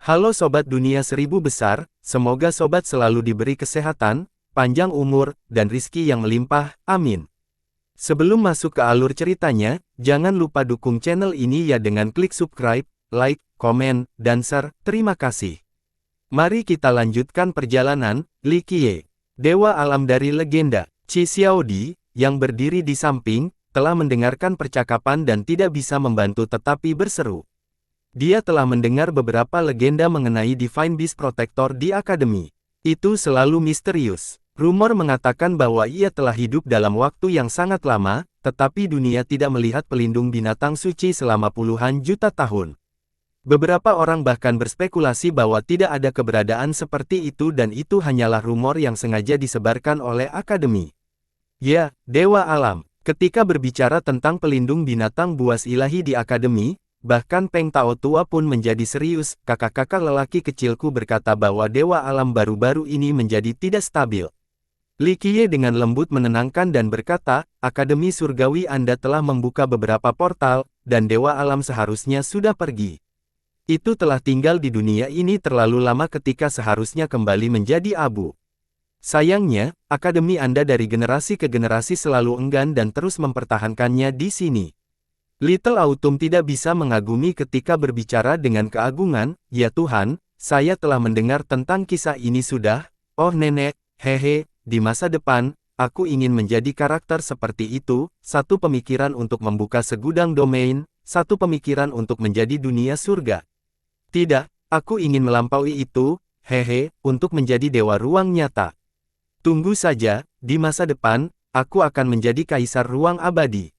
Halo Sobat Dunia Seribu Besar, semoga Sobat selalu diberi kesehatan, panjang umur, dan rizki yang melimpah, amin. Sebelum masuk ke alur ceritanya, jangan lupa dukung channel ini ya dengan klik subscribe, like, komen, dan share, terima kasih. Mari kita lanjutkan perjalanan, Li Qiye, dewa alam dari legenda. Qi Xiaodi, yang berdiri di samping, telah mendengarkan percakapan dan tidak bisa membantu tetapi berseru. Dia telah mendengar beberapa legenda mengenai Divine Beast Protector di Akademi. Itu selalu misterius. Rumor mengatakan bahwa ia telah hidup dalam waktu yang sangat lama, tetapi dunia tidak melihat pelindung binatang suci selama puluhan juta tahun. Beberapa orang bahkan berspekulasi bahwa tidak ada keberadaan seperti itu dan itu hanyalah rumor yang sengaja disebarkan oleh Akademi. Ya, Dewa Alam. Ketika berbicara tentang pelindung binatang buas ilahi di Akademi, bahkan Peng Tao tua pun menjadi serius. Kakak-kakak lelaki kecilku berkata bahwa Dewa Alam baru-baru ini menjadi tidak stabil. Li Qiye dengan lembut menenangkan dan berkata, Akademi Surgawi Anda telah membuka beberapa portal, dan Dewa Alam seharusnya sudah pergi. Itu telah tinggal di dunia ini terlalu lama ketika seharusnya kembali menjadi abu. Sayangnya, Akademi Anda dari generasi ke generasi selalu enggan dan terus mempertahankannya di sini. Little Autumn tidak bisa mengagumi ketika berbicara dengan keagungan, ya Tuhan, saya telah mendengar tentang kisah ini sudah, oh nenek, hehe, di masa depan, aku ingin menjadi karakter seperti itu, satu pemikiran untuk membuka segudang domain, satu pemikiran untuk menjadi dunia surga. Tidak, aku ingin melampaui itu, hehe, untuk menjadi dewa ruang nyata. Tunggu saja, di masa depan, aku akan menjadi kaisar ruang abadi.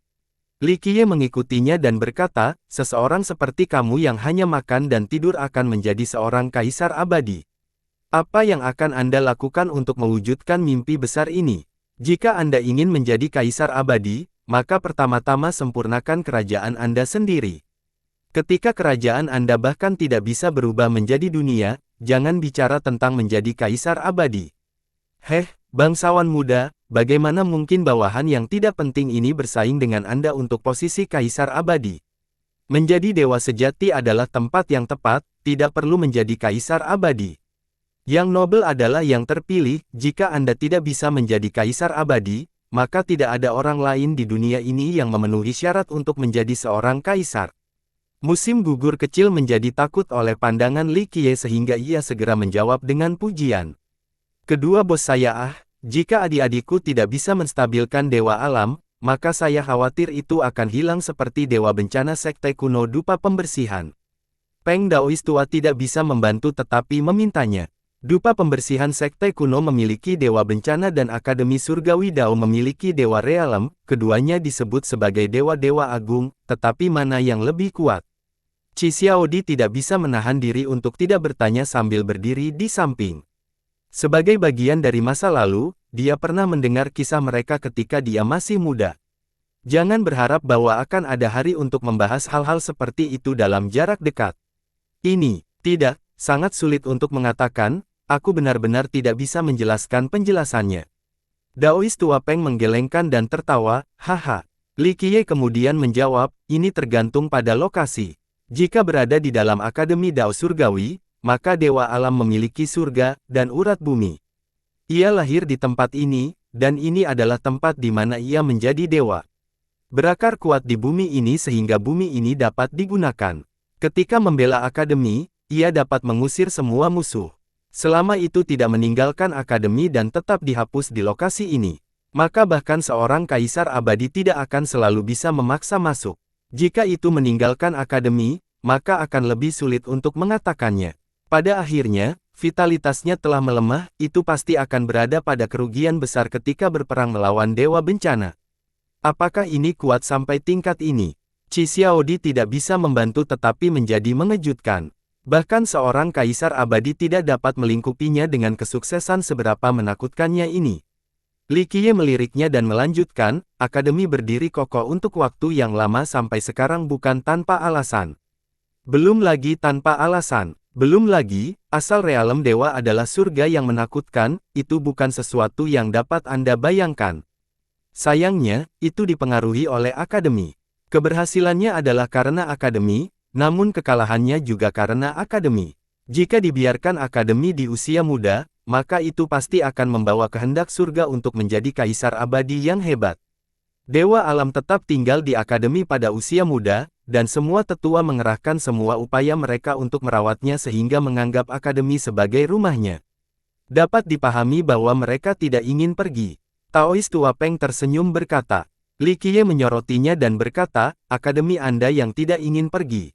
Li Qiye mengikutinya dan berkata, seseorang seperti kamu yang hanya makan dan tidur akan menjadi seorang kaisar abadi. Apa yang akan Anda lakukan untuk mewujudkan mimpi besar ini? Jika Anda ingin menjadi kaisar abadi, maka pertama-tama sempurnakan kerajaan Anda sendiri. Ketika kerajaan Anda bahkan tidak bisa berubah menjadi dunia, jangan bicara tentang menjadi kaisar abadi. Bangsawan muda, bagaimana mungkin bawahan yang tidak penting ini bersaing dengan Anda untuk posisi kaisar abadi? Menjadi dewa sejati adalah tempat yang tepat, tidak perlu menjadi kaisar abadi. Yang nobel adalah yang terpilih. Jika Anda tidak bisa menjadi kaisar abadi, maka tidak ada orang lain di dunia ini yang memenuhi syarat untuk menjadi seorang kaisar. Musim gugur kecil menjadi takut oleh pandangan Li Qiye sehingga ia segera menjawab dengan pujian. Kedua bos saya jika adik-adikku tidak bisa menstabilkan dewa alam, maka saya khawatir itu akan hilang seperti dewa bencana sekte kuno dupa pembersihan. Peng Daois tua tidak bisa membantu tetapi memintanya. Dupa pembersihan sekte kuno memiliki dewa bencana dan Akademi Surgawi Dao memiliki dewa realem, keduanya disebut sebagai dewa-dewa agung, tetapi mana yang lebih kuat? Qi Xiaodi tidak bisa menahan diri untuk tidak bertanya sambil berdiri di samping. Sebagai bagian dari masa lalu, dia pernah mendengar kisah mereka ketika dia masih muda. Jangan berharap bahwa akan ada hari untuk membahas hal-hal seperti itu dalam jarak dekat. Ini, tidak, sangat sulit untuk mengatakan, aku benar-benar tidak bisa menjelaskan penjelasannya. Daois tua Peng menggelengkan dan tertawa, haha. Li Qiye kemudian menjawab, ini tergantung pada lokasi. Jika berada di dalam Akademi Dao Surgawi, maka Dewa Alam memiliki surga dan urat bumi. Ia lahir di tempat ini, dan ini adalah tempat di mana ia menjadi dewa. Berakar kuat di bumi ini sehingga bumi ini dapat digunakan. Ketika membela Akademi, ia dapat mengusir semua musuh. Selama itu tidak meninggalkan Akademi dan tetap dihapus di lokasi ini, maka bahkan seorang kaisar abadi tidak akan selalu bisa memaksa masuk. Jika itu meninggalkan Akademi, maka akan lebih sulit untuk mengatakannya. Pada akhirnya, vitalitasnya telah melemah, itu pasti akan berada pada kerugian besar ketika berperang melawan dewa bencana. Apakah ini kuat sampai tingkat ini? Qi Xiaodi tidak bisa membantu tetapi menjadi mengejutkan. Bahkan seorang kaisar abadi tidak dapat melingkupinya dengan kesuksesan seberapa menakutkannya ini. Li Qiye meliriknya dan melanjutkan, Akademi berdiri kokoh untuk waktu yang lama sampai sekarang bukan tanpa alasan. Belum lagi tanpa alasan. Belum lagi, asal realem dewa adalah surga yang menakutkan, itu bukan sesuatu yang dapat Anda bayangkan. Sayangnya, itu dipengaruhi oleh Akademi. Keberhasilannya adalah karena Akademi, namun kekalahannya juga karena Akademi. Jika dibiarkan akademi di usia muda, maka itu pasti akan membawa kehendak surga untuk menjadi kaisar abadi yang hebat. Dewa alam tetap tinggal di akademi pada usia muda, dan semua tetua mengerahkan semua upaya mereka untuk merawatnya sehingga menganggap akademi sebagai rumahnya. Dapat dipahami bahwa mereka tidak ingin pergi. Taois tua Peng tersenyum berkata. Li Qiye menyorotinya dan berkata, akademi Anda yang tidak ingin pergi.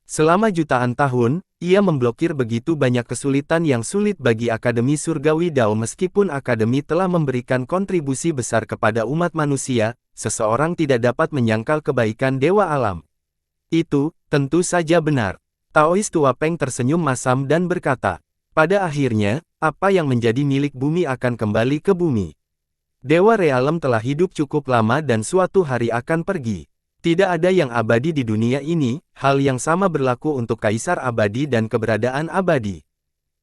Selama jutaan tahun, ia memblokir begitu banyak kesulitan yang sulit bagi Akademi Surgawi Dao meskipun Akademi telah memberikan kontribusi besar kepada umat manusia, seseorang tidak dapat menyangkal kebaikan Dewa Alam. Itu, tentu saja benar. Taois tua Peng tersenyum masam dan berkata, pada akhirnya, apa yang menjadi milik bumi akan kembali ke bumi. Dewa Realem telah hidup cukup lama dan suatu hari akan pergi. Tidak ada yang abadi di dunia ini, hal yang sama berlaku untuk Kaisar Abadi dan keberadaan abadi.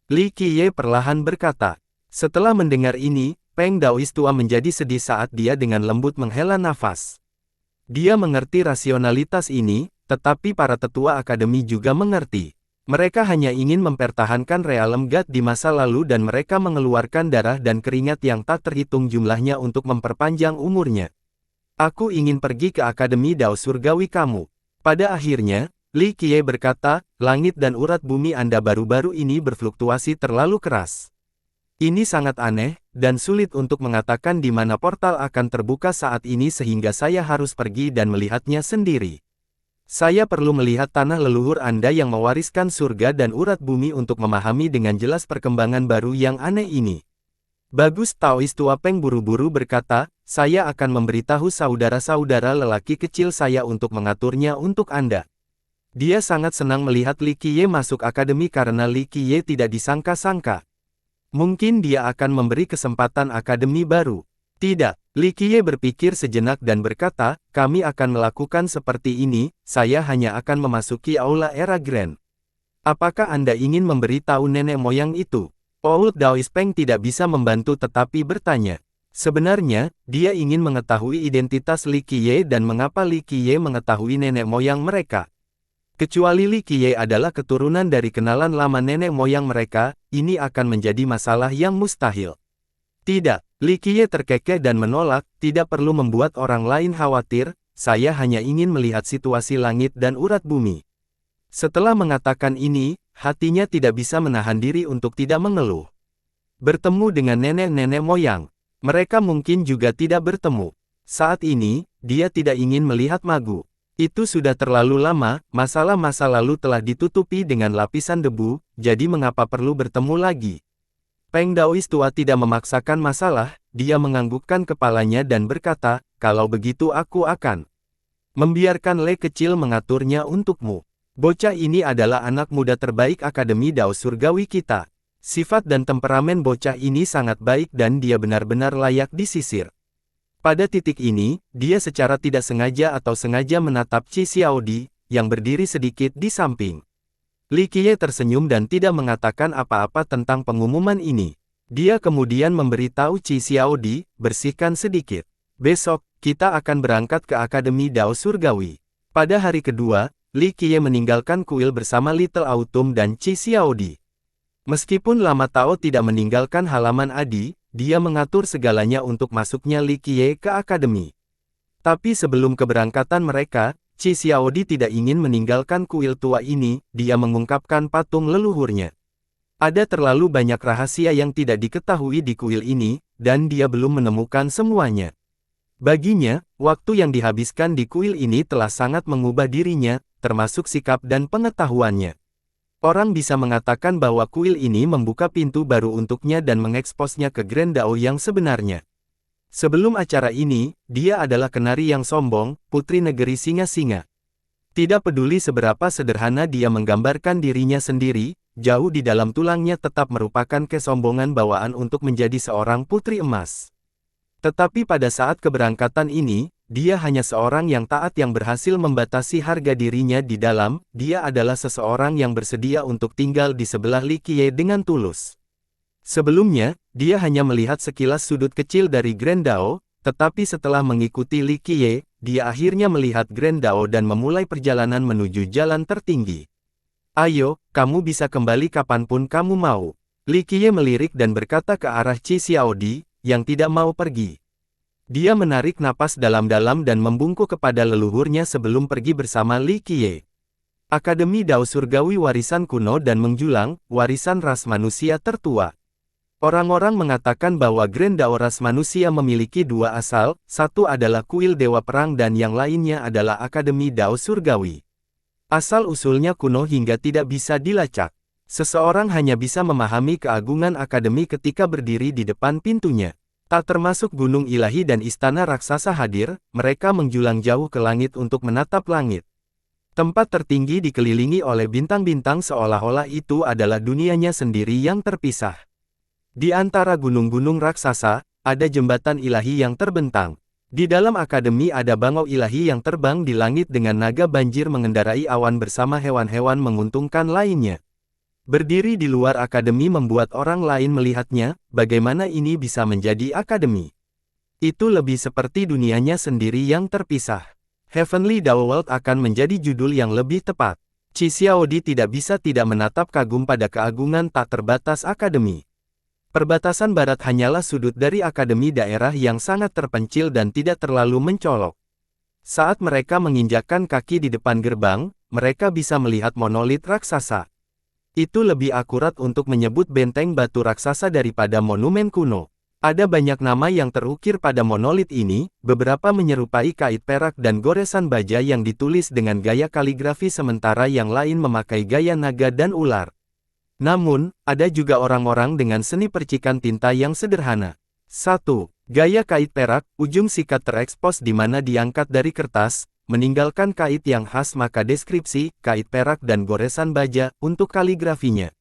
Li Qiye perlahan berkata. Setelah mendengar ini, Peng Daois tua menjadi sedih saat dia dengan lembut menghela nafas. Dia mengerti rasionalitas ini, tetapi para tetua akademi juga mengerti. Mereka hanya ingin mempertahankan Realem God di masa lalu dan mereka mengeluarkan darah dan keringat yang tak terhitung jumlahnya untuk memperpanjang umurnya. Aku ingin pergi ke Akademi Dao Surgawi kamu. Pada akhirnya, Li Qiye berkata, langit dan urat bumi Anda baru-baru ini berfluktuasi terlalu keras. Ini sangat aneh, dan sulit untuk mengatakan di mana portal akan terbuka saat ini sehingga saya harus pergi dan melihatnya sendiri. Saya perlu melihat tanah leluhur Anda yang mewariskan surga dan urat bumi untuk memahami dengan jelas perkembangan baru yang aneh ini. Bagus. Taois tua Peng buru-buru berkata, saya akan memberitahu saudara-saudara lelaki kecil saya untuk mengaturnya untuk Anda. Dia sangat senang melihat Li Qiye masuk akademi karena Li Qiye tidak disangka-sangka. Mungkin dia akan memberi kesempatan akademi baru. Tidak, Li Qiye berpikir sejenak dan berkata, kami akan melakukan seperti ini, saya hanya akan memasuki aula era Grand. Apakah Anda ingin memberitahu nenek moyang itu? Old Daois Peng tidak bisa membantu tetapi bertanya. Sebenarnya, dia ingin mengetahui identitas Li Qiye dan mengapa Li Qiye mengetahui nenek moyang mereka. Kecuali Li Qiye adalah keturunan dari kenalan lama nenek moyang mereka, ini akan menjadi masalah yang mustahil. Tidak, Li Qiye terkekeh dan menolak, tidak perlu membuat orang lain khawatir, saya hanya ingin melihat situasi langit dan urat bumi. Setelah mengatakan ini, hatinya tidak bisa menahan diri untuk tidak mengeluh. Bertemu dengan nenek-nenek moyang. Mereka mungkin juga tidak bertemu. Saat ini, dia tidak ingin melihat Magu. Itu sudah terlalu lama, masalah masa lalu telah ditutupi dengan lapisan debu, jadi mengapa perlu bertemu lagi? Peng Daois tua tidak memaksakan masalah, dia menganggukkan kepalanya dan berkata, kalau begitu aku akan membiarkan Le kecil mengaturnya untukmu. Bocah ini adalah anak muda terbaik Akademi Dao Surgawi kita. Sifat dan temperamen bocah ini sangat baik dan dia benar-benar layak disisir. Pada titik ini, dia secara tidak sengaja atau sengaja menatap Qi Xiaodi, yang berdiri sedikit di samping. Li Qiye tersenyum dan tidak mengatakan apa-apa tentang pengumuman ini. Dia kemudian memberitahu Qi Xiaodi, bersihkan sedikit. Besok, kita akan berangkat ke Akademi Dao Surgawi. Pada hari kedua, Li Qiye meninggalkan kuil bersama Little Autumn dan Qi Xiaodi. Meskipun Lama Tao tidak meninggalkan halaman Adi, dia mengatur segalanya untuk masuknya Li Qiye ke akademi. Tapi sebelum keberangkatan mereka, Qi Xiaodi tidak ingin meninggalkan kuil tua ini, dia mengungkapkan patung leluhurnya. Ada terlalu banyak rahasia yang tidak diketahui di kuil ini, dan dia belum menemukan semuanya. Baginya, waktu yang dihabiskan di kuil ini telah sangat mengubah dirinya, termasuk sikap dan pengetahuannya. Orang bisa mengatakan bahwa kuil ini membuka pintu baru untuknya dan mengeksposnya ke Grand Dao yang sebenarnya. Sebelum acara ini, dia adalah kenari yang sombong, putri negeri singa-singa. Tidak peduli seberapa sederhana dia menggambarkan dirinya sendiri, jauh di dalam tulangnya tetap merupakan kesombongan bawaan untuk menjadi seorang putri emas. Tetapi pada saat keberangkatan ini, dia hanya seorang yang taat yang berhasil membatasi harga dirinya di dalam, dia adalah seseorang yang bersedia untuk tinggal di sebelah Li Qiye dengan tulus. Sebelumnya, dia hanya melihat sekilas sudut kecil dari Grand Dao, tetapi setelah mengikuti Li Qiye, dia akhirnya melihat Grand Dao dan memulai perjalanan menuju jalan tertinggi. Ayo, kamu bisa kembali kapanpun kamu mau. Li Qiye melirik dan berkata ke arah Qi Xiaodi, yang tidak mau pergi. Dia menarik napas dalam-dalam dan membungkuk kepada leluhurnya sebelum pergi bersama Li Qiye. Akademi Dao Surgawi warisan kuno dan menjulang, warisan ras manusia tertua. Orang-orang mengatakan bahwa Grand Dao ras manusia memiliki dua asal, satu adalah kuil Dewa Perang dan yang lainnya adalah Akademi Dao Surgawi. Asal-usulnya kuno hingga tidak bisa dilacak. Seseorang hanya bisa memahami keagungan akademi ketika berdiri di depan pintunya. Tak termasuk gunung ilahi dan istana raksasa hadir, mereka menjulang jauh ke langit untuk menatap langit. Tempat tertinggi dikelilingi oleh bintang-bintang seolah-olah itu adalah dunianya sendiri yang terpisah. Di antara gunung-gunung raksasa, ada jembatan ilahi yang terbentang. Di dalam akademi ada bangau ilahi yang terbang di langit dengan naga banjir mengendarai awan bersama hewan-hewan menguntungkan lainnya. Berdiri di luar akademi membuat orang lain melihatnya, bagaimana ini bisa menjadi akademi. Itu lebih seperti dunianya sendiri yang terpisah. Heavenly Dao World akan menjadi judul yang lebih tepat. Qi Xiaodi tidak bisa tidak menatap kagum pada keagungan tak terbatas akademi. Perbatasan barat hanyalah sudut dari akademi daerah yang sangat terpencil dan tidak terlalu mencolok. Saat mereka menginjakkan kaki di depan gerbang, mereka bisa melihat monolit raksasa. Itu lebih akurat untuk menyebut benteng batu raksasa daripada monumen kuno. Ada banyak nama yang terukir pada monolit ini, beberapa menyerupai kait perak dan goresan baja yang ditulis dengan gaya kaligrafi sementara yang lain memakai gaya naga dan ular. Namun, ada juga orang-orang dengan seni percikan tinta yang sederhana. 1. Gaya kait perak, ujung sikat terekspos di mana diangkat dari kertas, meninggalkan kait yang khas maka deskripsi, kait perak dan goresan baja, untuk kaligrafinya.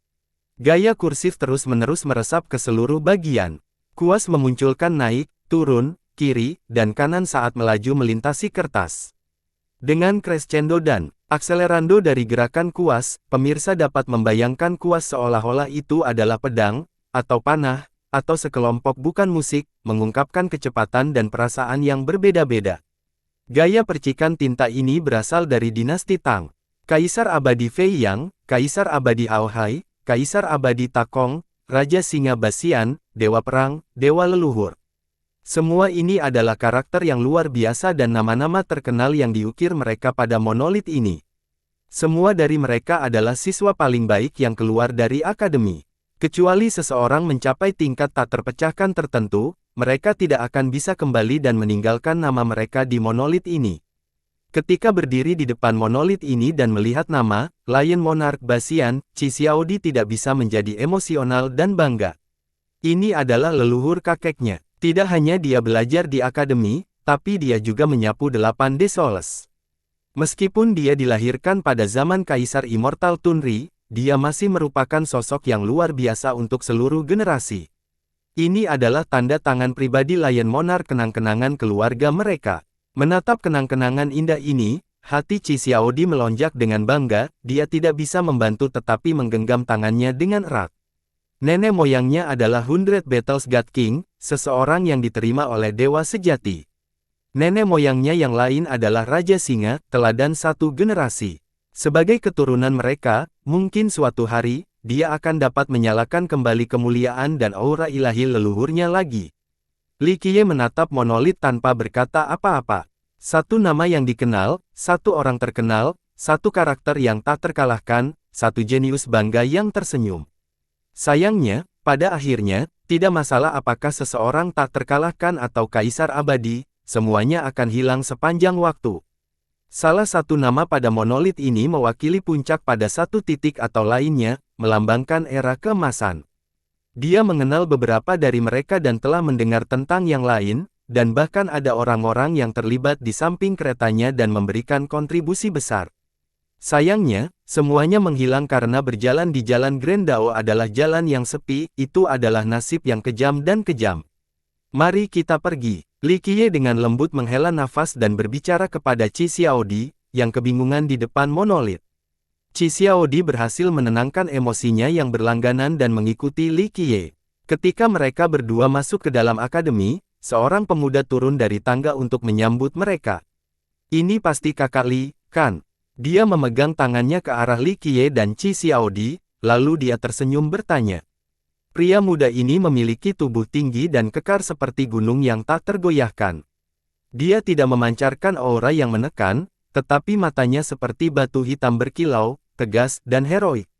Gaya kursif terus-menerus meresap ke seluruh bagian. Kuas memunculkan naik, turun, kiri, dan kanan saat melaju melintasi kertas. Dengan crescendo dan akselerando dari gerakan kuas, pemirsa dapat membayangkan kuas seolah-olah itu adalah pedang, atau panah, atau sekelompok bukan musik, mengungkapkan kecepatan dan perasaan yang berbeda-beda. Gaya percikan tinta ini berasal dari dinasti Tang. Kaisar abadi Fei Yang, Kaisar abadi Hao Hai, Kaisar abadi Takong, Raja Singa Basian, Dewa Perang, Dewa Leluhur. Semua ini adalah karakter yang luar biasa dan nama-nama terkenal yang diukir mereka pada monolit ini. Semua dari mereka adalah siswa paling baik yang keluar dari akademi. Kecuali seseorang mencapai tingkat tak terpecahkan tertentu, mereka tidak akan bisa kembali dan meninggalkan nama mereka di monolit ini. Ketika berdiri di depan monolit ini dan melihat nama, Lion Monarch Basian, Qi Xiaodi tidak bisa menjadi emosional dan bangga. Ini adalah leluhur kakeknya. Tidak hanya dia belajar di akademi, tapi dia juga menyapu 8 Desoles. Meskipun dia dilahirkan pada zaman Kaisar Immortal Tunri, dia masih merupakan sosok yang luar biasa untuk seluruh generasi. Ini adalah tanda tangan pribadi Lion Monarch kenang-kenangan keluarga mereka. Menatap kenang-kenangan indah ini, hati Qi Xiaodi melonjak dengan bangga, dia tidak bisa membantu tetapi menggenggam tangannya dengan erat. Nenek moyangnya adalah 100 Battles God King, seseorang yang diterima oleh dewa sejati. Nenek moyangnya yang lain adalah Raja Singa, teladan satu generasi. Sebagai keturunan mereka, mungkin suatu hari, dia akan dapat menyalakan kembali kemuliaan dan aura ilahi leluhurnya lagi. Li Qiye menatap monolit tanpa berkata apa-apa. Satu nama yang dikenal, satu orang terkenal, satu karakter yang tak terkalahkan, satu jenius bangga yang tersenyum. Sayangnya, pada akhirnya, tidak masalah apakah seseorang tak terkalahkan atau kaisar abadi, semuanya akan hilang sepanjang waktu. Salah satu nama pada monolit ini mewakili puncak pada satu titik atau lainnya, melambangkan era keemasan. Dia mengenal beberapa dari mereka dan telah mendengar tentang yang lain, dan bahkan ada orang-orang yang terlibat di samping keretanya dan memberikan kontribusi besar. Sayangnya, semuanya menghilang karena berjalan di jalan Grand Dao adalah jalan yang sepi, itu adalah nasib yang kejam dan kejam. Mari kita pergi. Li Qiye dengan lembut menghela nafas dan berbicara kepada Qi Xiaodi, yang kebingungan di depan monolit. Qi Xiaodi berhasil menenangkan emosinya yang berlangganan dan mengikuti Li Qiye. Ketika mereka berdua masuk ke dalam akademi, seorang pemuda turun dari tangga untuk menyambut mereka. Ini pasti kakak Li, kan? Dia memegang tangannya ke arah Li Qiye dan Qi Xiaodi, lalu dia tersenyum bertanya. Pria muda ini memiliki tubuh tinggi dan kekar seperti gunung yang tak tergoyahkan. Dia tidak memancarkan aura yang menekan, tetapi matanya seperti batu hitam berkilau, tegas dan heroik.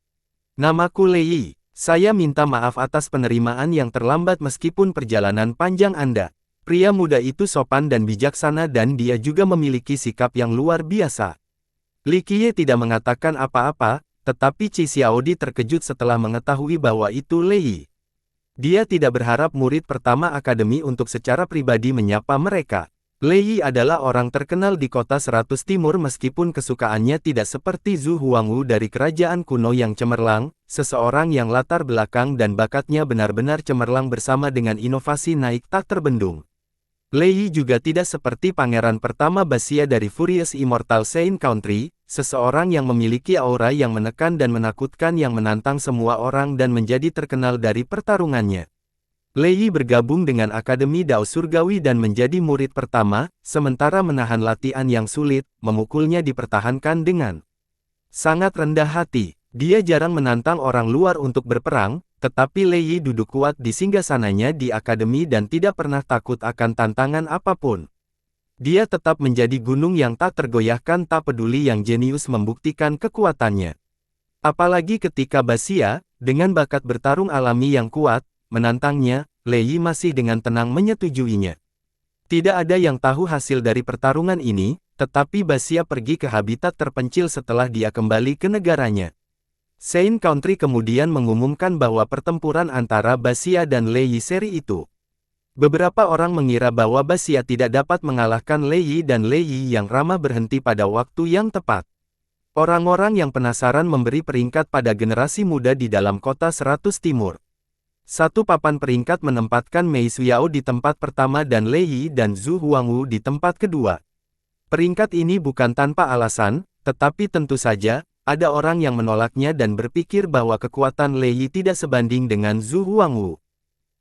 Namaku Lei Yi. Saya minta maaf atas penerimaan yang terlambat meskipun perjalanan panjang Anda. Pria muda itu sopan dan bijaksana dan dia juga memiliki sikap yang luar biasa. Li Qiye tidak mengatakan apa-apa, tetapi Qi Xiaodi terkejut setelah mengetahui bahwa itu Lei Yi. Dia tidak berharap murid pertama akademi untuk secara pribadi menyapa mereka. Lei Yi adalah orang terkenal di kota 100 Timur meskipun kesukaannya tidak seperti Zhu Huangwu dari kerajaan kuno yang cemerlang, seseorang yang latar belakang dan bakatnya benar-benar cemerlang bersama dengan inovasi naik tak terbendung. Lei Yi juga tidak seperti pangeran pertama Basia dari Furious Immortal Saint Country, seseorang yang memiliki aura yang menekan dan menakutkan yang menantang semua orang dan menjadi terkenal dari pertarungannya. Lei Yi bergabung dengan Akademi Dao Surgawi dan menjadi murid pertama, sementara menahan latihan yang sulit, memukulnya dipertahankan dengan sangat rendah hati. Dia jarang menantang orang luar untuk berperang, tetapi Lei Yi duduk kuat di singgasananya di akademi dan tidak pernah takut akan tantangan apapun. Dia tetap menjadi gunung yang tak tergoyahkan tak peduli yang jenius membuktikan kekuatannya. Apalagi ketika Basia, dengan bakat bertarung alami yang kuat, menantangnya, Lei Yi masih dengan tenang menyetujuinya. Tidak ada yang tahu hasil dari pertarungan ini, tetapi Basia pergi ke habitat terpencil setelah dia kembali ke negaranya. Saint Country kemudian mengumumkan bahwa pertempuran antara Basia dan Lei Yi seri itu. Beberapa orang mengira bahwa Basia tidak dapat mengalahkan Lei Yi dan Lei Yi yang ramah berhenti pada waktu yang tepat. Orang-orang yang penasaran memberi peringkat pada generasi muda di dalam kota 100 Timur. Satu papan peringkat menempatkan Mei Suyao di tempat pertama dan Lei Yi dan Zhu Huangwu di tempat kedua. Peringkat ini bukan tanpa alasan, tetapi tentu saja, ada orang yang menolaknya dan berpikir bahwa kekuatan Lei Yi tidak sebanding dengan Zhu Huangwu.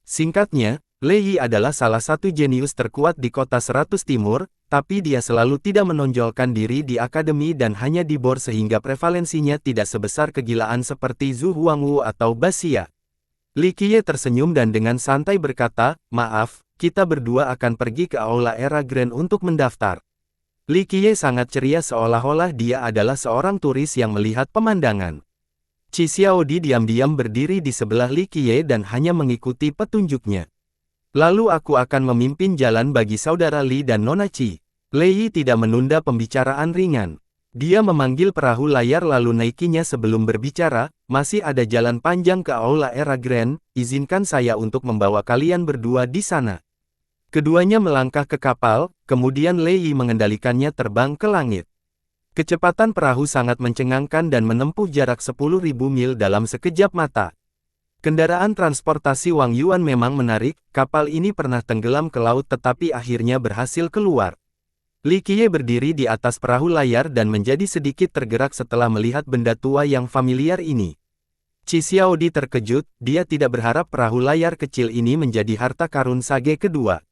Singkatnya, Lei Yi adalah salah satu jenius terkuat di kota 100 Timur, tapi dia selalu tidak menonjolkan diri di akademi dan hanya dibor sehingga prevalensinya tidak sebesar kegilaan seperti Zhu Huangwu atau Basia. Li Qiye tersenyum dan dengan santai berkata, "Maaf, kita berdua akan pergi ke Aula Era Grand untuk mendaftar." Li Qiye sangat ceria seolah-olah dia adalah seorang turis yang melihat pemandangan. Qi Xiaodi diam-diam berdiri di sebelah Li Qiye dan hanya mengikuti petunjuknya. Lalu aku akan memimpin jalan bagi saudara Li dan Nona Qi. Lei Yi tidak menunda pembicaraan ringan. Dia memanggil perahu layar lalu naikinya sebelum berbicara, masih ada jalan panjang ke Aula Era Grand, izinkan saya untuk membawa kalian berdua di sana. Keduanya melangkah ke kapal, kemudian Lei Yi mengendalikannya terbang ke langit. Kecepatan perahu sangat mencengangkan dan menempuh jarak 10.000 mil dalam sekejap mata. Kendaraan transportasi Wang Yuan memang menarik, kapal ini pernah tenggelam ke laut tetapi akhirnya berhasil keluar. Li Qiye berdiri di atas perahu layar dan menjadi sedikit tergerak setelah melihat benda tua yang familiar ini. Qi Xiaodi terkejut, dia tidak berharap perahu layar kecil ini menjadi harta karun Sage kedua.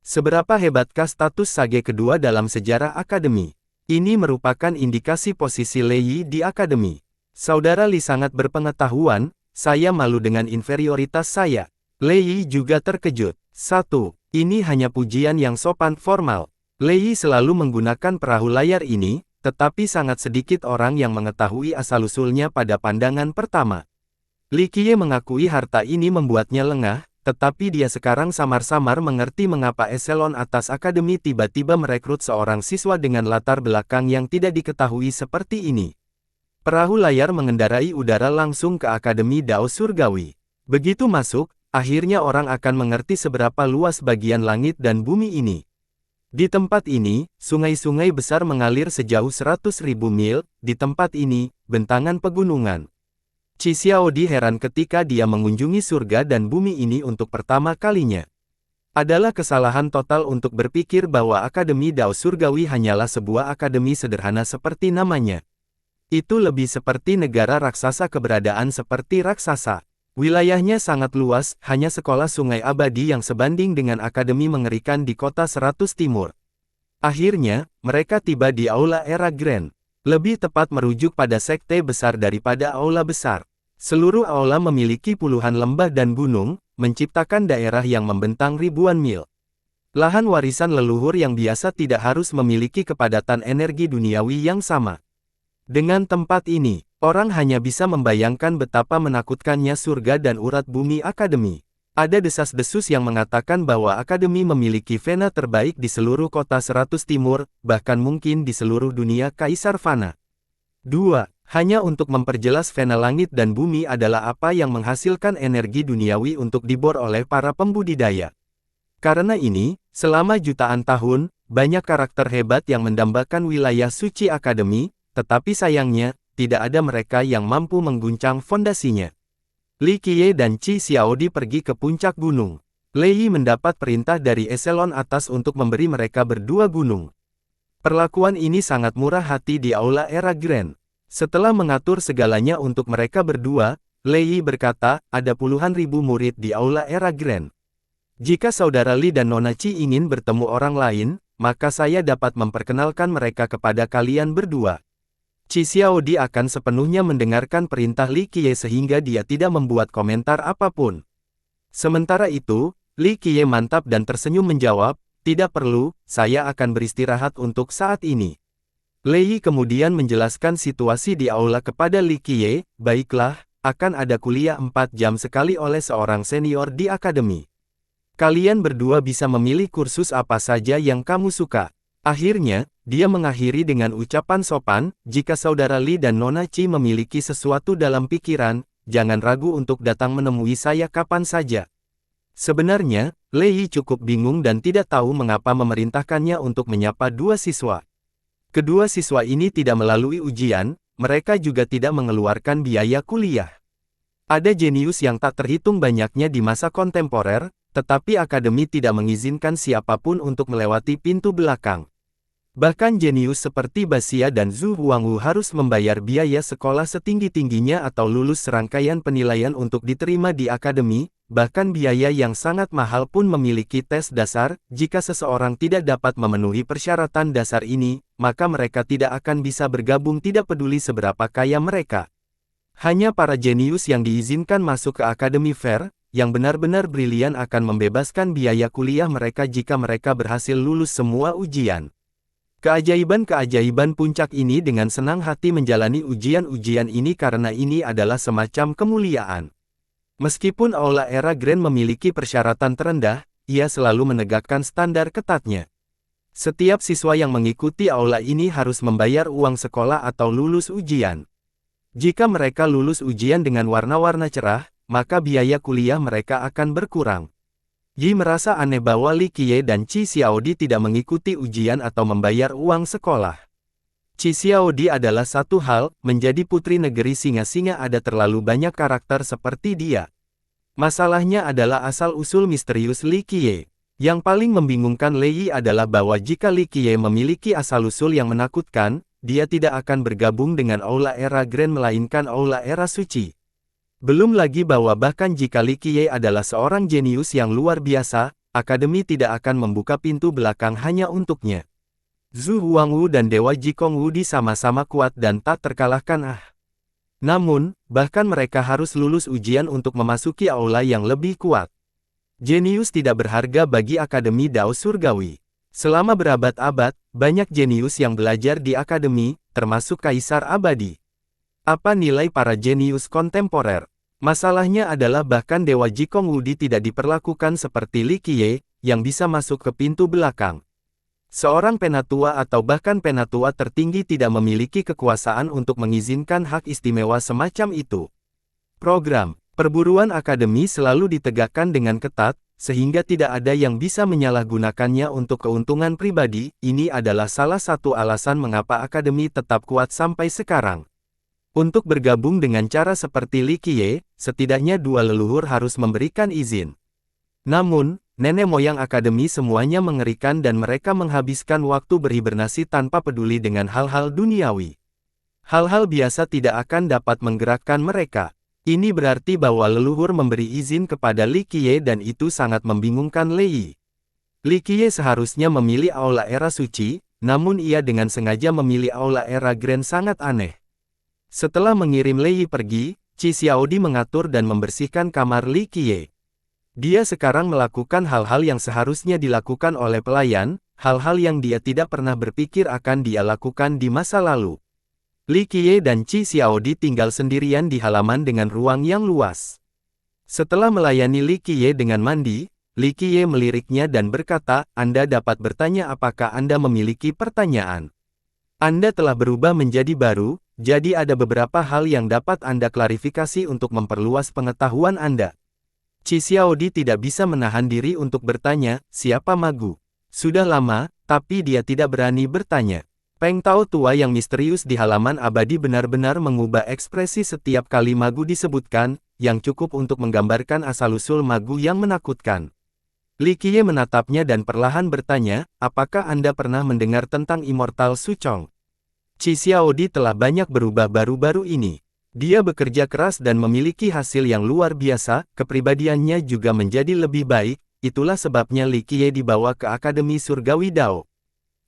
Seberapa hebatkah status Sage kedua dalam sejarah akademi? Ini merupakan indikasi posisi Lei Yi di akademi. Saudara Li sangat berpengetahuan, saya malu dengan inferioritas saya. Lei Yi juga terkejut. 1. Ini hanya pujian yang sopan formal. Lei Yi selalu menggunakan perahu layar ini, tetapi sangat sedikit orang yang mengetahui asal-usulnya pada pandangan pertama. Li Qiye mengakui harta ini membuatnya lengah, tetapi dia sekarang samar-samar mengerti mengapa eselon atas akademi tiba-tiba merekrut seorang siswa dengan latar belakang yang tidak diketahui seperti ini. Perahu layar mengendarai udara langsung ke Akademi Dao Surgawi. Begitu masuk, akhirnya orang akan mengerti seberapa luas bagian langit dan bumi ini. Di tempat ini, sungai-sungai besar mengalir sejauh 100.000 mil, di tempat ini, bentangan pegunungan. Qi Xiaodi heran ketika dia mengunjungi surga dan bumi ini untuk pertama kalinya. Adalah kesalahan total untuk berpikir bahwa Akademi Dao Surgawi hanyalah sebuah akademi sederhana seperti namanya. Itu lebih seperti negara raksasa keberadaan seperti raksasa. Wilayahnya sangat luas, hanya sekolah sungai abadi yang sebanding dengan akademi mengerikan di kota 100 Timur. Akhirnya, mereka tiba di Aula Era Grand. Lebih tepat merujuk pada sekte besar daripada aula besar. Seluruh aula memiliki puluhan lembah dan gunung, menciptakan daerah yang membentang ribuan mil. Lahan warisan leluhur yang biasa tidak harus memiliki kepadatan energi duniawi yang sama. Dengan tempat ini, orang hanya bisa membayangkan betapa menakutkannya surga dan urat bumi Akademi. Ada desas-desus yang mengatakan bahwa Akademi memiliki vena terbaik di seluruh kota 100 Timur, bahkan mungkin di seluruh dunia Kaisar Fana. 2. Hanya untuk memperjelas vena langit dan bumi adalah apa yang menghasilkan energi duniawi untuk dibor oleh para pembudidaya. Karena ini, selama jutaan tahun, banyak karakter hebat yang mendambakan wilayah suci Akademi, tetapi sayangnya, tidak ada mereka yang mampu mengguncang fondasinya. Li Qiye dan Qi Xiaodi pergi ke puncak gunung. Lei Yi mendapat perintah dari eselon atas untuk memberi mereka berdua gunung. Perlakuan ini sangat murah hati di aula era Grand. Setelah mengatur segalanya untuk mereka berdua, Lei Yi berkata, ada puluhan ribu murid di aula era Grand. Jika saudara Li dan Nona Qi ingin bertemu orang lain, maka saya dapat memperkenalkan mereka kepada kalian berdua. Qi Xiaodi akan sepenuhnya mendengarkan perintah Li Qiye sehingga dia tidak membuat komentar apapun. Sementara itu, Li Qiye mantap dan tersenyum menjawab, tidak perlu, saya akan beristirahat untuk saat ini. Lei Yi kemudian menjelaskan situasi di aula kepada Li Qiye, baiklah, akan ada kuliah 4 jam sekali oleh seorang senior di akademi. Kalian berdua bisa memilih kursus apa saja yang kamu suka. Akhirnya, dia mengakhiri dengan ucapan sopan, jika saudara Li dan Nona Qi memiliki sesuatu dalam pikiran, jangan ragu untuk datang menemui saya kapan saja. Sebenarnya, Lei Yi cukup bingung dan tidak tahu mengapa memerintahkannya untuk menyapa dua siswa. Kedua siswa ini tidak melalui ujian, mereka juga tidak mengeluarkan biaya kuliah. Ada jenius yang tak terhitung banyaknya di masa kontemporer, tetapi akademi tidak mengizinkan siapapun untuk melewati pintu belakang. Bahkan jenius seperti Baxia dan Zhu Huangwu harus membayar biaya sekolah setinggi-tingginya atau lulus serangkaian penilaian untuk diterima di akademi, bahkan biaya yang sangat mahal pun memiliki tes dasar. Jika seseorang tidak dapat memenuhi persyaratan dasar ini, maka mereka tidak akan bisa bergabung tidak peduli seberapa kaya mereka. Hanya para jenius yang diizinkan masuk ke akademi fair, yang benar-benar brilian akan membebaskan biaya kuliah mereka jika mereka berhasil lulus semua ujian. Keajaiban-keajaiban puncak ini dengan senang hati menjalani ujian-ujian ini karena ini adalah semacam kemuliaan. Meskipun aula era Grand memiliki persyaratan terendah, ia selalu menegakkan standar ketatnya. Setiap siswa yang mengikuti aula ini harus membayar uang sekolah atau lulus ujian. Jika mereka lulus ujian dengan warna-warna cerah, maka biaya kuliah mereka akan berkurang. Yi merasa aneh bahwa Li Qiye dan Qi Xiaodi tidak mengikuti ujian atau membayar uang sekolah. Qi Xiaodi adalah satu hal, menjadi putri negeri singa-singa ada terlalu banyak karakter seperti dia. Masalahnya adalah asal-usul misterius Li Qiye. Yang paling membingungkan Lei Yi adalah bahwa jika Li Qiye memiliki asal-usul yang menakutkan, dia tidak akan bergabung dengan aula era Grand melainkan aula era suci. Belum lagi bahwa bahkan jika Li Qiye adalah seorang jenius yang luar biasa, akademi tidak akan membuka pintu belakang hanya untuknya. Zhu Huangwu dan Dewa Jikong Wudi sama-sama kuat dan tak terkalahkan. Namun, bahkan mereka harus lulus ujian untuk memasuki aula yang lebih kuat. Jenius tidak berharga bagi Akademi Dao Surgawi. Selama berabad-abad, banyak jenius yang belajar di akademi, termasuk Kaisar Abadi. Apa nilai para jenius kontemporer? Masalahnya adalah bahkan Dewa Jikong Wudi tidak diperlakukan seperti Li Qiye, yang bisa masuk ke pintu belakang. Seorang penatua atau bahkan penatua tertinggi tidak memiliki kekuasaan untuk mengizinkan hak istimewa semacam itu. Program perburuan akademi selalu ditegakkan dengan ketat, sehingga tidak ada yang bisa menyalahgunakannya untuk keuntungan pribadi. Ini adalah salah satu alasan mengapa akademi tetap kuat sampai sekarang. Untuk bergabung dengan cara seperti Li Qiye, setidaknya dua leluhur harus memberikan izin. Namun, nenek moyang akademi semuanya mengerikan dan mereka menghabiskan waktu berhibernasi tanpa peduli dengan hal-hal duniawi. Hal-hal biasa tidak akan dapat menggerakkan mereka. Ini berarti bahwa leluhur memberi izin kepada Li Qiye dan itu sangat membingungkan Lei Yi. Li Qiye seharusnya memilih aula era suci, namun ia dengan sengaja memilih aula era Grand sangat aneh. Setelah mengirim Lei Yi pergi, Qi Xiaodi mengatur dan membersihkan kamar Li Qiye. Dia sekarang melakukan hal-hal yang seharusnya dilakukan oleh pelayan, hal-hal yang dia tidak pernah berpikir akan dia lakukan di masa lalu. Li Qiye dan Qi Xiaodi tinggal sendirian di halaman dengan ruang yang luas. Setelah melayani Li Qiye dengan mandi, Li Qiye meliriknya dan berkata, "Anda dapat bertanya apakah Anda memiliki pertanyaan? Anda telah berubah menjadi baru, jadi ada beberapa hal yang dapat Anda klarifikasi untuk memperluas pengetahuan Anda." Qi Xiaodi tidak bisa menahan diri untuk bertanya, "Siapa Magu?" Sudah lama, tapi dia tidak berani bertanya. Peng Tao tua yang misterius di halaman abadi benar-benar mengubah ekspresi setiap kali Magu disebutkan, yang cukup untuk menggambarkan asal-usul Magu yang menakutkan. Li Qiye menatapnya dan perlahan bertanya, "Apakah Anda pernah mendengar tentang Immortal Suchong?" Qi Xiaodi telah banyak berubah baru-baru ini. Dia bekerja keras dan memiliki hasil yang luar biasa, kepribadiannya juga menjadi lebih baik, itulah sebabnya Li Qiye dibawa ke Akademi Surgawi Dao.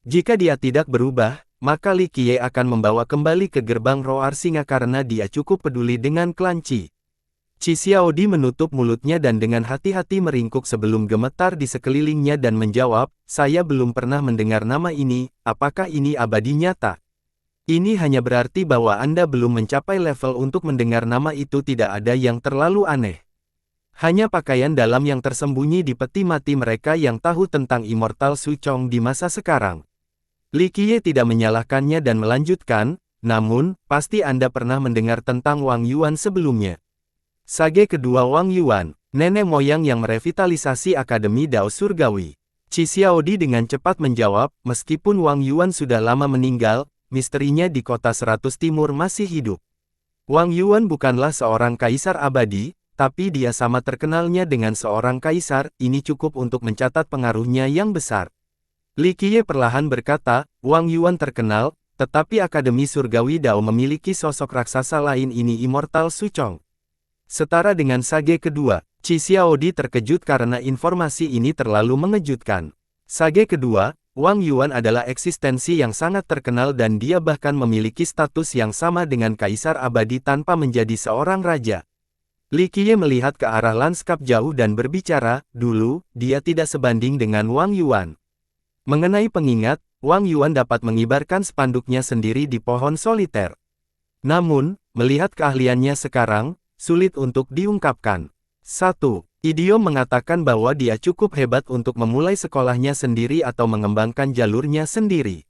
Jika dia tidak berubah, maka Li Qiye akan membawa kembali ke gerbang Roar Singa karena dia cukup peduli dengan klan Qi. Qi Xiaodi menutup mulutnya dan dengan hati-hati meringkuk sebelum gemetar di sekelilingnya dan menjawab, "Saya belum pernah mendengar nama ini, apakah ini abadi nyata?" Ini hanya berarti bahwa Anda belum mencapai level untuk mendengar nama itu. Tidak ada yang terlalu aneh. Hanya pakaian dalam yang tersembunyi di peti mati mereka yang tahu tentang Immortal Suchong di masa sekarang. Li Qiye tidak menyalahkannya dan melanjutkan, "Namun, pasti Anda pernah mendengar tentang Wang Yuan sebelumnya." Sage kedua Wang Yuan, nenek moyang yang merevitalisasi Akademi Dao Surgawi. Qi Xiaodi dengan cepat menjawab, "Meskipun Wang Yuan sudah lama meninggal, misterinya di kota 100 Timur masih hidup. Wang Yuan bukanlah seorang kaisar abadi, tapi dia sama terkenalnya dengan seorang kaisar, ini cukup untuk mencatat pengaruhnya yang besar." Li Qiye perlahan berkata, "Wang Yuan terkenal, tetapi Akademi Surgawi Dao memiliki sosok raksasa lain, ini Immortal Suchong." Setara dengan Sage kedua, Qi Xiaodi terkejut karena informasi ini terlalu mengejutkan. Sage kedua, Wang Yuan adalah eksistensi yang sangat terkenal dan dia bahkan memiliki status yang sama dengan kaisar abadi tanpa menjadi seorang raja. Li Qiye melihat ke arah lanskap jauh dan berbicara, "Dulu, dia tidak sebanding dengan Wang Yuan." Mengenai pengingat, Wang Yuan dapat mengibarkan spanduknya sendiri di pohon soliter. Namun, melihat keahliannya sekarang, sulit untuk diungkapkan. 1. Idiom mengatakan bahwa dia cukup hebat untuk memulai sekolahnya sendiri atau mengembangkan jalurnya sendiri.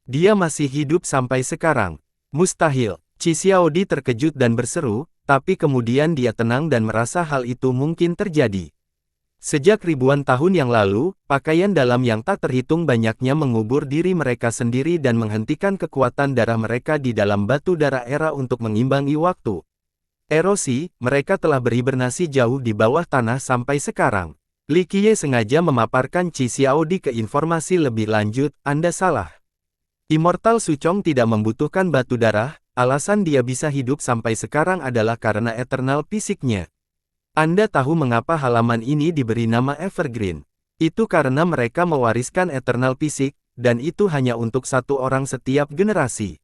Dia masih hidup sampai sekarang. Mustahil. Qi Xiaodi terkejut dan berseru, tapi kemudian dia tenang dan merasa hal itu mungkin terjadi. Sejak ribuan tahun yang lalu, pakaian dalam yang tak terhitung banyaknya mengubur diri mereka sendiri dan menghentikan kekuatan darah mereka di dalam batu darah era untuk mengimbangi waktu. Erosi, mereka telah berhibernasi jauh di bawah tanah sampai sekarang. Li Qiye sengaja memaparkan Qi Xiaodi ke informasi lebih lanjut, "Anda salah. Immortal Suchong tidak membutuhkan batu darah, alasan dia bisa hidup sampai sekarang adalah karena eternal fisiknya. Anda tahu mengapa halaman ini diberi nama Evergreen? Itu karena mereka mewariskan eternal fisik, dan itu hanya untuk satu orang setiap generasi.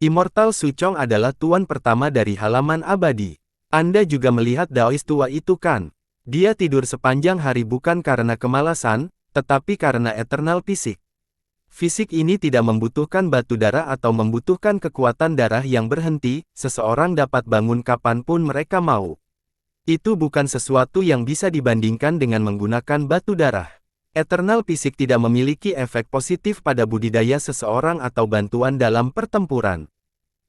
Immortal Suchong adalah tuan pertama dari halaman abadi. Anda juga melihat Daois tua itu kan? Dia tidur sepanjang hari bukan karena kemalasan, tetapi karena eternal fisik. Fisik ini tidak membutuhkan batu darah atau membutuhkan kekuatan darah yang berhenti, seseorang dapat bangun kapanpun mereka mau. Itu bukan sesuatu yang bisa dibandingkan dengan menggunakan batu darah. Eternal fisik tidak memiliki efek positif pada budidaya seseorang atau bantuan dalam pertempuran.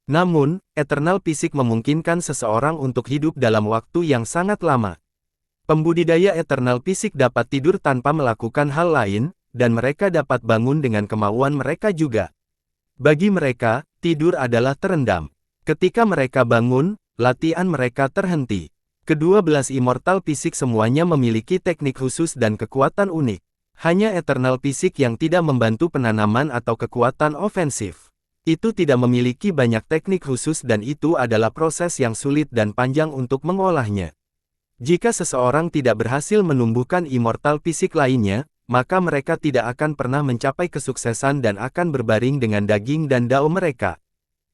Namun, eternal fisik memungkinkan seseorang untuk hidup dalam waktu yang sangat lama. Pembudidaya eternal fisik dapat tidur tanpa melakukan hal lain, dan mereka dapat bangun dengan kemauan mereka juga. Bagi mereka, tidur adalah terendam. Ketika mereka bangun, latihan mereka terhenti. Kedua belas immortal fisik semuanya memiliki teknik khusus dan kekuatan unik. Hanya eternal fisik yang tidak membantu penanaman atau kekuatan ofensif. Itu tidak memiliki banyak teknik khusus dan itu adalah proses yang sulit dan panjang untuk mengolahnya. Jika seseorang tidak berhasil menumbuhkan immortal fisik lainnya, maka mereka tidak akan pernah mencapai kesuksesan dan akan berbaring dengan daging dan dao mereka.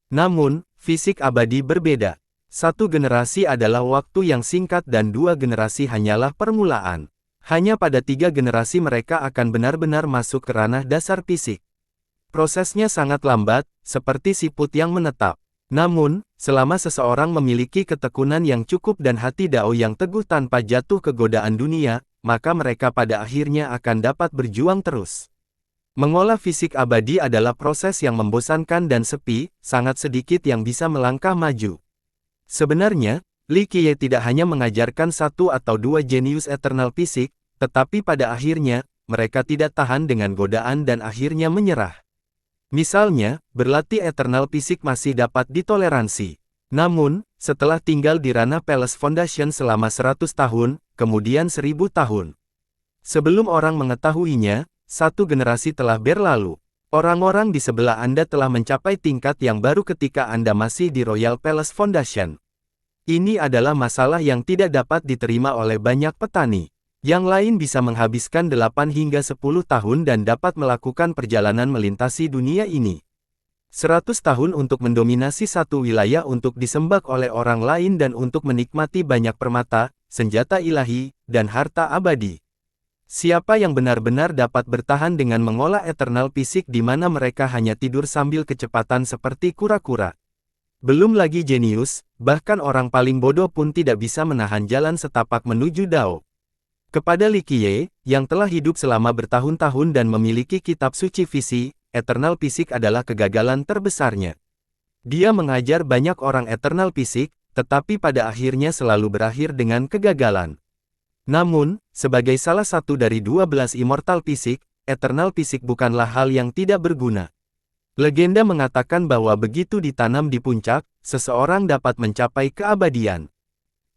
Namun, fisik abadi berbeda. Satu generasi adalah waktu yang singkat dan dua generasi hanyalah permulaan. Hanya pada 3 generasi mereka akan benar-benar masuk ke ranah dasar fisik. Prosesnya sangat lambat, seperti siput yang menetap. Namun, selama seseorang memiliki ketekunan yang cukup dan hati dao yang teguh tanpa jatuh ke godaan dunia, maka mereka pada akhirnya akan dapat berjuang terus. Mengolah fisik abadi adalah proses yang membosankan dan sepi, sangat sedikit yang bisa melangkah maju. Sebenarnya, Li Qiye tidak hanya mengajarkan 1 atau 2 jenius eternal fisik, tetapi pada akhirnya, mereka tidak tahan dengan godaan dan akhirnya menyerah. Misalnya, berlatih eternal fisik masih dapat ditoleransi. Namun, setelah tinggal di ranah Palace Foundation selama 100 tahun, kemudian 1000 tahun. Sebelum orang mengetahuinya, 1 generasi telah berlalu. Orang-orang di sebelah Anda telah mencapai tingkat yang baru ketika Anda masih di Royal Palace Foundation. Ini adalah masalah yang tidak dapat diterima oleh banyak petani. Yang lain bisa menghabiskan 8 hingga 10 tahun dan dapat melakukan perjalanan melintasi dunia ini. 100 tahun untuk mendominasi satu wilayah untuk disembah oleh orang lain dan untuk menikmati banyak permata, senjata ilahi, dan harta abadi. Siapa yang benar-benar dapat bertahan dengan mengolah eternal fisik di mana mereka hanya tidur sambil kecepatan seperti kura-kura? Belum lagi jenius, bahkan orang paling bodoh pun tidak bisa menahan jalan setapak menuju dao. Kepada Li Qiye, yang telah hidup selama bertahun-tahun dan memiliki kitab suci visi, eternal fisik adalah kegagalan terbesarnya. Dia mengajar banyak orang eternal fisik, tetapi pada akhirnya selalu berakhir dengan kegagalan. Namun, sebagai salah satu dari 12 immortal fisik, eternal fisik bukanlah hal yang tidak berguna. Legenda mengatakan bahwa begitu ditanam di puncak, seseorang dapat mencapai keabadian.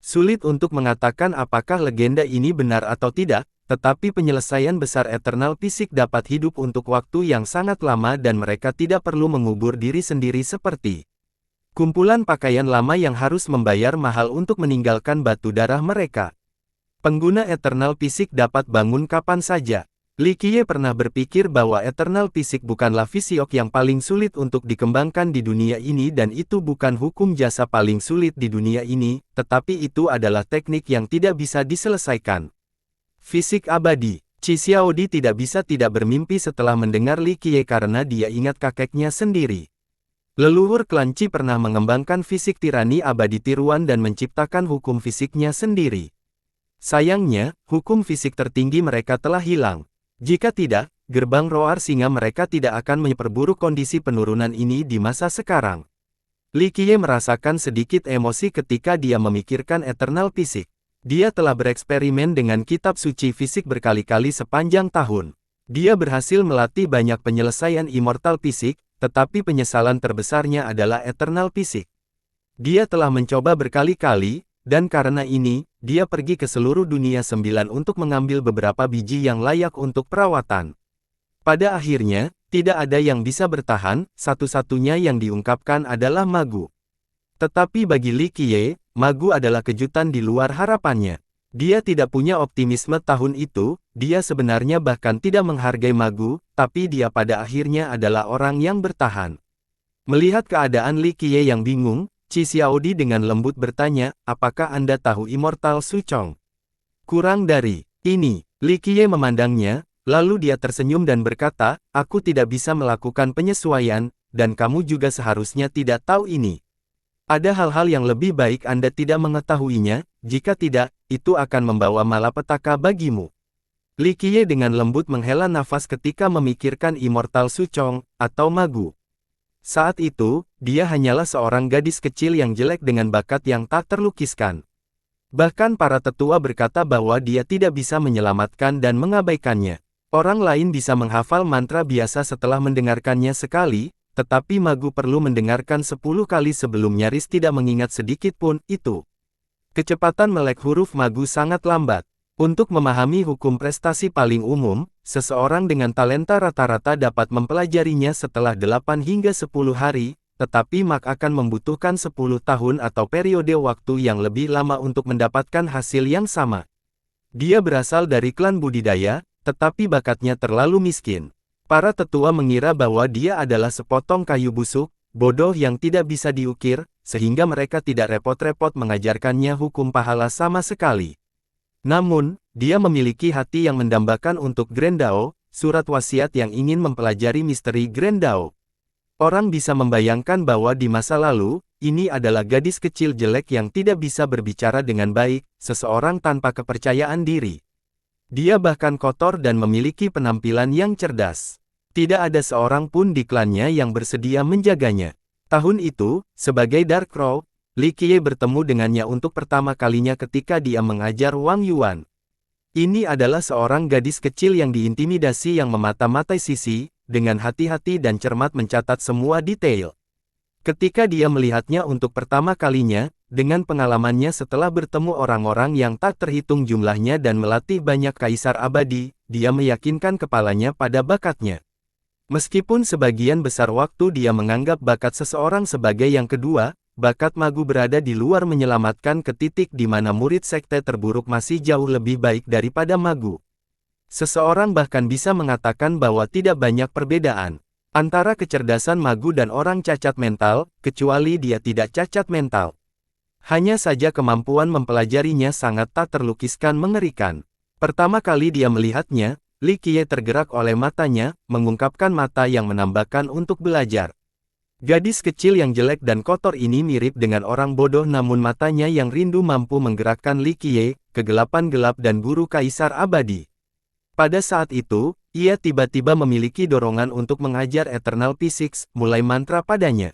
Sulit untuk mengatakan apakah legenda ini benar atau tidak, tetapi penyelesaian besar eternal fisik dapat hidup untuk waktu yang sangat lama dan mereka tidak perlu mengubur diri sendiri seperti kumpulan pakaian lama yang harus membayar mahal untuk meninggalkan batu darah mereka. Pengguna eternal fisik dapat bangun kapan saja. Li Qiye pernah berpikir bahwa eternal fisik bukanlah fisiok yang paling sulit untuk dikembangkan di dunia ini dan itu bukan hukum jasa paling sulit di dunia ini, tetapi itu adalah teknik yang tidak bisa diselesaikan. Fisik abadi. Qi Xiaodi tidak bisa tidak bermimpi setelah mendengar Li Qiye karena dia ingat kakeknya sendiri. Leluhur klan Qi pernah mengembangkan fisik tirani abadi tiruan dan menciptakan hukum fisiknya sendiri. Sayangnya, hukum fisik tertinggi mereka telah hilang. Jika tidak, gerbang roar singa mereka tidak akan memperburuk kondisi penurunan ini di masa sekarang. Li Qiye merasakan sedikit emosi ketika dia memikirkan eternal fisik. Dia telah bereksperimen dengan kitab suci fisik berkali-kali sepanjang tahun. Dia berhasil melatih banyak penyelesaian immortal fisik, tetapi penyesalan terbesarnya adalah eternal fisik. Dia telah mencoba berkali-kali, dan karena ini, dia pergi ke seluruh dunia 9 untuk mengambil beberapa biji yang layak untuk perawatan. Pada akhirnya, tidak ada yang bisa bertahan, satu-satunya yang diungkapkan adalah Magu. Tetapi bagi Li Qiye, Magu adalah kejutan di luar harapannya. Dia tidak punya optimisme tahun itu, dia sebenarnya bahkan tidak menghargai Magu, tapi dia pada akhirnya adalah orang yang bertahan. Melihat keadaan Li Qiye yang bingung, Qi Xiaodi dengan lembut bertanya, apakah Anda tahu Immortal Suchong? Kurang dari ini, Li Qiye memandangnya, lalu dia tersenyum dan berkata, aku tidak bisa melakukan penyesuaian, dan kamu juga seharusnya tidak tahu ini. Ada hal-hal yang lebih baik Anda tidak mengetahuinya, jika tidak, itu akan membawa malapetaka bagimu. Li Qiye dengan lembut menghela nafas ketika memikirkan Immortal Suchong, atau Magu. Saat itu, dia hanyalah seorang gadis kecil yang jelek dengan bakat yang tak terlukiskan. Bahkan para tetua berkata bahwa dia tidak bisa menyelamatkan dan mengabaikannya. Orang lain bisa menghafal mantra biasa setelah mendengarkannya sekali, tetapi Magu perlu mendengarkan 10 kali sebelum nyaris tidak mengingat sedikit pun itu. Kecepatan melek huruf Magu sangat lambat. Untuk memahami hukum prestasi paling umum, seseorang dengan talenta rata-rata dapat mempelajarinya setelah 8 hingga 10 hari, tetapi Mak akan membutuhkan 10 tahun atau periode waktu yang lebih lama untuk mendapatkan hasil yang sama. Dia berasal dari klan budidaya, tetapi bakatnya terlalu miskin. Para tetua mengira bahwa dia adalah sepotong kayu busuk, bodoh yang tidak bisa diukir, sehingga mereka tidak repot-repot mengajarkannya hukum pahala sama sekali. Namun, dia memiliki hati yang mendambakan untuk Grendao, surat wasiat yang ingin mempelajari misteri Grendao. Orang bisa membayangkan bahwa di masa lalu, ini adalah gadis kecil jelek yang tidak bisa berbicara dengan baik, seseorang tanpa kepercayaan diri. Dia bahkan kotor dan memiliki penampilan yang cerdas. Tidak ada seorang pun di klannya yang bersedia menjaganya. Tahun itu, sebagai Dark Crow, Li Qiye bertemu dengannya untuk pertama kalinya ketika dia mengajar Wang Yuan. Ini adalah seorang gadis kecil yang diintimidasi yang memata-matai Sisi, dengan hati-hati dan cermat mencatat semua detail. Ketika dia melihatnya untuk pertama kalinya, dengan pengalamannya setelah bertemu orang-orang yang tak terhitung jumlahnya dan melatih banyak kaisar abadi, dia meyakinkan kepalanya pada bakatnya. Meskipun sebagian besar waktu dia menganggap bakat seseorang sebagai yang kedua, bakat magu berada di luar menyelamatkan ke titik di mana murid sekte terburuk masih jauh lebih baik daripada magu. Seseorang bahkan bisa mengatakan bahwa tidak banyak perbedaan antara kecerdasan magu dan orang cacat mental, kecuali dia tidak cacat mental. Hanya saja kemampuan mempelajarinya sangat tak terlukiskan mengerikan. Pertama kali dia melihatnya, Li Qiye tergerak oleh matanya, mengungkapkan mata yang menambahkan untuk belajar. Gadis kecil yang jelek dan kotor ini mirip dengan orang bodoh namun matanya yang rindu mampu menggerakkan Li Qiye, kegelapan gelap dan guru kaisar abadi. Pada saat itu, ia tiba-tiba memiliki dorongan untuk mengajar Eternal Physics, mulai mantra padanya.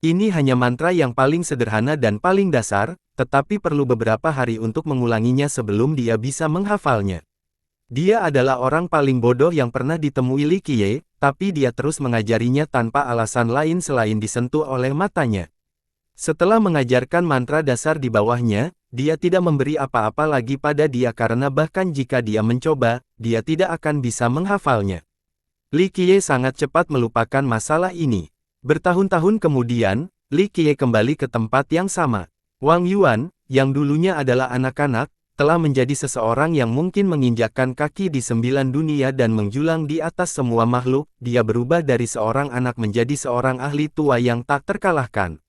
Ini hanya mantra yang paling sederhana dan paling dasar, tetapi perlu beberapa hari untuk mengulanginya sebelum dia bisa menghafalnya. Dia adalah orang paling bodoh yang pernah ditemui Li Qiye, tapi dia terus mengajarinya tanpa alasan lain selain disentuh oleh matanya. Setelah mengajarkan mantra dasar di bawahnya, dia tidak memberi apa-apa lagi pada dia karena bahkan jika dia mencoba, dia tidak akan bisa menghafalnya. Li Qiye sangat cepat melupakan masalah ini. Bertahun-tahun kemudian, Li Qiye kembali ke tempat yang sama. Wang Yuan, yang dulunya adalah anak-anak, telah menjadi seseorang yang mungkin menginjakkan kaki di 9 dunia dan menjulang di atas semua makhluk. Dia berubah dari seorang anak menjadi seorang ahli tua yang tak terkalahkan.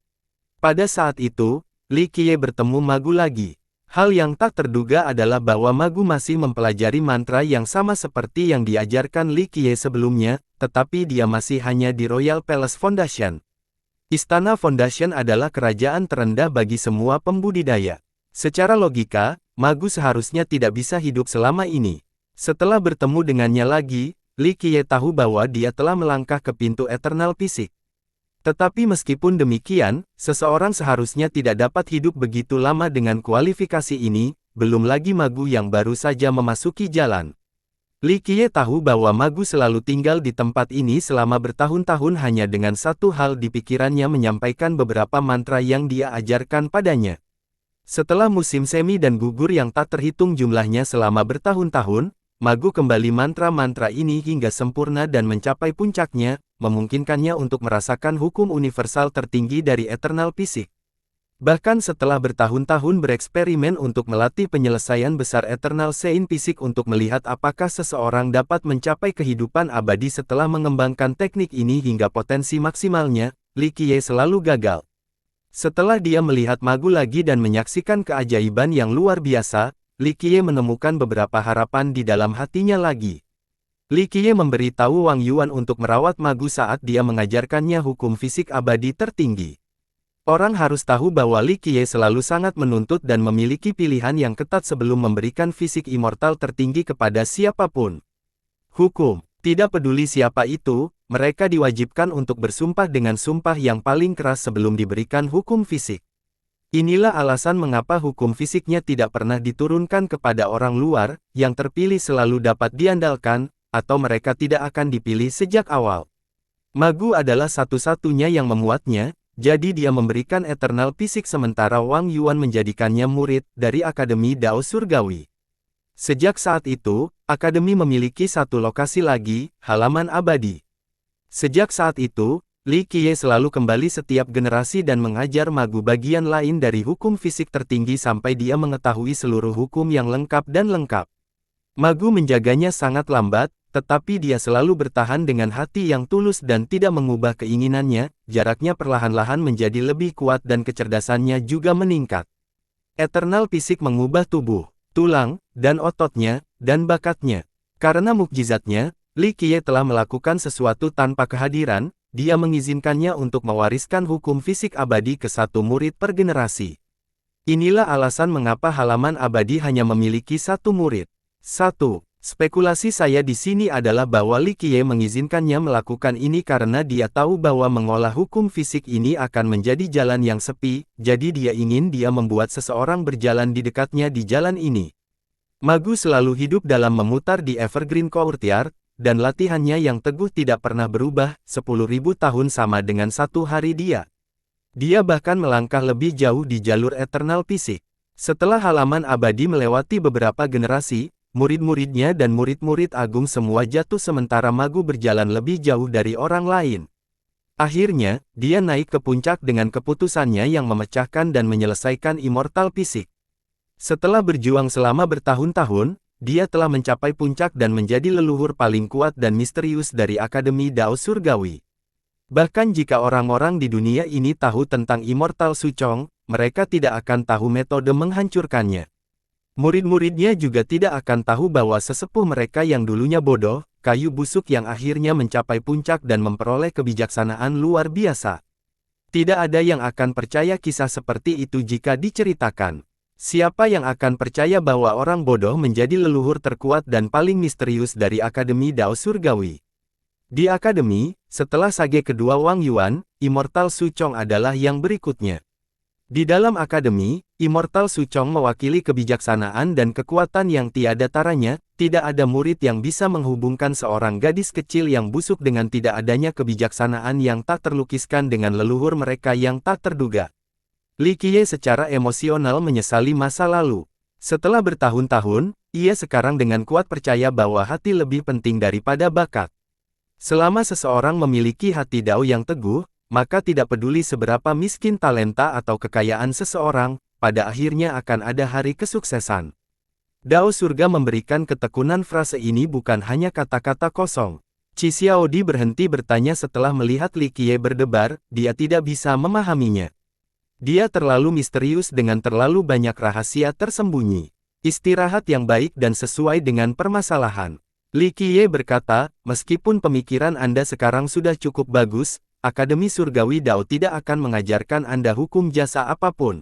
Pada saat itu, Li Qiye bertemu magu lagi. Hal yang tak terduga adalah bahwa magu masih mempelajari mantra yang sama seperti yang diajarkan Li Qiye sebelumnya, tetapi dia masih hanya di Royal Palace Foundation. Istana Foundation adalah kerajaan terendah bagi semua pembudidaya. Secara logika, magu seharusnya tidak bisa hidup selama ini. Setelah bertemu dengannya lagi, Li Qiye tahu bahwa dia telah melangkah ke pintu Eternal Physics. Tetapi meskipun demikian, seseorang seharusnya tidak dapat hidup begitu lama dengan kualifikasi ini, belum lagi magu yang baru saja memasuki jalan. Li Qiye tahu bahwa magu selalu tinggal di tempat ini selama bertahun-tahun hanya dengan satu hal di pikirannya menyampaikan beberapa mantra yang dia ajarkan padanya. Setelah musim semi dan gugur yang tak terhitung jumlahnya selama bertahun-tahun, magu kembali mantra-mantra ini hingga sempurna dan mencapai puncaknya, memungkinkannya untuk merasakan hukum universal tertinggi dari Eternal Physics. Bahkan setelah bertahun-tahun bereksperimen untuk melatih penyelesaian besar Eternal Sein Physics untuk melihat apakah seseorang dapat mencapai kehidupan abadi setelah mengembangkan teknik ini hingga potensi maksimalnya, Li Qiye selalu gagal. Setelah dia melihat magu lagi dan menyaksikan keajaiban yang luar biasa, Li Qiye menemukan beberapa harapan di dalam hatinya lagi. Li Qiye memberitahu Wang Yuan untuk merawat magu saat dia mengajarkannya hukum fisik abadi tertinggi. Orang harus tahu bahwa Li Qiye selalu sangat menuntut dan memiliki pilihan yang ketat sebelum memberikan fisik immortal tertinggi kepada siapapun. Hukum, tidak peduli siapa itu, mereka diwajibkan untuk bersumpah dengan sumpah yang paling keras sebelum diberikan hukum fisik. Inilah alasan mengapa hukum fisiknya tidak pernah diturunkan kepada orang luar, yang terpilih selalu dapat diandalkan, atau mereka tidak akan dipilih sejak awal. Magu adalah satu-satunya yang memuatnya, jadi dia memberikan Eternal Physics sementara Wang Yuan menjadikannya murid dari Akademi Dao Surgawi. Sejak saat itu, Akademi memiliki satu lokasi lagi, halaman abadi. Sejak saat itu, Li Qiye selalu kembali setiap generasi dan mengajar magu bagian lain dari hukum fisik tertinggi sampai dia mengetahui seluruh hukum yang lengkap dan lengkap. Magu menjaganya sangat lambat, tetapi dia selalu bertahan dengan hati yang tulus dan tidak mengubah keinginannya, jaraknya perlahan-lahan menjadi lebih kuat dan kecerdasannya juga meningkat. Eternal Fisik mengubah tubuh, tulang, dan ototnya, dan bakatnya. Karena mukjizatnya, Li Qiye telah melakukan sesuatu tanpa kehadiran, dia mengizinkannya untuk mewariskan hukum fisik abadi ke satu murid per generasi. Inilah alasan mengapa halaman abadi hanya memiliki satu murid. 1. Spekulasi saya di sini adalah bahwa Li Qiye mengizinkannya melakukan ini karena dia tahu bahwa mengolah hukum fisik ini akan menjadi jalan yang sepi, jadi dia ingin membuat seseorang berjalan di dekatnya di jalan ini. Magu selalu hidup dalam memutar di Evergreen Courtyard, dan latihannya yang teguh tidak pernah berubah, 10.000 tahun sama dengan satu hari dia. Dia bahkan melangkah lebih jauh di jalur Eternal Fisik. Setelah halaman abadi melewati beberapa generasi, murid-muridnya dan murid-murid agung semua jatuh sementara Magu berjalan lebih jauh dari orang lain. Akhirnya, dia naik ke puncak dengan keputusannya yang memecahkan dan menyelesaikan Immortal Fisik. Setelah berjuang selama bertahun-tahun, dia telah mencapai puncak dan menjadi leluhur paling kuat dan misterius dari Akademi Dao Surgawi. Bahkan jika orang-orang di dunia ini tahu tentang Immortal Suchong, mereka tidak akan tahu metode menghancurkannya. Murid-muridnya juga tidak akan tahu bahwa sesepuh mereka yang dulunya bodoh, kayu busuk yang akhirnya mencapai puncak dan memperoleh kebijaksanaan luar biasa. Tidak ada yang akan percaya kisah seperti itu jika diceritakan. Siapa yang akan percaya bahwa orang bodoh menjadi leluhur terkuat dan paling misterius dari Akademi Dao Surgawi? Di Akademi, setelah sage kedua Wang Yuan, Immortal Suchong adalah yang berikutnya. Di dalam Akademi, Immortal Suchong mewakili kebijaksanaan dan kekuatan yang tiada taranya, tidak ada murid yang bisa menghubungkan seorang gadis kecil yang busuk dengan tidak adanya kebijaksanaan yang tak terlukiskan dengan leluhur mereka yang tak terduga. Li Qiye secara emosional menyesali masa lalu. Setelah bertahun-tahun, ia sekarang dengan kuat percaya bahwa hati lebih penting daripada bakat. Selama seseorang memiliki hati Dao yang teguh, maka tidak peduli seberapa miskin talenta atau kekayaan seseorang, pada akhirnya akan ada hari kesuksesan. Dao surga memberikan ketekunan. Frase ini bukan hanya kata-kata kosong. Qi Xiaodi berhenti bertanya setelah melihat Li Qiye berdebar, dia tidak bisa memahaminya. Dia terlalu misterius dengan terlalu banyak rahasia tersembunyi. Istirahat yang baik dan sesuai dengan permasalahan. Li Qiye berkata, meskipun pemikiran Anda sekarang sudah cukup bagus, Akademi Surgawi Dao tidak akan mengajarkan Anda hukum jasa apapun.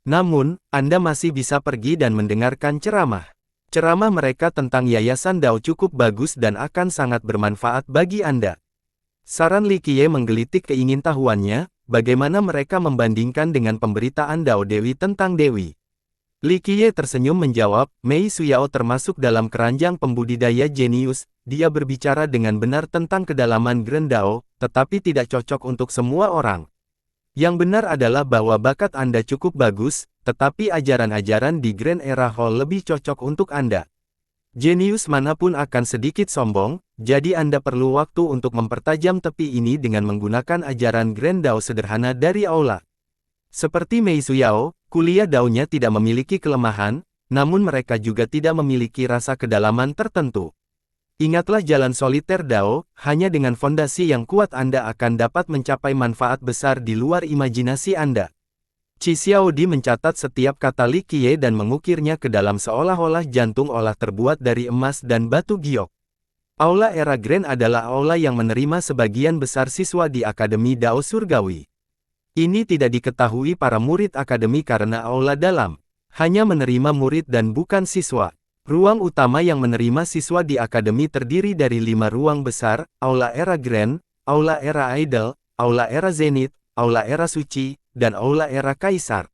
Namun, Anda masih bisa pergi dan mendengarkan ceramah. Ceramah mereka tentang Yayasan Dao cukup bagus dan akan sangat bermanfaat bagi Anda. Saran Li Qiye menggelitik keingintahuannya, bagaimana mereka membandingkan dengan pemberitaan Dao Dewi tentang Dewi. Li Qiye tersenyum menjawab, Mei Suyao termasuk dalam keranjang pembudidaya jenius, dia berbicara dengan benar tentang kedalaman Grand Dao, tetapi tidak cocok untuk semua orang. Yang benar adalah bahwa bakat Anda cukup bagus, tetapi ajaran-ajaran di Grand Era Hall lebih cocok untuk Anda. Jenius manapun akan sedikit sombong, jadi Anda perlu waktu untuk mempertajam tepi ini dengan menggunakan ajaran Grand Dao sederhana dari aula. Seperti Mei Suyao, kuliah Dao-nya tidak memiliki kelemahan, namun mereka juga tidak memiliki rasa kedalaman tertentu. Ingatlah jalan soliter Dao, hanya dengan fondasi yang kuat Anda akan dapat mencapai manfaat besar di luar imajinasi Anda. Qi Xiaodi mencatat setiap kata Li Qiye dan mengukirnya ke dalam seolah-olah jantung olah terbuat dari emas dan batu giok. Aula Era Grand adalah aula yang menerima sebagian besar siswa di Akademi Dao Surgawi. Ini tidak diketahui para murid akademi karena aula dalam hanya menerima murid dan bukan siswa. Ruang utama yang menerima siswa di akademi terdiri dari 5 ruang besar, Aula Era Grand, Aula Era Idol, Aula Era Zenith, Aula Era Suci, dan Aula Era Kaisar.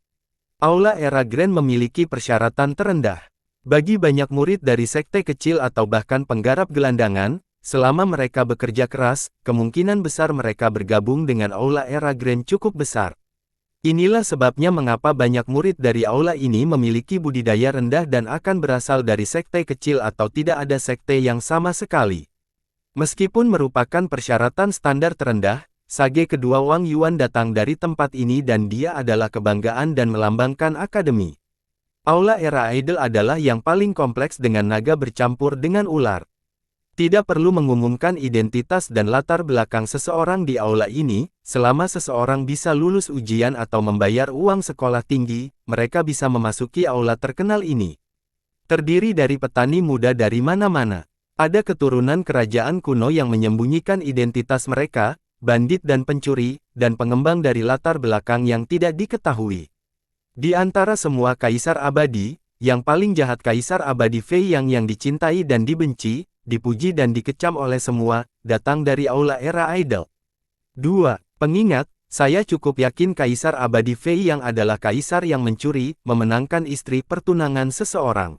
Aula Era Grand memiliki persyaratan terendah. Bagi banyak murid dari sekte kecil atau bahkan penggarap gelandangan, selama mereka bekerja keras, kemungkinan besar mereka bergabung dengan Aula Era Grand cukup besar. Inilah sebabnya mengapa banyak murid dari aula ini memiliki budidaya rendah dan akan berasal dari sekte kecil atau tidak ada sekte yang sama sekali. Meskipun merupakan persyaratan standar terendah, sage kedua Wang Yuan datang dari tempat ini dan dia adalah kebanggaan dan melambangkan akademi. Aula era idol adalah yang paling kompleks dengan naga bercampur dengan ular. Tidak perlu mengumumkan identitas dan latar belakang seseorang di aula ini, selama seseorang bisa lulus ujian atau membayar uang sekolah tinggi, mereka bisa memasuki aula terkenal ini. Terdiri dari petani muda dari mana-mana. Ada keturunan kerajaan kuno yang menyembunyikan identitas mereka, bandit dan pencuri, dan pengembang dari latar belakang yang tidak diketahui. Di antara semua kaisar abadi, yang paling jahat kaisar abadi Fei yang dicintai dan dibenci, dipuji dan dikecam oleh semua, datang dari aula era idol. 2. Pengingat, saya cukup yakin kaisar abadi Fei yang adalah kaisar yang mencuri, memenangkan istri pertunangan seseorang.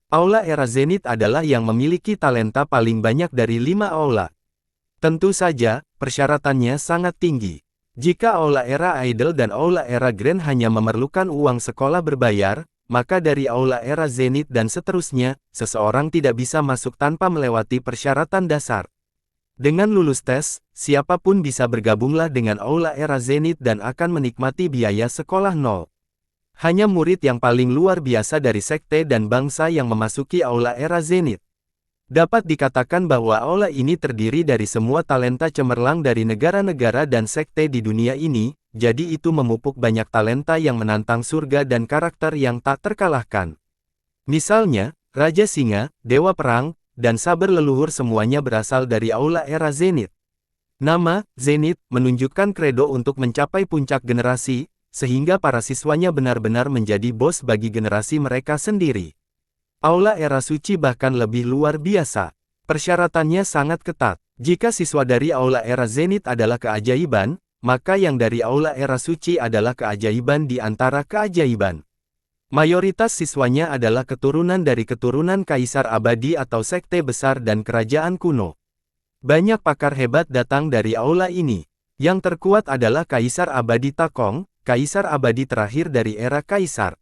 Aula era Zenith adalah yang memiliki talenta paling banyak dari 5 aula. Tentu saja, persyaratannya sangat tinggi. Jika aula era idol dan aula era grand hanya memerlukan uang sekolah berbayar, maka dari aula era Zenith dan seterusnya, seseorang tidak bisa masuk tanpa melewati persyaratan dasar. Dengan lulus tes, siapapun bisa bergabunglah dengan aula era Zenith dan akan menikmati biaya sekolah nol. Hanya murid yang paling luar biasa dari sekte dan bangsa yang memasuki aula era Zenith. Dapat dikatakan bahwa aula ini terdiri dari semua talenta cemerlang dari negara-negara dan sekte di dunia ini, jadi itu memupuk banyak talenta yang menantang surga dan karakter yang tak terkalahkan. Misalnya, Raja Singa, Dewa Perang, dan Saber Leluhur semuanya berasal dari aula era Zenith. Nama, Zenith, menunjukkan kredo untuk mencapai puncak generasi, sehingga para siswanya benar-benar menjadi bos bagi generasi mereka sendiri. Aula era suci bahkan lebih luar biasa. Persyaratannya sangat ketat. Jika siswa dari aula era Zenith adalah keajaiban, maka yang dari aula era suci adalah keajaiban di antara keajaiban. Mayoritas siswanya adalah keturunan dari keturunan kaisar abadi atau sekte besar dan kerajaan kuno. Banyak pakar hebat datang dari aula ini. Yang terkuat adalah Kaisar Abadi Takong, kaisar abadi terakhir dari era kaisar.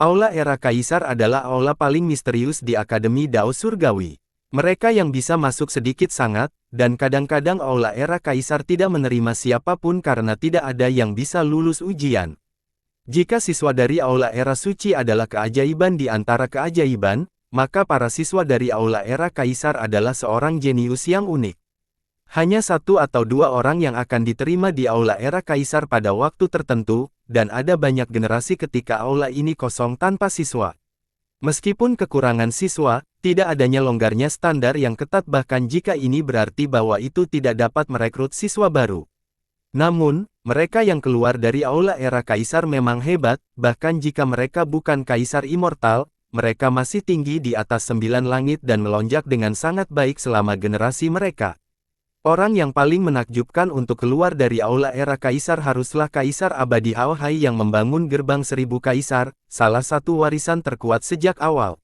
Aula era kaisar adalah aula paling misterius di Akademi Dao Surgawi. Mereka yang bisa masuk sedikit sangat, dan kadang-kadang aula era kaisar tidak menerima siapapun karena tidak ada yang bisa lulus ujian. Jika siswa dari aula era suci adalah keajaiban di antara keajaiban, maka para siswa dari aula era kaisar adalah seorang jenius yang unik. Hanya 1 atau 2 orang yang akan diterima di aula era kaisar pada waktu tertentu, dan ada banyak generasi ketika aula ini kosong tanpa siswa. Meskipun kekurangan siswa, tidak adanya longgarnya standar yang ketat bahkan jika ini berarti bahwa itu tidak dapat merekrut siswa baru. Namun, mereka yang keluar dari aula era kaisar memang hebat, bahkan jika mereka bukan kaisar immortal, mereka masih tinggi di atas 9 langit dan melonjak dengan sangat baik selama generasi mereka. Orang yang paling menakjubkan untuk keluar dari aula era kaisar haruslah Kaisar Abadi Hao Hai yang membangun gerbang 1000 kaisar, salah satu warisan terkuat sejak awal.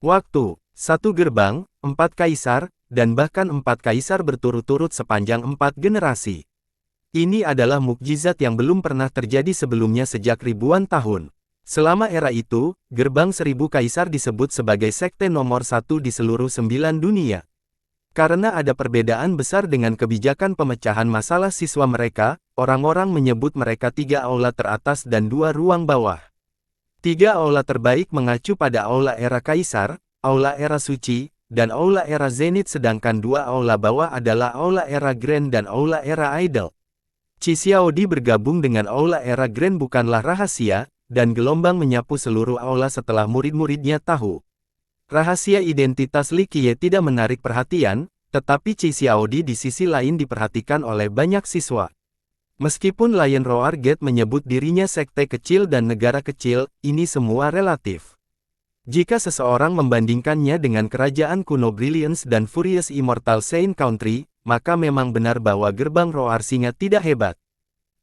Waktu, 1 gerbang, 4 kaisar, dan bahkan 4 kaisar berturut-turut sepanjang 4 generasi. Ini adalah mukjizat yang belum pernah terjadi sebelumnya sejak ribuan tahun. Selama era itu, gerbang 1000 kaisar disebut sebagai sekte nomor 1 di seluruh 9 dunia. Karena ada perbedaan besar dengan kebijakan pemecahan masalah siswa mereka, orang-orang menyebut mereka 3 aula teratas dan 2 ruang bawah. 3 aula terbaik mengacu pada aula era kaisar, aula era suci, dan aula era zenith sedangkan 2 aula bawah adalah aula era grand dan aula era idol. Qi Xiaodi bergabung dengan aula era grand bukanlah rahasia, dan gelombang menyapu seluruh aula setelah murid-muridnya tahu. Rahasia identitas Li Qiye tidak menarik perhatian, tetapi Qi Xiaodi di sisi lain diperhatikan oleh banyak siswa. Meskipun Lion Roar Gate menyebut dirinya sekte kecil dan negara kecil, ini semua relatif. Jika seseorang membandingkannya dengan kerajaan kuno Brilliance dan Furious Immortal Saint Country, maka memang benar bahwa gerbang Roar Singa tidak hebat.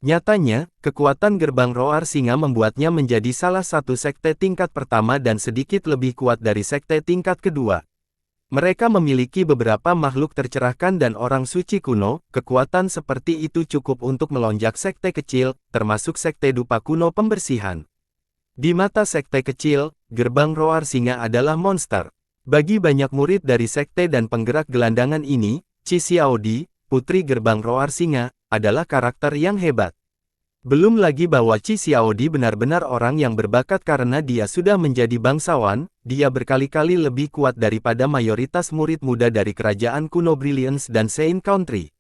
Nyatanya, kekuatan gerbang Roar Singa membuatnya menjadi salah satu sekte tingkat pertama dan sedikit lebih kuat dari sekte tingkat kedua. Mereka memiliki beberapa makhluk tercerahkan dan orang suci kuno, kekuatan seperti itu cukup untuk melonjak sekte kecil, termasuk sekte dupa kuno pembersihan. Di mata sekte kecil, gerbang Roar Singa adalah monster. Bagi banyak murid dari sekte dan penggerak gelandangan ini, Qi Xiaodi, putri gerbang Roar Singa, adalah karakter yang hebat. Belum lagi bahwa Qi Xiaodi benar-benar orang yang berbakat karena dia sudah menjadi bangsawan, dia berkali-kali lebih kuat daripada mayoritas murid muda dari kerajaan kuno Brilliance dan Saint Country.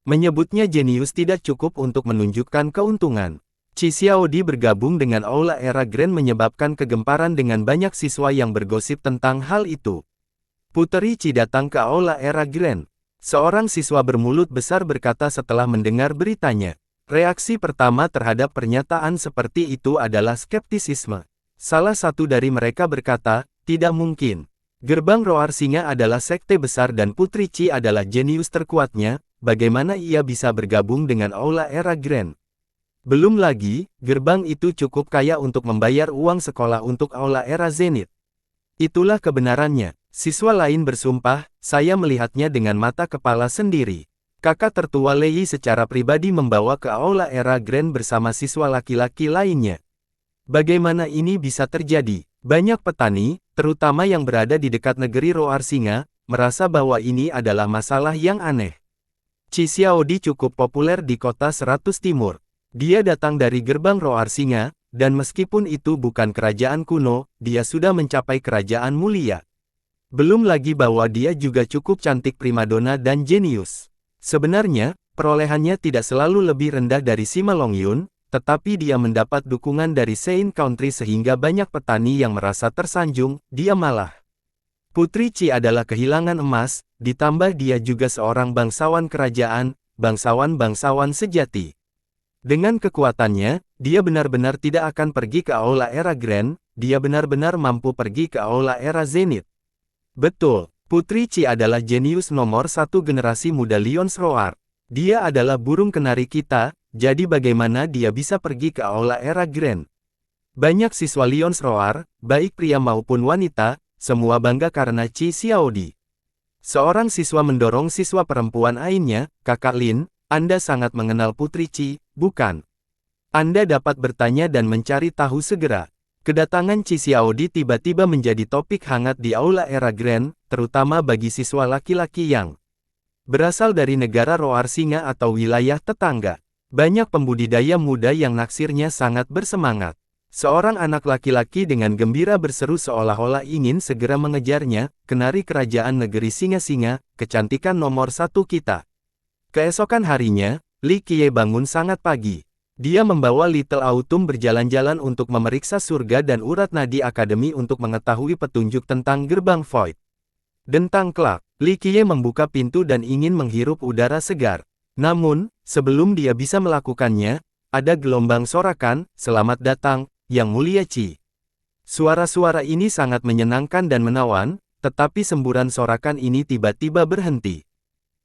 Menyebutnya jenius tidak cukup untuk menunjukkan keuntungan. Qi Xiaodi bergabung dengan Aula Era Grand menyebabkan kegemparan dengan banyak siswa yang bergosip tentang hal itu. Puteri Qi datang ke Aula Era Grand. Seorang siswa bermulut besar berkata setelah mendengar beritanya. Reaksi pertama terhadap pernyataan seperti itu adalah skeptisisme. Salah satu dari mereka berkata, tidak mungkin. Gerbang Roar Singa adalah sekte besar dan Putri Qi adalah jenius terkuatnya, bagaimana ia bisa bergabung dengan Aula Era Grand? Belum lagi, gerbang itu cukup kaya untuk membayar uang sekolah untuk Aula Era Zenith. Itulah kebenarannya. Siswa lain bersumpah, saya melihatnya dengan mata kepala sendiri. Kakak tertua Lei secara pribadi membawa ke Aula Era Grand bersama siswa laki-laki lainnya. Bagaimana ini bisa terjadi? Banyak petani, terutama yang berada di dekat negeri Roar Singa, merasa bahwa ini adalah masalah yang aneh. Qi Xiaodi cukup populer di kota 100 Timur. Dia datang dari gerbang Roar Singa, dan meskipun itu bukan kerajaan kuno, dia sudah mencapai kerajaan mulia. Belum lagi bahwa dia juga cukup cantik primadona dan jenius. Sebenarnya, perolehannya tidak selalu lebih rendah dari Sima Longyun, tetapi dia mendapat dukungan dari Saint Country sehingga banyak petani yang merasa tersanjung, dia malah. Putri Qi adalah kehilangan emas, ditambah dia juga seorang bangsawan kerajaan, bangsawan-bangsawan sejati. Dengan kekuatannya, dia benar-benar tidak akan pergi ke Aula Era Grand, dia benar-benar mampu pergi ke Aula Era Zenith. Betul. Putri Qi adalah jenius nomor satu generasi muda Lions Roar. Dia adalah burung kenari kita, jadi bagaimana dia bisa pergi ke Aula Era Grand? Banyak siswa Lions Roar, baik pria maupun wanita, semua bangga karena Qi Xiaodi. Seorang siswa mendorong siswa perempuan lainnya, Kakak Lin, Anda sangat mengenal Putri Qi, bukan? Anda dapat bertanya dan mencari tahu segera. Kedatangan Qi Xiaodi tiba-tiba menjadi topik hangat di Aula Era Grand, terutama bagi siswa laki-laki yang berasal dari negara Roar Singa atau wilayah tetangga. Banyak pembudidaya muda yang naksirnya sangat bersemangat. Seorang anak laki-laki dengan gembira berseru seolah-olah ingin segera mengejarnya, kenari kerajaan negeri Singa-Singa, kecantikan nomor satu kita. Keesokan harinya, Li Qiye bangun sangat pagi. Dia membawa Little Autumn berjalan-jalan untuk memeriksa surga dan urat nadi akademi untuk mengetahui petunjuk tentang gerbang Void. Dentang klak, Li Qiye membuka pintu dan ingin menghirup udara segar. Namun, sebelum dia bisa melakukannya, ada gelombang sorakan, "Selamat datang, Yang Mulia Qi." Suara-suara ini sangat menyenangkan dan menawan, tetapi semburan sorakan ini tiba-tiba berhenti.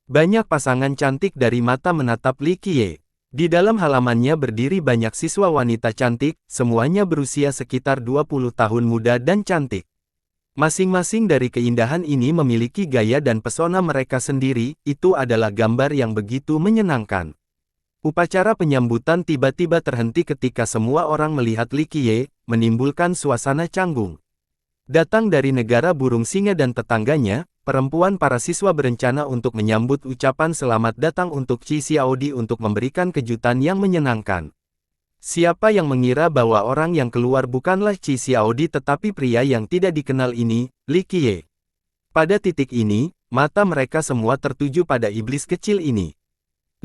Banyak pasangan cantik dari mata menatap Li Qiye. Di dalam halamannya berdiri banyak siswa wanita cantik, semuanya berusia sekitar 20 tahun muda dan cantik. Masing-masing dari keindahan ini memiliki gaya dan pesona mereka sendiri, itu adalah gambar yang begitu menyenangkan. Upacara penyambutan tiba-tiba terhenti ketika semua orang melihat Li Qiye, menimbulkan suasana canggung. Datang dari negara burung singa dan tetangganya, perempuan para siswa berencana untuk menyambut ucapan selamat datang untuk Qi Xiaodi untuk memberikan kejutan yang menyenangkan. Siapa yang mengira bahwa orang yang keluar bukanlah Qi Xiaodi tetapi pria yang tidak dikenal ini, Li Qiye. Pada titik ini, mata mereka semua tertuju pada iblis kecil ini.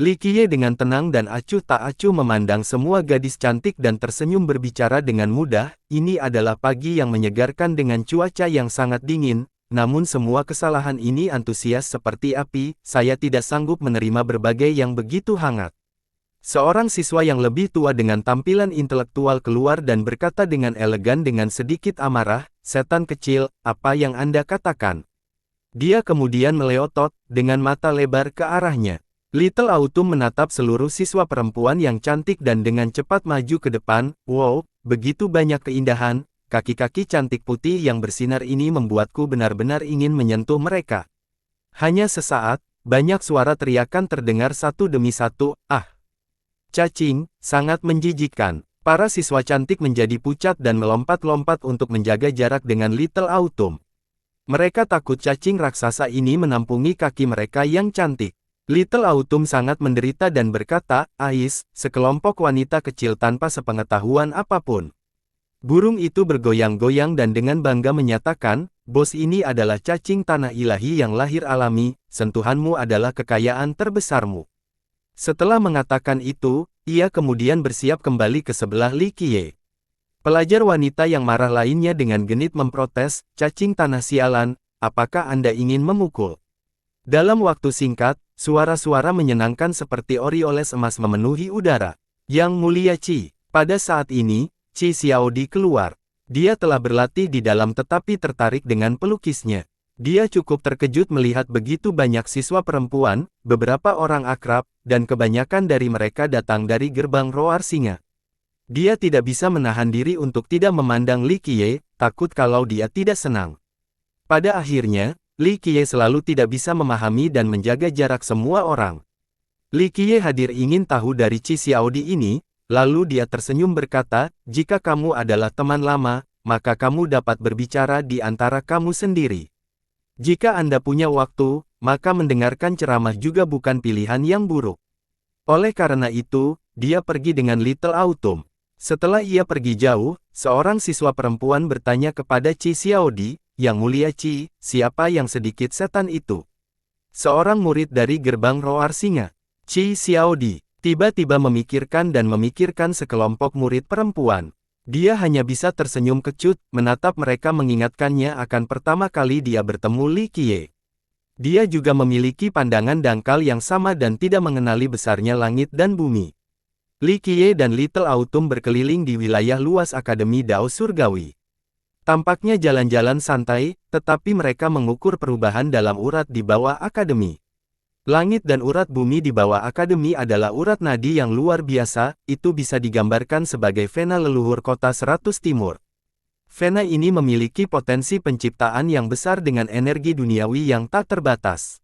Li Qiye dengan tenang dan acuh tak acuh memandang semua gadis cantik dan tersenyum berbicara dengan mudah, ini adalah pagi yang menyegarkan dengan cuaca yang sangat dingin, namun semua kesalahan ini antusias seperti api, saya tidak sanggup menerima berbagai yang begitu hangat. Seorang siswa yang lebih tua dengan tampilan intelektual keluar dan berkata dengan elegan dengan sedikit amarah, "Setan kecil, apa yang Anda katakan?" Dia kemudian meleotot, dengan mata lebar ke arahnya. Little Autumn menatap seluruh siswa perempuan yang cantik dan dengan cepat maju ke depan. Wow, begitu banyak keindahan, kaki-kaki cantik putih yang bersinar ini membuatku benar-benar ingin menyentuh mereka. Hanya sesaat, banyak suara teriakan terdengar satu demi satu, "Ah! Cacing, sangat menjijikkan." Para siswa cantik menjadi pucat dan melompat-lompat untuk menjaga jarak dengan Little Autumn. Mereka takut cacing raksasa ini menampungi kaki mereka yang cantik. Little Autumn sangat menderita dan berkata, "Ais," sekelompok wanita kecil tanpa sepengetahuan apapun. Burung itu bergoyang-goyang dan dengan bangga menyatakan, "Bos, ini adalah cacing tanah ilahi yang lahir alami, sentuhanmu adalah kekayaan terbesarmu." Setelah mengatakan itu, ia kemudian bersiap kembali ke sebelah Li Qiye. Pelajar wanita yang marah lainnya dengan genit memprotes, "Cacing tanah sialan, apakah Anda ingin memukul?" Dalam waktu singkat, suara-suara menyenangkan seperti orioles emas memenuhi udara. Yang Mulia Qi. Pada saat ini, Qi Xiaodi keluar. Dia telah berlatih di dalam tetapi tertarik dengan pelukisnya. Dia cukup terkejut melihat begitu banyak siswa perempuan, beberapa orang akrab, dan kebanyakan dari mereka datang dari gerbang Roar Singa. Dia tidak bisa menahan diri untuk tidak memandang Li Qiye, takut kalau dia tidak senang. Pada akhirnya, Li Qiye selalu tidak bisa memahami dan menjaga jarak semua orang. Li Qiye hadir ingin tahu dari Qi Xiaodi ini, lalu dia tersenyum berkata, "Jika kamu adalah teman lama, maka kamu dapat berbicara di antara kamu sendiri. Jika Anda punya waktu, maka mendengarkan ceramah juga bukan pilihan yang buruk." Oleh karena itu, dia pergi dengan Little Autumn. Setelah ia pergi jauh, seorang siswa perempuan bertanya kepada Qi Xiaodi, "Yang Mulia Qi, siapa yang sedikit setan itu?" Seorang murid dari gerbang Roar Singa. Qi Xiaodi tiba-tiba memikirkan dan memikirkan sekelompok murid perempuan. Dia hanya bisa tersenyum kecut, menatap mereka mengingatkannya akan pertama kali dia bertemu Li Qiye. Dia juga memiliki pandangan dangkal yang sama dan tidak mengenali besarnya langit dan bumi. Li Qiye dan Little Autumn berkeliling di wilayah luas Akademi Dao Surgawi. Tampaknya jalan-jalan santai, tetapi mereka mengukur perubahan dalam urat di bawah Akademi. Langit dan urat bumi di bawah Akademi adalah urat nadi yang luar biasa, itu bisa digambarkan sebagai vena leluhur kota 100 Timur. Vena ini memiliki potensi penciptaan yang besar dengan energi duniawi yang tak terbatas.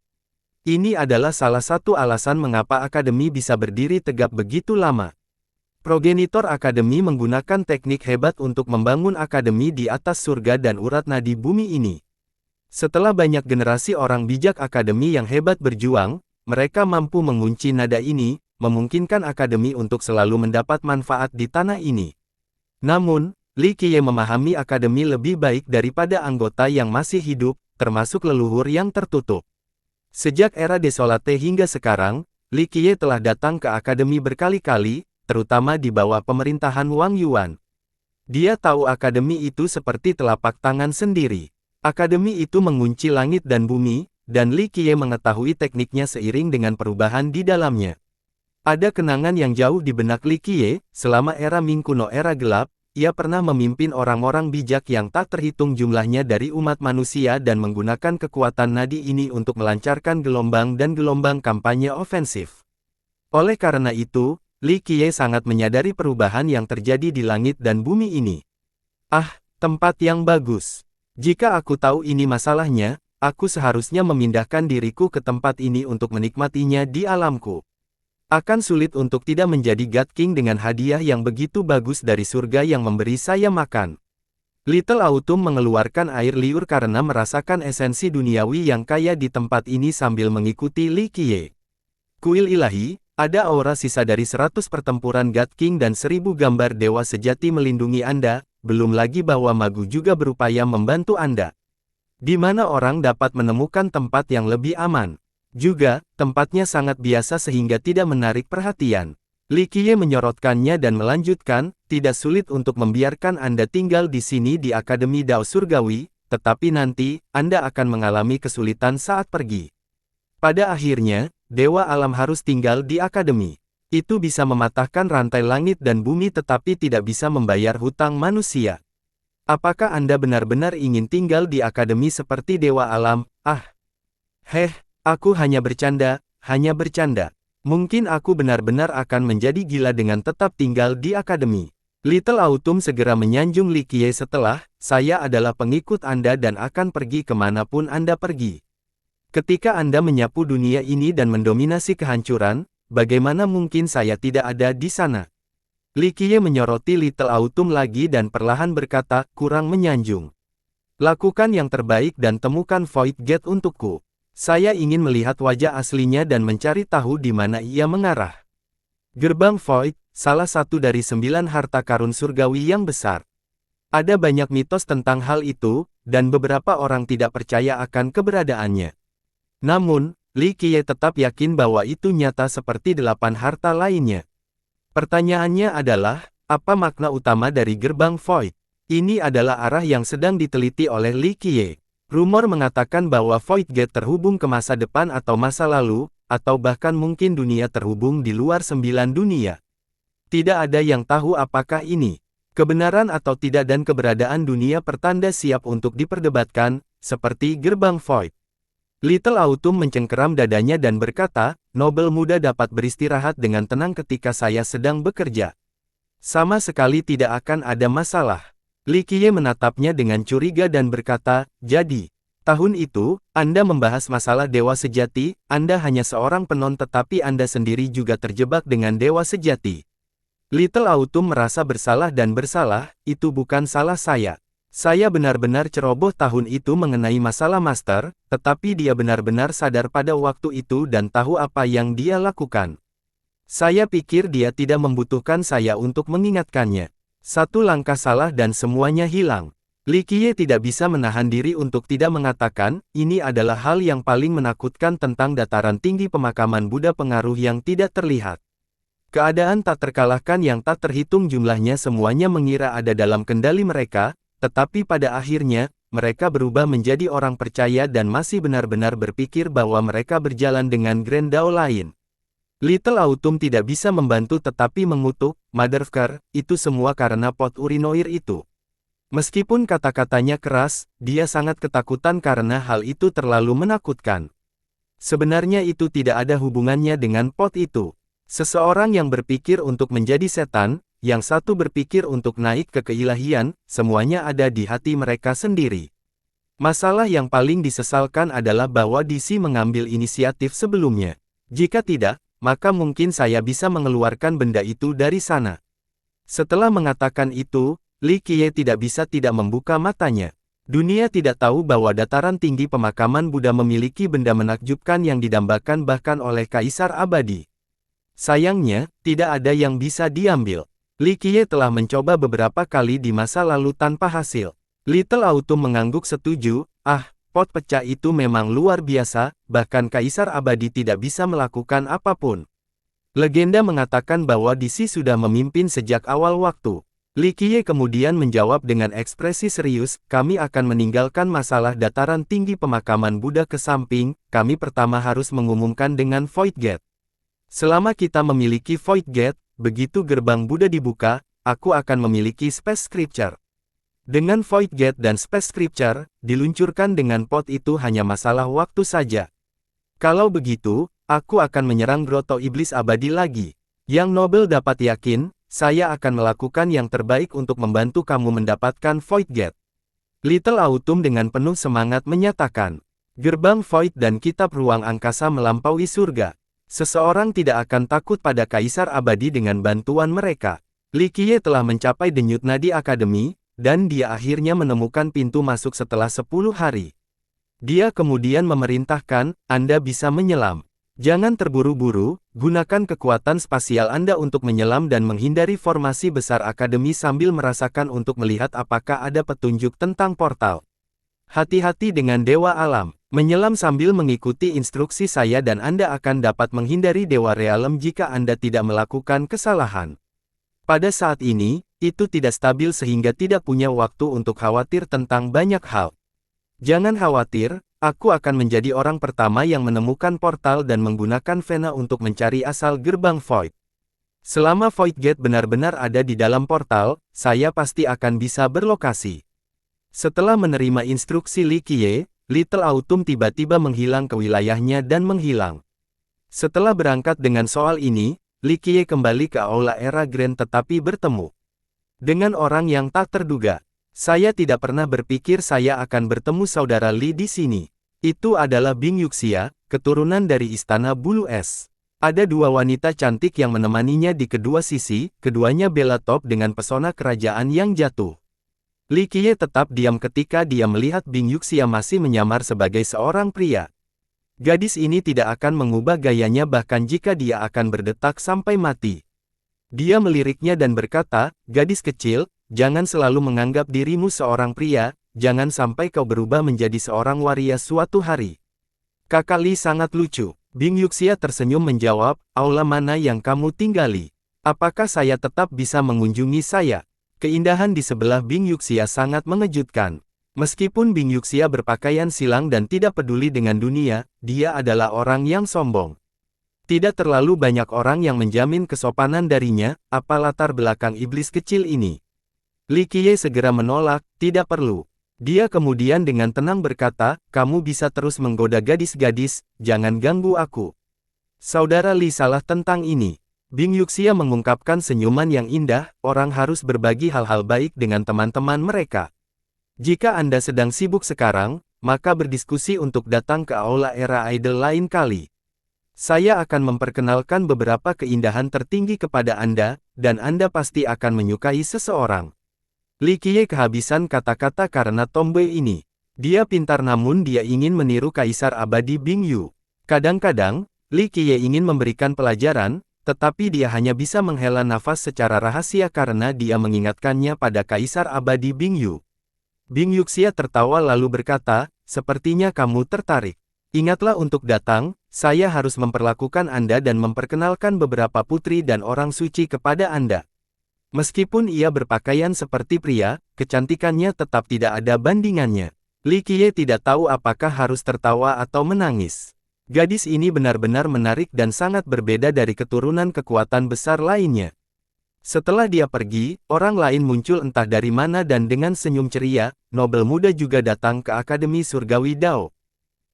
Ini adalah salah satu alasan mengapa Akademi bisa berdiri tegap begitu lama. Progenitor Akademi menggunakan teknik hebat untuk membangun Akademi di atas surga dan urat nadi bumi ini. Setelah banyak generasi orang bijak Akademi yang hebat berjuang, mereka mampu mengunci nada ini, memungkinkan Akademi untuk selalu mendapat manfaat di tanah ini. Namun, Li Qiye memahami Akademi lebih baik daripada anggota yang masih hidup, termasuk leluhur yang tertutup. Sejak era Desolate hingga sekarang, Li Qiye telah datang ke Akademi berkali-kali, terutama di bawah pemerintahan Wang Yuan. Dia tahu Akademi itu seperti telapak tangan sendiri. Akademi itu mengunci langit dan bumi, dan Li Qiye mengetahui tekniknya seiring dengan perubahan di dalamnya. Ada kenangan yang jauh di benak Li Qiye, selama era Ming kuno era gelap, ia pernah memimpin orang-orang bijak yang tak terhitung jumlahnya dari umat manusia dan menggunakan kekuatan nadi ini untuk melancarkan gelombang dan gelombang kampanye ofensif. Oleh karena itu, Li Qiye sangat menyadari perubahan yang terjadi di langit dan bumi ini. "Ah, tempat yang bagus. Jika aku tahu ini masalahnya, aku seharusnya memindahkan diriku ke tempat ini untuk menikmatinya di alamku. Akan sulit untuk tidak menjadi God King dengan hadiah yang begitu bagus dari surga yang memberi saya makan." Little Autumn mengeluarkan air liur karena merasakan esensi duniawi yang kaya di tempat ini sambil mengikuti Li Qiye. "Kuil ilahi, ada aura sisa dari 100 pertempuran God King dan 1000 gambar dewa sejati melindungi Anda, belum lagi bahwa Magu juga berupaya membantu Anda. Di mana orang dapat menemukan tempat yang lebih aman. Juga, tempatnya sangat biasa sehingga tidak menarik perhatian." Li Qiye menyorotkannya dan melanjutkan, "Tidak sulit untuk membiarkan Anda tinggal di sini di Akademi Dao Surgawi, tetapi nanti, Anda akan mengalami kesulitan saat pergi. Pada akhirnya, Dewa Alam harus tinggal di Akademi. Itu bisa mematahkan rantai langit dan bumi tetapi tidak bisa membayar hutang manusia. Apakah Anda benar-benar ingin tinggal di Akademi seperti Dewa Alam? Ah, aku hanya bercanda, Mungkin aku benar-benar akan menjadi gila dengan tetap tinggal di Akademi." Little Autumn segera menyanjung Li Qiye setelah, "Saya adalah pengikut Anda dan akan pergi kemanapun Anda pergi. Ketika Anda menyapu dunia ini dan mendominasi kehancuran, bagaimana mungkin saya tidak ada di sana?" Li Qiye menyoroti Little Autumn lagi dan perlahan berkata, "Kurang menyanjung. Lakukan yang terbaik dan temukan Void Gate untukku." Saya ingin melihat wajah aslinya dan mencari tahu di mana ia mengarah. Gerbang Void, salah satu dari 9 harta karun surgawi yang besar. Ada banyak mitos tentang hal itu, dan beberapa orang tidak percaya akan keberadaannya. Namun, Li Qiye tetap yakin bahwa itu nyata seperti 8 harta lainnya. Pertanyaannya adalah, apa makna utama dari gerbang Void? Ini adalah arah yang sedang diteliti oleh Li Qiye. Rumor mengatakan bahwa Void Gate terhubung ke masa depan atau masa lalu, atau bahkan mungkin dunia terhubung di luar 9 dunia. Tidak ada yang tahu apakah ini kebenaran atau tidak, dan keberadaan dunia pertanda siap untuk diperdebatkan, seperti gerbang Void. Little Autumn mencengkeram dadanya dan berkata, Nobel muda dapat beristirahat dengan tenang ketika saya sedang bekerja. Sama sekali tidak akan ada masalah. Li Qiye menatapnya dengan curiga dan berkata, jadi, tahun itu, Anda membahas masalah dewa sejati, Anda hanya seorang penon tetapi Anda sendiri juga terjebak dengan dewa sejati. Little Autumn merasa bersalah dan bersalah, itu bukan salah saya. Saya benar-benar ceroboh tahun itu mengenai masalah master, tetapi dia benar-benar sadar pada waktu itu dan tahu apa yang dia lakukan. Saya pikir dia tidak membutuhkan saya untuk mengingatkannya. Satu langkah salah dan semuanya hilang. Li Qiye tidak bisa menahan diri untuk tidak mengatakan, ini adalah hal yang paling menakutkan tentang dataran tinggi pemakaman Buddha pengaruh yang tidak terlihat. Keadaan tak terkalahkan yang tak terhitung jumlahnya semuanya mengira ada dalam kendali mereka, tetapi pada akhirnya, mereka berubah menjadi orang percaya dan masih benar-benar berpikir bahwa mereka berjalan dengan Grand Dao lain. Little Autumn tidak bisa membantu tetapi mengutuk, Motherfucker, itu semua karena pot urinoir itu. Meskipun kata-katanya keras, dia sangat ketakutan karena hal itu terlalu menakutkan. Sebenarnya itu tidak ada hubungannya dengan pot itu. Seseorang yang berpikir untuk menjadi setan, yang satu berpikir untuk naik ke keilahian, semuanya ada di hati mereka sendiri. Masalah yang paling disesalkan adalah bahwa DC mengambil inisiatif sebelumnya. Jika tidak, maka mungkin saya bisa mengeluarkan benda itu dari sana. Setelah mengatakan itu, Li Qiye tidak bisa tidak membuka matanya. Dunia tidak tahu bahwa dataran tinggi pemakaman Buddha memiliki benda menakjubkan yang didambakan bahkan oleh Kaisar Abadi. Sayangnya, tidak ada yang bisa diambil. Li Qiye telah mencoba beberapa kali di masa lalu tanpa hasil. Little Autumn mengangguk setuju, pot pecah itu memang luar biasa, bahkan Kaisar Abadi tidak bisa melakukan apapun. Legenda mengatakan bahwa DC sudah memimpin sejak awal waktu. Li Qiye kemudian menjawab dengan ekspresi serius, kami akan meninggalkan masalah dataran tinggi pemakaman Buddha ke samping, kami pertama harus mengumumkan dengan Void Gate. Selama kita memiliki Void Gate, begitu gerbang Buddha dibuka, aku akan memiliki Space Scripture. Dengan Void Gate dan Space Scripture, diluncurkan dengan pot itu hanya masalah waktu saja. Kalau begitu, aku akan menyerang Grotto Iblis Abadi lagi. Yang Nobel dapat yakin, saya akan melakukan yang terbaik untuk membantu kamu mendapatkan Void Gate. Little Autumn dengan penuh semangat menyatakan, gerbang Void dan kitab ruang angkasa melampaui surga. Seseorang tidak akan takut pada Kaisar Abadi dengan bantuan mereka. Li Qiye telah mencapai denyut nadi akademi, dan dia akhirnya menemukan pintu masuk setelah 10 hari. Dia kemudian memerintahkan, Anda bisa menyelam. Jangan terburu-buru, gunakan kekuatan spasial Anda untuk menyelam dan menghindari formasi besar akademi sambil merasakan untuk melihat apakah ada petunjuk tentang portal. Hati-hati dengan Dewa Alam. Menyelam sambil mengikuti instruksi saya dan Anda akan dapat menghindari Dewa Realem jika Anda tidak melakukan kesalahan. Pada saat ini, itu tidak stabil sehingga tidak punya waktu untuk khawatir tentang banyak hal. Jangan khawatir, aku akan menjadi orang pertama yang menemukan portal dan menggunakan Vena untuk mencari asal gerbang Void. Selama Void Gate benar-benar ada di dalam portal, saya pasti akan bisa berlokasi. Setelah menerima instruksi Li Qiye, Little Autumn tiba-tiba menghilang ke wilayahnya dan menghilang. Setelah berangkat dengan soal ini, Li Qiye kembali ke Aula Era Grand tetapi bertemu dengan orang yang tak terduga. Saya tidak pernah berpikir saya akan bertemu saudara Li di sini. Itu adalah Bing Yuxia, keturunan dari Istana Bulu Es. Ada dua wanita cantik yang menemaninya di kedua sisi, keduanya bela top dengan pesona kerajaan yang jatuh. Li Qiye tetap diam ketika dia melihat Bing Yuxia masih menyamar sebagai seorang pria. Gadis ini tidak akan mengubah gayanya bahkan jika dia akan berdetak sampai mati. Dia meliriknya dan berkata, gadis kecil, jangan selalu menganggap dirimu seorang pria, jangan sampai kau berubah menjadi seorang waria suatu hari. Kakak Li sangat lucu. Bing Yuxia tersenyum menjawab, aula mana yang kamu tinggali? Apakah saya tetap bisa mengunjungi saya? Keindahan di sebelah Bing Yuxia sangat mengejutkan. Meskipun Bing Yuxia berpakaian silang dan tidak peduli dengan dunia, dia adalah orang yang sombong. Tidak terlalu banyak orang yang menjamin kesopanan darinya, apa latar belakang iblis kecil ini. Li Qiye segera menolak, tidak perlu. Dia kemudian dengan tenang berkata, kamu bisa terus menggoda gadis-gadis, jangan ganggu aku. Saudara Li salah tentang ini. Bing Yuxia mengungkapkan senyuman yang indah, orang harus berbagi hal-hal baik dengan teman-teman mereka. Jika Anda sedang sibuk sekarang, maka berdiskusi untuk datang ke aula era idol lain kali. Saya akan memperkenalkan beberapa keindahan tertinggi kepada Anda, dan Anda pasti akan menyukai seseorang. Li Qiye kehabisan kata-kata karena tomboy ini. Dia pintar namun dia ingin meniru Kaisar Abadi Bing Yu. Kadang-kadang, Li Qiye ingin memberikan pelajaran, tetapi dia hanya bisa menghela nafas secara rahasia karena dia mengingatkannya pada Kaisar Abadi Bing Yu. Bing Yuxia tertawa lalu berkata, sepertinya kamu tertarik. Ingatlah untuk datang, saya harus memperlakukan Anda dan memperkenalkan beberapa putri dan orang suci kepada Anda. Meskipun ia berpakaian seperti pria, kecantikannya tetap tidak ada bandingannya. Li Qiye tidak tahu apakah harus tertawa atau menangis. Gadis ini benar-benar menarik dan sangat berbeda dari keturunan kekuatan besar lainnya. Setelah dia pergi, orang lain muncul entah dari mana dan dengan senyum ceria, nobel muda juga datang ke Akademi Surgawi Dao.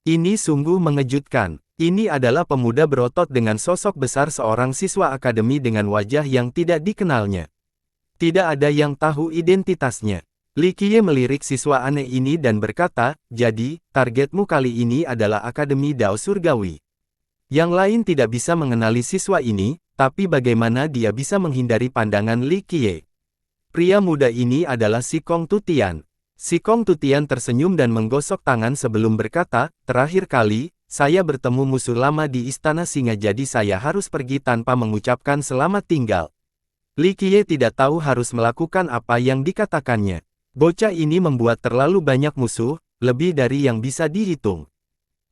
Ini sungguh mengejutkan. Ini adalah pemuda berotot dengan sosok besar seorang siswa akademi dengan wajah yang tidak dikenalnya. Tidak ada yang tahu identitasnya. Li Qiye melirik siswa aneh ini dan berkata, jadi, targetmu kali ini adalah Akademi Dao Surgawi. Yang lain tidak bisa mengenali siswa ini, tapi bagaimana dia bisa menghindari pandangan Li Qiye? Pria muda ini adalah Si Kong Tutian. Si Kong Tutian tersenyum dan menggosok tangan sebelum berkata, terakhir kali, saya bertemu musuh lama di Istana Singa jadi saya harus pergi tanpa mengucapkan selamat tinggal. Li Qiye tidak tahu harus melakukan apa yang dikatakannya. Bocah ini membuat terlalu banyak musuh, lebih dari yang bisa dihitung.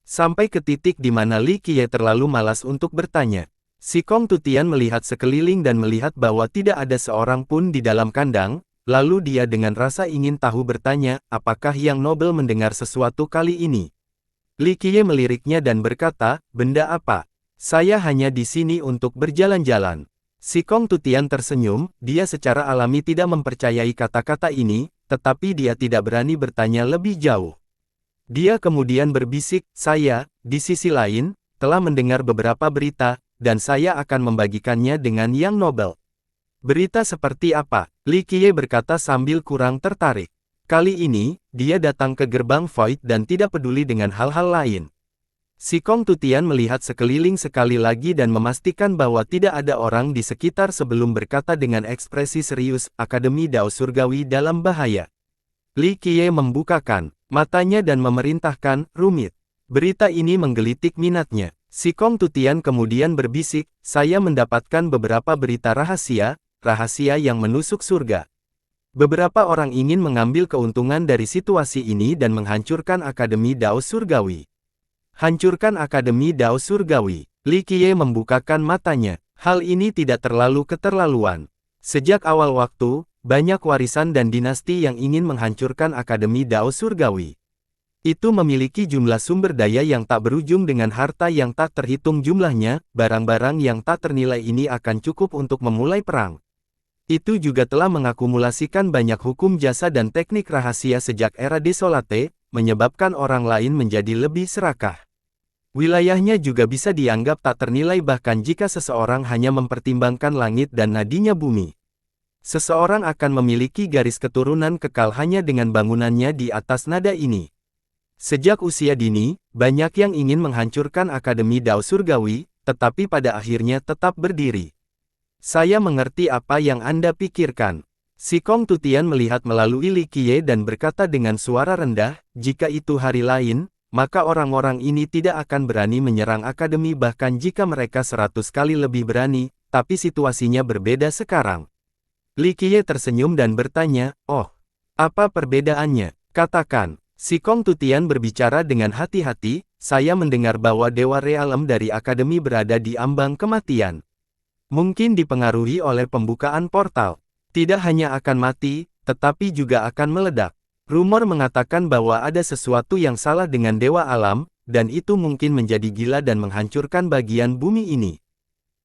Sampai ke titik di mana Li Qiye terlalu malas untuk bertanya. Si Kong Tutian melihat sekeliling dan melihat bahwa tidak ada seorang pun di dalam kandang. Lalu dia dengan rasa ingin tahu bertanya, apakah yang nobel mendengar sesuatu kali ini? Li Qiye meliriknya dan berkata, benda apa? Saya hanya di sini untuk berjalan-jalan. Si Kong Tutian tersenyum, dia secara alami tidak mempercayai kata-kata ini, tetapi dia tidak berani bertanya lebih jauh. Dia kemudian berbisik, saya, di sisi lain, telah mendengar beberapa berita, dan saya akan membagikannya dengan yang nobel. Berita seperti apa? Li Qiye berkata sambil kurang tertarik. Kali ini, dia datang ke gerbang Void dan tidak peduli dengan hal-hal lain. Si Kong Tutian melihat sekeliling sekali lagi dan memastikan bahwa tidak ada orang di sekitar sebelum berkata dengan ekspresi serius, Akademi Dao Surgawi dalam bahaya. Li Qiye membukakan matanya dan memerintahkan, rumit. Berita ini menggelitik minatnya. Si Kong Tutian kemudian berbisik, saya mendapatkan beberapa berita rahasia yang menusuk surga. Beberapa orang ingin mengambil keuntungan dari situasi ini dan menghancurkan Akademi Dao Surgawi. Hancurkan Akademi Dao Surgawi. Li Qiye membukakan matanya. Hal ini tidak terlalu keterlaluan. Sejak awal waktu, banyak warisan dan dinasti yang ingin menghancurkan Akademi Dao Surgawi. Itu memiliki jumlah sumber daya yang tak berujung dengan harta yang tak terhitung jumlahnya, barang-barang yang tak ternilai ini akan cukup untuk memulai perang. Itu juga telah mengakumulasikan banyak hukum jasa dan teknik rahasia sejak era Desolate, menyebabkan orang lain menjadi lebih serakah. Wilayahnya juga bisa dianggap tak ternilai bahkan jika seseorang hanya mempertimbangkan langit dan nadinya bumi. Seseorang akan memiliki garis keturunan kekal hanya dengan bangunannya di atas nada ini. Sejak usia dini, banyak yang ingin menghancurkan Akademi Dao Surgawi, tetapi pada akhirnya tetap berdiri. Saya mengerti apa yang Anda pikirkan. Si Kong Tutian melihat melalui Li Qiye dan berkata dengan suara rendah, jika itu hari lain, maka orang-orang ini tidak akan berani menyerang akademi bahkan jika mereka 100 kali lebih berani, tapi situasinya berbeda sekarang. Li Qiye tersenyum dan bertanya, "Oh, apa perbedaannya? Katakan." Si Kong Tutian berbicara dengan hati-hati, "Saya mendengar bahwa Dewa Realem dari Akademi berada di ambang kematian. Mungkin dipengaruhi oleh pembukaan portal. Tidak hanya akan mati, tetapi juga akan meledak. Rumor mengatakan bahwa ada sesuatu yang salah dengan Dewa Alam, dan itu mungkin menjadi gila dan menghancurkan bagian bumi ini."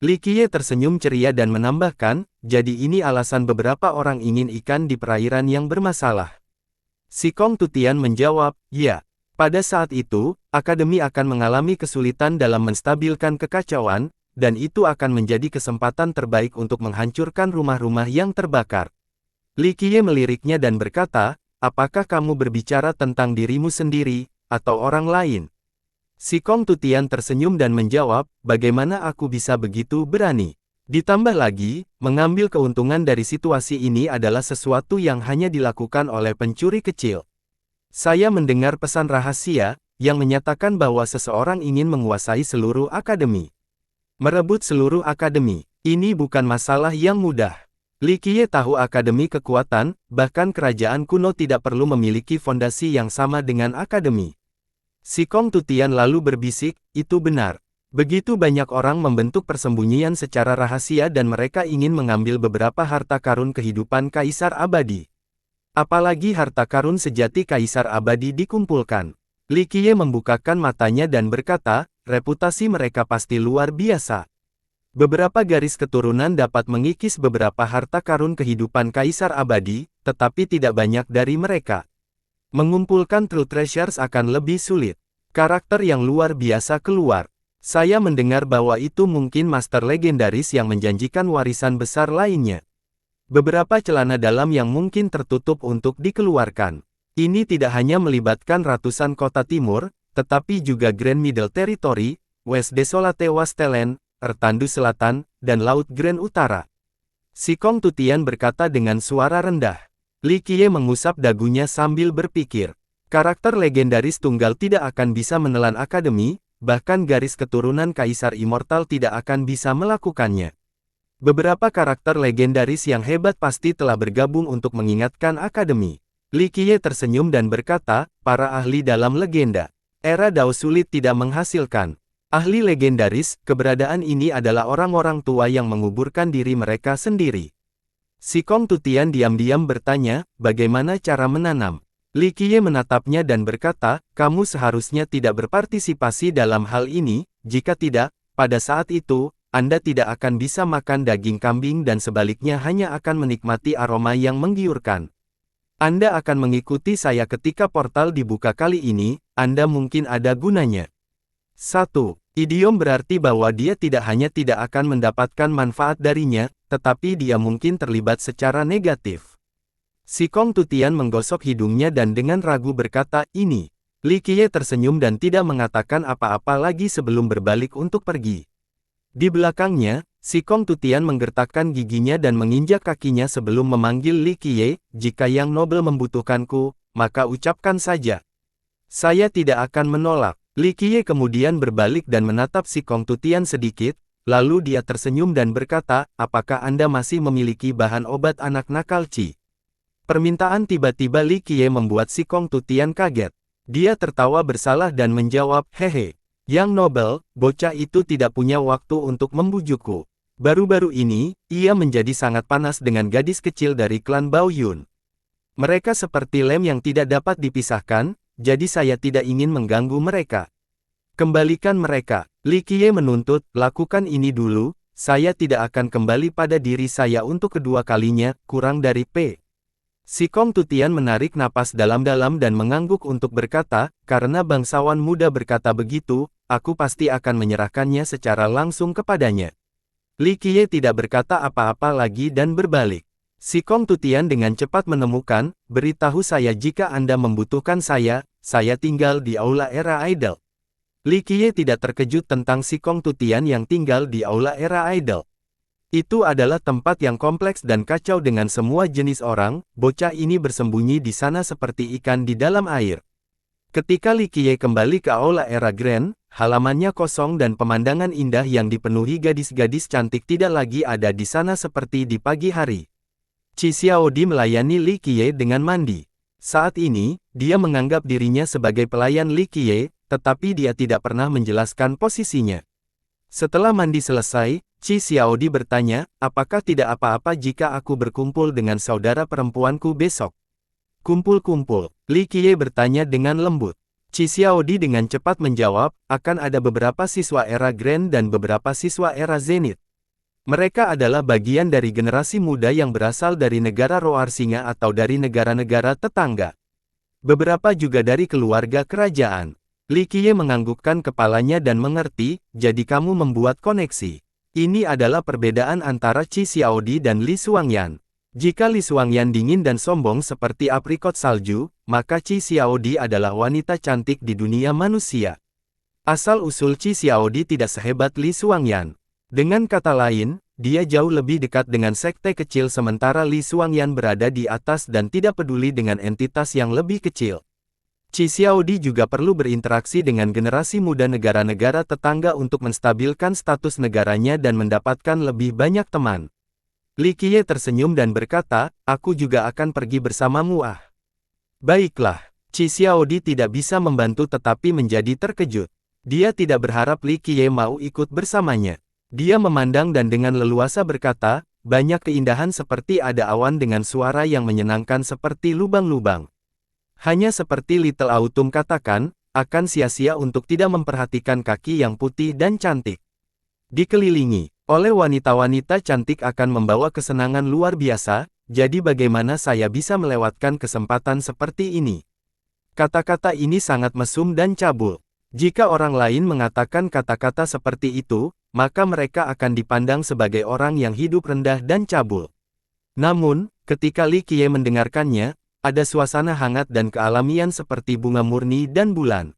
Li Qiye tersenyum ceria dan menambahkan, "Jadi ini alasan beberapa orang ingin ikan di perairan yang bermasalah." Si Kong Tutian menjawab, "Ya. Pada saat itu, Akademi akan mengalami kesulitan dalam menstabilkan kekacauan, dan itu akan menjadi kesempatan terbaik untuk menghancurkan rumah-rumah yang terbakar." Li Qiye meliriknya dan berkata, "Apakah kamu berbicara tentang dirimu sendiri, atau orang lain?" Si Kong Tutian tersenyum dan menjawab, "Bagaimana aku bisa begitu berani? Ditambah lagi, mengambil keuntungan dari situasi ini adalah sesuatu yang hanya dilakukan oleh pencuri kecil. Saya mendengar pesan rahasia, yang menyatakan bahwa seseorang ingin menguasai seluruh akademi. Merebut seluruh akademi, ini bukan masalah yang mudah." Li Qiye tahu akademi kekuatan, bahkan kerajaan kuno tidak perlu memiliki fondasi yang sama dengan akademi. Si Kong Tutian lalu berbisik, "Itu benar. Begitu banyak orang membentuk persembunyian secara rahasia dan mereka ingin mengambil beberapa harta karun kehidupan Kaisar Abadi. Apalagi harta karun sejati Kaisar Abadi dikumpulkan." Li Qiye membukakan matanya dan berkata, "Reputasi mereka pasti luar biasa. Beberapa garis keturunan dapat mengikis beberapa harta karun kehidupan Kaisar Abadi, tetapi tidak banyak dari mereka. Mengumpulkan True Treasures akan lebih sulit. Karakter yang luar biasa keluar. Saya mendengar bahwa itu mungkin master legendaris yang menjanjikan warisan besar lainnya. Beberapa celana dalam yang mungkin tertutup untuk dikeluarkan. Ini tidak hanya melibatkan ratusan kota timur, tetapi juga Grand Middle Territory, West Desolate Wasteland, Ertandu Selatan, dan Laut Grand Utara." Si Kong Tutian berkata dengan suara rendah. Li Qiye mengusap dagunya sambil berpikir. Karakter legendaris tunggal tidak akan bisa menelan akademi, bahkan garis keturunan Kaisar Immortal tidak akan bisa melakukannya. Beberapa karakter legendaris yang hebat pasti telah bergabung untuk mengingatkan akademi. Li Qiye tersenyum dan berkata, "Para ahli dalam legenda. Era Dao sulit tidak menghasilkan ahli legendaris. Keberadaan ini adalah orang-orang tua yang menguburkan diri mereka sendiri." Si Kong Tutian diam-diam bertanya, "Bagaimana cara menanam?" Li Qiye menatapnya dan berkata, "Kamu seharusnya tidak berpartisipasi dalam hal ini, jika tidak, pada saat itu, Anda tidak akan bisa makan daging kambing dan sebaliknya hanya akan menikmati aroma yang menggiurkan. Anda akan mengikuti saya ketika portal dibuka kali ini, Anda mungkin ada gunanya." 1. Idiom berarti bahwa dia tidak hanya tidak akan mendapatkan manfaat darinya, tetapi dia mungkin terlibat secara negatif. Si Kong Tutian menggosok hidungnya dan dengan ragu berkata, "Ini." Li Qiye tersenyum dan tidak mengatakan apa-apa lagi sebelum berbalik untuk pergi. Di belakangnya, si Kong Tutian menggertakkan giginya dan menginjak kakinya sebelum memanggil Li Qiye, "Jika Yang Nobel membutuhkanku, maka ucapkan saja. Saya tidak akan menolak." Li Qiye kemudian berbalik dan menatap si Kong Tutian sedikit, lalu dia tersenyum dan berkata, "Apakah Anda masih memiliki bahan obat anak nakal Ci?" Permintaan tiba-tiba Li Qiye membuat si Kong Tutian kaget. Dia tertawa bersalah dan menjawab, "Hehe. Yang Nobel, bocah itu tidak punya waktu untuk membujukku. Baru-baru ini, ia menjadi sangat panas dengan gadis kecil dari klan Bao Yun. Mereka seperti lem yang tidak dapat dipisahkan, jadi saya tidak ingin mengganggu mereka. Kembalikan mereka." Li Qiye menuntut, "Lakukan ini dulu, saya tidak akan kembali pada diri saya untuk kedua kalinya, kurang dari P." Si Kong Tutian menarik napas dalam-dalam dan mengangguk untuk berkata, "Karena bangsawan muda berkata begitu, aku pasti akan menyerahkannya secara langsung kepadanya." Li Qiye tidak berkata apa-apa lagi dan berbalik. Si Kong Tutian dengan cepat menemukan, "Beritahu saya jika Anda membutuhkan saya tinggal di Aula Era Idol." Li Qiye tidak terkejut tentang si Kong Tutian yang tinggal di Aula Era Idol. Itu adalah tempat yang kompleks dan kacau dengan semua jenis orang, bocah ini bersembunyi di sana seperti ikan di dalam air. Ketika Li Qiye kembali ke Aula Era Grand, halamannya kosong dan pemandangan indah yang dipenuhi gadis-gadis cantik tidak lagi ada di sana seperti di pagi hari. Qi Xiaodi melayani Li Qiye dengan mandi. Saat ini, dia menganggap dirinya sebagai pelayan Li Qiye, tetapi dia tidak pernah menjelaskan posisinya. Setelah mandi selesai, Qi Xiaodi bertanya, apakah tidak apa-apa jika aku berkumpul dengan saudara perempuanku besok? Kumpul-kumpul, Li Qiye bertanya dengan lembut. Qi Xiaodi dengan cepat menjawab, akan ada beberapa siswa era Grand dan beberapa siswa era Zenith. Mereka adalah bagian dari generasi muda yang berasal dari negara Roar Singa atau dari negara-negara tetangga. Beberapa juga dari keluarga kerajaan. Li Qiye menganggukkan kepalanya dan mengerti, jadi kamu membuat koneksi. Ini adalah perbedaan antara Qi Xiaodi dan Li Xuangyan. Jika Li Xuangyan dingin dan sombong seperti aprikot salju, maka Qi Xiaodi adalah wanita cantik di dunia manusia. Asal-usul Qi Xiaodi tidak sehebat Li Xuangyan. Dengan kata lain, dia jauh lebih dekat dengan sekte kecil sementara Li Xuangyan berada di atas dan tidak peduli dengan entitas yang lebih kecil. Qi Xiaodi juga perlu berinteraksi dengan generasi muda negara-negara tetangga untuk menstabilkan status negaranya dan mendapatkan lebih banyak teman. Li Qiye tersenyum dan berkata, aku juga akan pergi bersamamu ah. Baiklah, Qi Xiaodi tidak bisa membantu tetapi menjadi terkejut. Dia tidak berharap Li Qiye mau ikut bersamanya. Dia memandang dan dengan leluasa berkata, banyak keindahan seperti ada awan dengan suara yang menyenangkan seperti lubang-lubang. Hanya seperti Little Autumn katakan, akan sia-sia untuk tidak memperhatikan kaki yang putih dan cantik. Dikelilingi oleh wanita-wanita cantik akan membawa kesenangan luar biasa, jadi bagaimana saya bisa melewatkan kesempatan seperti ini? Kata-kata ini sangat mesum dan cabul. Jika orang lain mengatakan kata-kata seperti itu, maka mereka akan dipandang sebagai orang yang hidup rendah dan cabul. Namun, ketika Li Qiye mendengarkannya, ada suasana hangat dan kealamian seperti bunga murni dan bulan.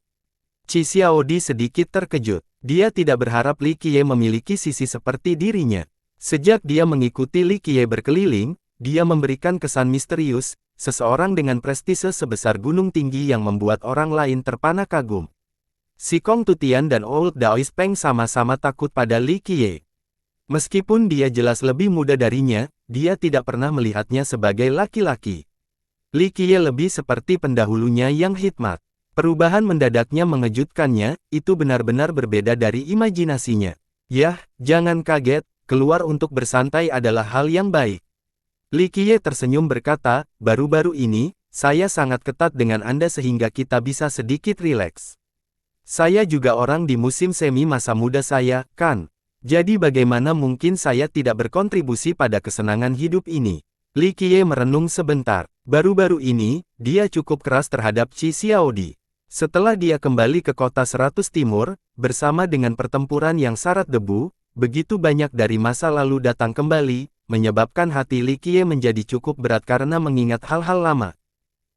Qi Xiaodi sedikit terkejut. Dia tidak berharap Li Qiye memiliki sisi seperti dirinya. Sejak dia mengikuti Li Qiye berkeliling, dia memberikan kesan misterius, seseorang dengan prestise sebesar gunung tinggi yang membuat orang lain terpana kagum. Si Kong Tutian dan Old Daoist Peng sama-sama takut pada Li Qiye. Meskipun dia jelas lebih muda darinya, dia tidak pernah melihatnya sebagai laki-laki. Li Qiye lebih seperti pendahulunya yang hikmat. Perubahan mendadaknya mengejutkannya, itu benar-benar berbeda dari imajinasinya. Yah, jangan kaget, keluar untuk bersantai adalah hal yang baik. Li Qiye tersenyum berkata, baru-baru ini, saya sangat ketat dengan Anda sehingga kita bisa sedikit rileks. Saya juga orang di musim semi masa muda saya, kan? Jadi bagaimana mungkin saya tidak berkontribusi pada kesenangan hidup ini? Li Qiye merenung sebentar. Baru-baru ini, dia cukup keras terhadap Qi Xiaodi. Setelah dia kembali ke kota 100 Timur, bersama dengan pertempuran yang syarat debu, begitu banyak dari masa lalu datang kembali, menyebabkan hati Li Qiye menjadi cukup berat karena mengingat hal-hal lama.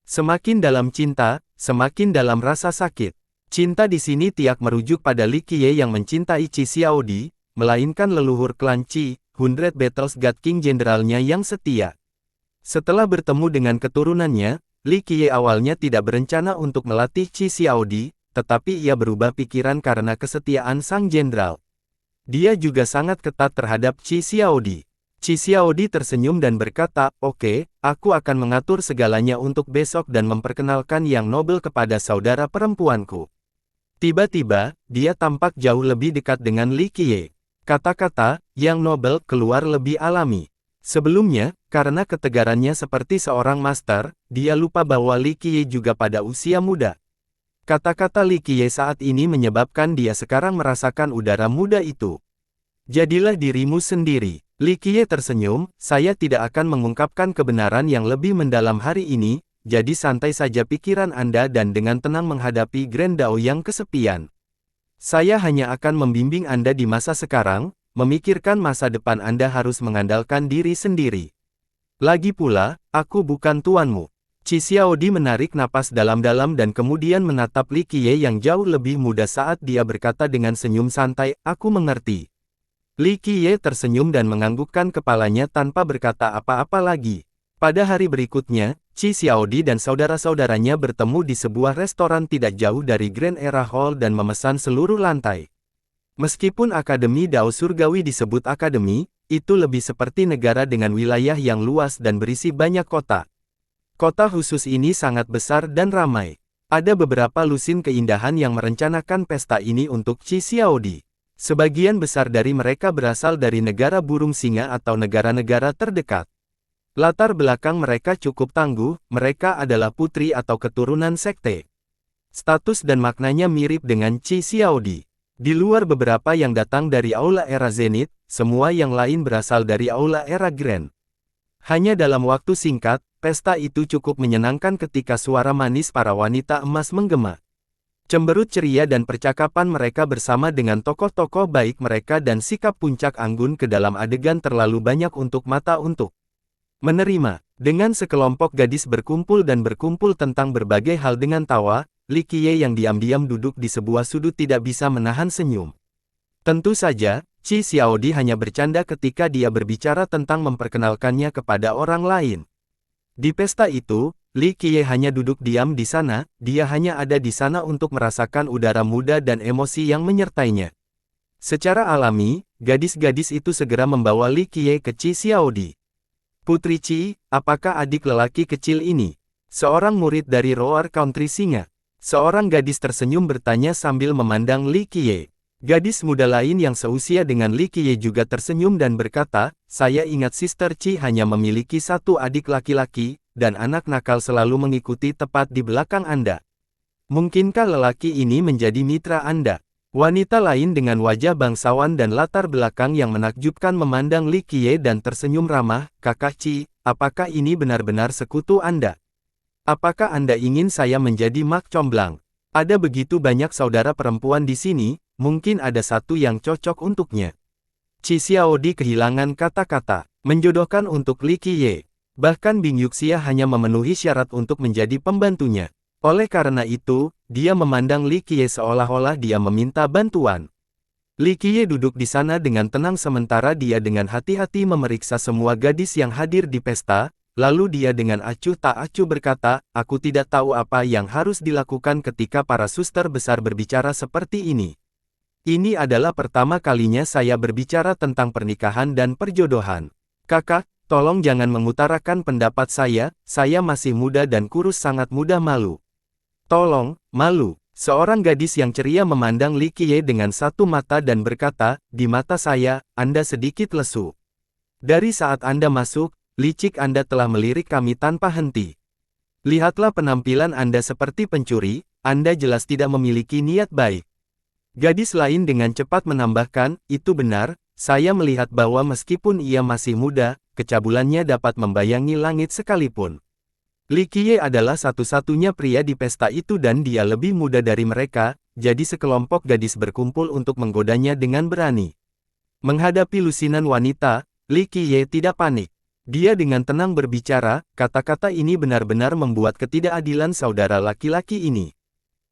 Semakin dalam cinta, semakin dalam rasa sakit. Cinta di sini tiak merujuk pada Li Qiye yang mencintai Qi Xiaodi, melainkan leluhur klan Qi, 100 Battles God King jenderalnya yang setia. Setelah bertemu dengan keturunannya, Li Qiye awalnya tidak berencana untuk melatih Qi Xiaodi, tetapi ia berubah pikiran karena kesetiaan sang jenderal. Dia juga sangat ketat terhadap Qi Xiaodi. Qi Xiaodi tersenyum dan berkata, oke, aku akan mengatur segalanya untuk besok dan memperkenalkan Yang Nobel kepada saudara perempuanku. Tiba-tiba, dia tampak jauh lebih dekat dengan Li Qiye. Kata-kata, Yang Nobel keluar lebih alami. Sebelumnya, karena ketegarannya seperti seorang master, dia lupa bahwa Li Qiye juga pada usia muda. Kata-kata Li Qiye saat ini menyebabkan dia sekarang merasakan udara muda itu. Jadilah dirimu sendiri. Li Qiye tersenyum, saya tidak akan mengungkapkan kebenaran yang lebih mendalam hari ini, jadi santai saja pikiran Anda dan dengan tenang menghadapi Grand Dao yang kesepian. Saya hanya akan membimbing Anda di masa sekarang, memikirkan masa depan Anda harus mengandalkan diri sendiri. Lagi pula, aku bukan tuanmu. Qi Xiaodi menarik napas dalam-dalam dan kemudian menatap Li Qiye yang jauh lebih muda saat dia berkata dengan senyum santai, aku mengerti. Li Qiye tersenyum dan menganggukkan kepalanya tanpa berkata apa-apa lagi. Pada hari berikutnya, Qi Xiaodi dan saudara-saudaranya bertemu di sebuah restoran tidak jauh dari Grand Era Hall dan memesan seluruh lantai. Meskipun Akademi Dao Surgawi disebut akademi, itu lebih seperti negara dengan wilayah yang luas dan berisi banyak kota. Kota khusus ini sangat besar dan ramai. Ada beberapa lusin keindahan yang merencanakan pesta ini untuk Qi Xiaodi. Sebagian besar dari mereka berasal dari negara burung singa atau negara-negara terdekat. Latar belakang mereka cukup tangguh, mereka adalah putri atau keturunan sekte. Status dan maknanya mirip dengan Qi Xiaodi. Di luar beberapa yang datang dari Aula Era Zenith, semua yang lain berasal dari Aula Era Grand. Hanya dalam waktu singkat, pesta itu cukup menyenangkan ketika suara manis para wanita emas menggema. Cemberut ceria dan percakapan mereka bersama dengan tokoh-tokoh baik mereka dan sikap puncak anggun ke dalam adegan terlalu banyak untuk mata untuk menerima. Dengan sekelompok gadis berkumpul tentang berbagai hal dengan tawa, Li Qiye yang diam-diam duduk di sebuah sudut tidak bisa menahan senyum. Tentu saja, Qi Xiaodi hanya bercanda ketika dia berbicara tentang memperkenalkannya kepada orang lain. Di pesta itu, Li Qiye hanya duduk diam di sana, dia hanya ada di sana untuk merasakan udara muda dan emosi yang menyertainya. Secara alami, gadis-gadis itu segera membawa Li Qiye ke Qi Xiaodi. Putri Qi, apakah adik lelaki kecil ini? Seorang murid dari Roar Country Singa. Seorang gadis tersenyum bertanya sambil memandang Li Qiye. Gadis muda lain yang seusia dengan Li Qiye juga tersenyum dan berkata, saya ingat Sister Qi hanya memiliki satu adik laki-laki, dan anak nakal selalu mengikuti tepat di belakang Anda. Mungkinkah lelaki ini menjadi mitra Anda? Wanita lain dengan wajah bangsawan dan latar belakang yang menakjubkan memandang Li Qiye dan tersenyum ramah, Kakak Qi, apakah ini benar-benar sekutu Anda? Apakah Anda ingin saya menjadi mak comblang? Ada begitu banyak saudara perempuan di sini, mungkin ada satu yang cocok untuknya. Qi Xiaodi kehilangan kata-kata, menjodohkan untuk Li Qiye. Bahkan Bing Yuxia hanya memenuhi syarat untuk menjadi pembantunya. Oleh karena itu, dia memandang Li Qiye seolah-olah dia meminta bantuan. Li Qiye duduk di sana dengan tenang sementara dia dengan hati-hati memeriksa semua gadis yang hadir di pesta, lalu dia dengan acuh tak acuh berkata, aku tidak tahu apa yang harus dilakukan ketika para suster besar berbicara seperti ini. Ini adalah pertama kalinya saya berbicara tentang pernikahan dan perjodohan. Kakak, tolong jangan mengutarakan pendapat saya masih muda dan kurus sangat mudah malu. Tolong, malu. Seorang gadis yang ceria memandang Li Qiye dengan satu mata dan berkata, di mata saya, Anda sedikit lesu. Dari saat Anda masuk, licik Anda telah melirik kami tanpa henti. Lihatlah penampilan Anda seperti pencuri, Anda jelas tidak memiliki niat baik. Gadis lain dengan cepat menambahkan, itu benar, saya melihat bahwa meskipun ia masih muda, kecabulannya dapat membayangi langit sekalipun. Li Qiye adalah satu-satunya pria di pesta itu dan dia lebih muda dari mereka, jadi sekelompok gadis berkumpul untuk menggodanya dengan berani. Menghadapi lusinan wanita, Li Qiye tidak panik. Dia dengan tenang berbicara, kata-kata ini benar-benar membuat ketidakadilan saudara laki-laki ini.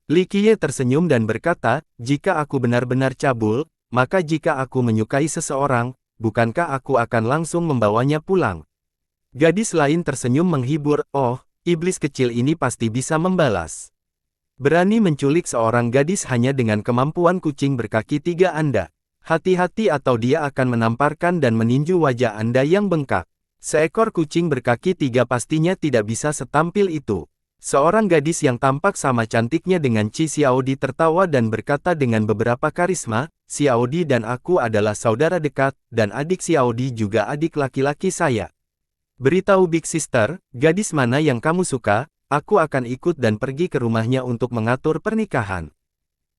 Li Qiye tersenyum dan berkata, jika aku benar-benar cabul, maka jika aku menyukai seseorang, bukankah aku akan langsung membawanya pulang? Gadis lain tersenyum menghibur, oh, iblis kecil ini pasti bisa membalas. Berani menculik seorang gadis hanya dengan kemampuan kucing berkaki tiga Anda. Hati-hati atau dia akan menamparkan dan meninju wajah Anda yang bengkak. Seekor kucing berkaki tiga pastinya tidak bisa setampil itu. Seorang gadis yang tampak sama cantiknya dengan Qi Xiaodi tertawa dan berkata dengan beberapa karisma, Xiaodi dan aku adalah saudara dekat, dan adik Xiaodi juga adik laki-laki saya. Beritahu Big Sister, gadis mana yang kamu suka, aku akan ikut dan pergi ke rumahnya untuk mengatur pernikahan.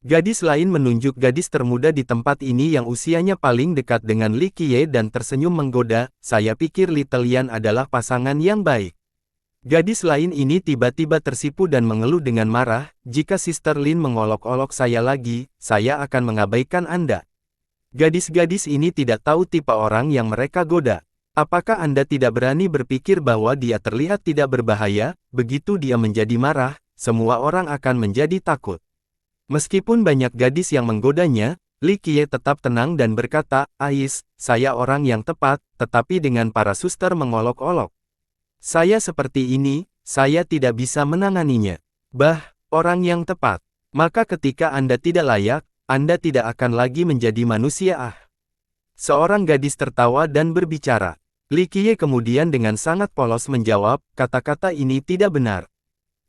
Gadis lain menunjuk gadis termuda di tempat ini yang usianya paling dekat dengan Li Qiye dan tersenyum menggoda, saya pikir Little Yan adalah pasangan yang baik. Gadis lain ini tiba-tiba tersipu dan mengeluh dengan marah, jika Sister Lin mengolok-olok saya lagi, saya akan mengabaikan Anda. Gadis-gadis ini tidak tahu tipe orang yang mereka goda. Apakah Anda tidak berani berpikir bahwa dia terlihat tidak berbahaya? Begitu dia menjadi marah, semua orang akan menjadi takut. Meskipun banyak gadis yang menggodanya, Li Qiye tetap tenang dan berkata, Ais, saya orang yang tepat, tetapi dengan para suster mengolok-olok. Saya seperti ini, saya tidak bisa menanganinya. Orang yang tepat. Maka ketika Anda tidak layak, Anda tidak akan lagi menjadi manusia. Seorang gadis tertawa dan berbicara. Li Qiye kemudian dengan sangat polos menjawab, kata-kata ini tidak benar.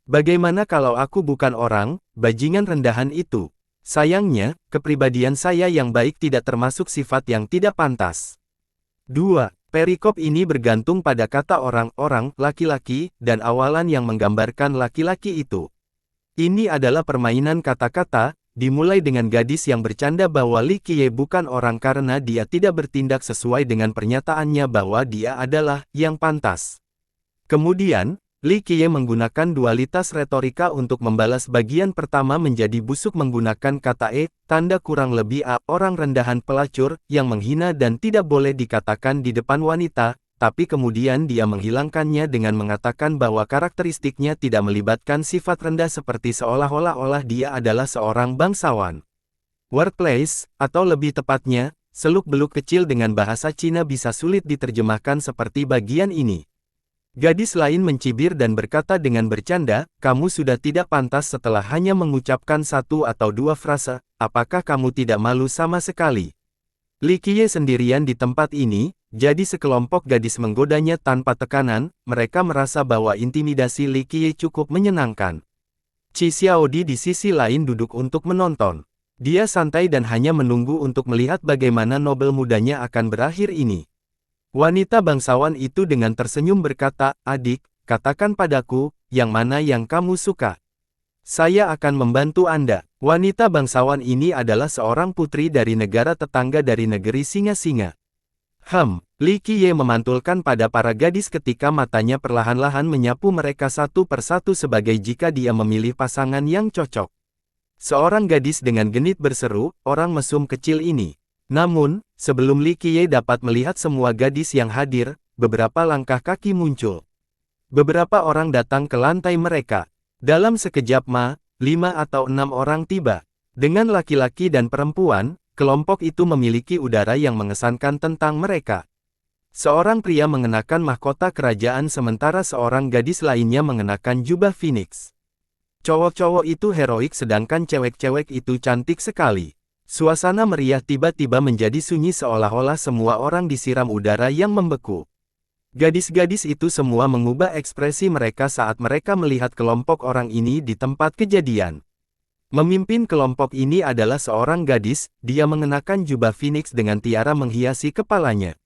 Bagaimana kalau aku bukan orang, bajingan rendahan itu? Sayangnya, kepribadian saya yang baik tidak termasuk sifat yang tidak pantas. 2. Perikop ini bergantung pada kata orang-orang, laki-laki, dan awalan yang menggambarkan laki-laki itu. Ini adalah permainan kata-kata, dimulai dengan gadis yang bercanda bahwa Li Qiye bukan orang karena dia tidak bertindak sesuai dengan pernyataannya bahwa dia adalah yang pantas. Kemudian, Li Qiye menggunakan dualitas retorika untuk membalas bagian pertama menjadi busuk menggunakan kata tanda kurang lebih orang rendahan pelacur, yang menghina dan tidak boleh dikatakan di depan wanita, tapi kemudian dia menghilangkannya dengan mengatakan bahwa karakteristiknya tidak melibatkan sifat rendah seperti seolah-olah dia adalah seorang bangsawan. Workplace, atau lebih tepatnya, seluk-beluk kecil dengan bahasa Cina bisa sulit diterjemahkan seperti bagian ini. Gadis lain mencibir dan berkata dengan bercanda, kamu sudah tidak pantas setelah hanya mengucapkan 1 atau 2 frase, apakah kamu tidak malu sama sekali? Li Qiye sendirian di tempat ini, jadi sekelompok gadis menggodanya tanpa tekanan, mereka merasa bahwa intimidasi Li Qiye cukup menyenangkan. Qi Xiaodi di sisi lain duduk untuk menonton. Dia santai dan hanya menunggu untuk melihat bagaimana Nobel mudanya akan berakhir ini. Wanita bangsawan itu dengan tersenyum berkata, adik, katakan padaku, yang mana yang kamu suka? Saya akan membantu Anda. Wanita bangsawan ini adalah seorang putri dari negara tetangga dari negeri singa-singa. Li Qiye memantulkan pada para gadis ketika matanya perlahan-lahan menyapu mereka satu persatu sebagai jika dia memilih pasangan yang cocok. Seorang gadis dengan genit berseru, orang mesum kecil ini. Namun, sebelum Li Qiye dapat melihat semua gadis yang hadir, beberapa langkah kaki muncul. Beberapa orang datang ke lantai mereka. Dalam sekejap 5 atau 6 orang tiba. Dengan laki-laki dan perempuan, kelompok itu memiliki udara yang mengesankan tentang mereka. Seorang pria mengenakan mahkota kerajaan sementara seorang gadis lainnya mengenakan jubah Phoenix. Cowok-cowok itu heroik sedangkan cewek-cewek itu cantik sekali. Suasana meriah tiba-tiba menjadi sunyi seolah-olah semua orang disiram udara yang membeku. Gadis-gadis itu semua mengubah ekspresi mereka saat mereka melihat kelompok orang ini di tempat kejadian. Memimpin kelompok ini adalah seorang gadis, dia mengenakan jubah Phoenix dengan tiara menghiasi kepalanya.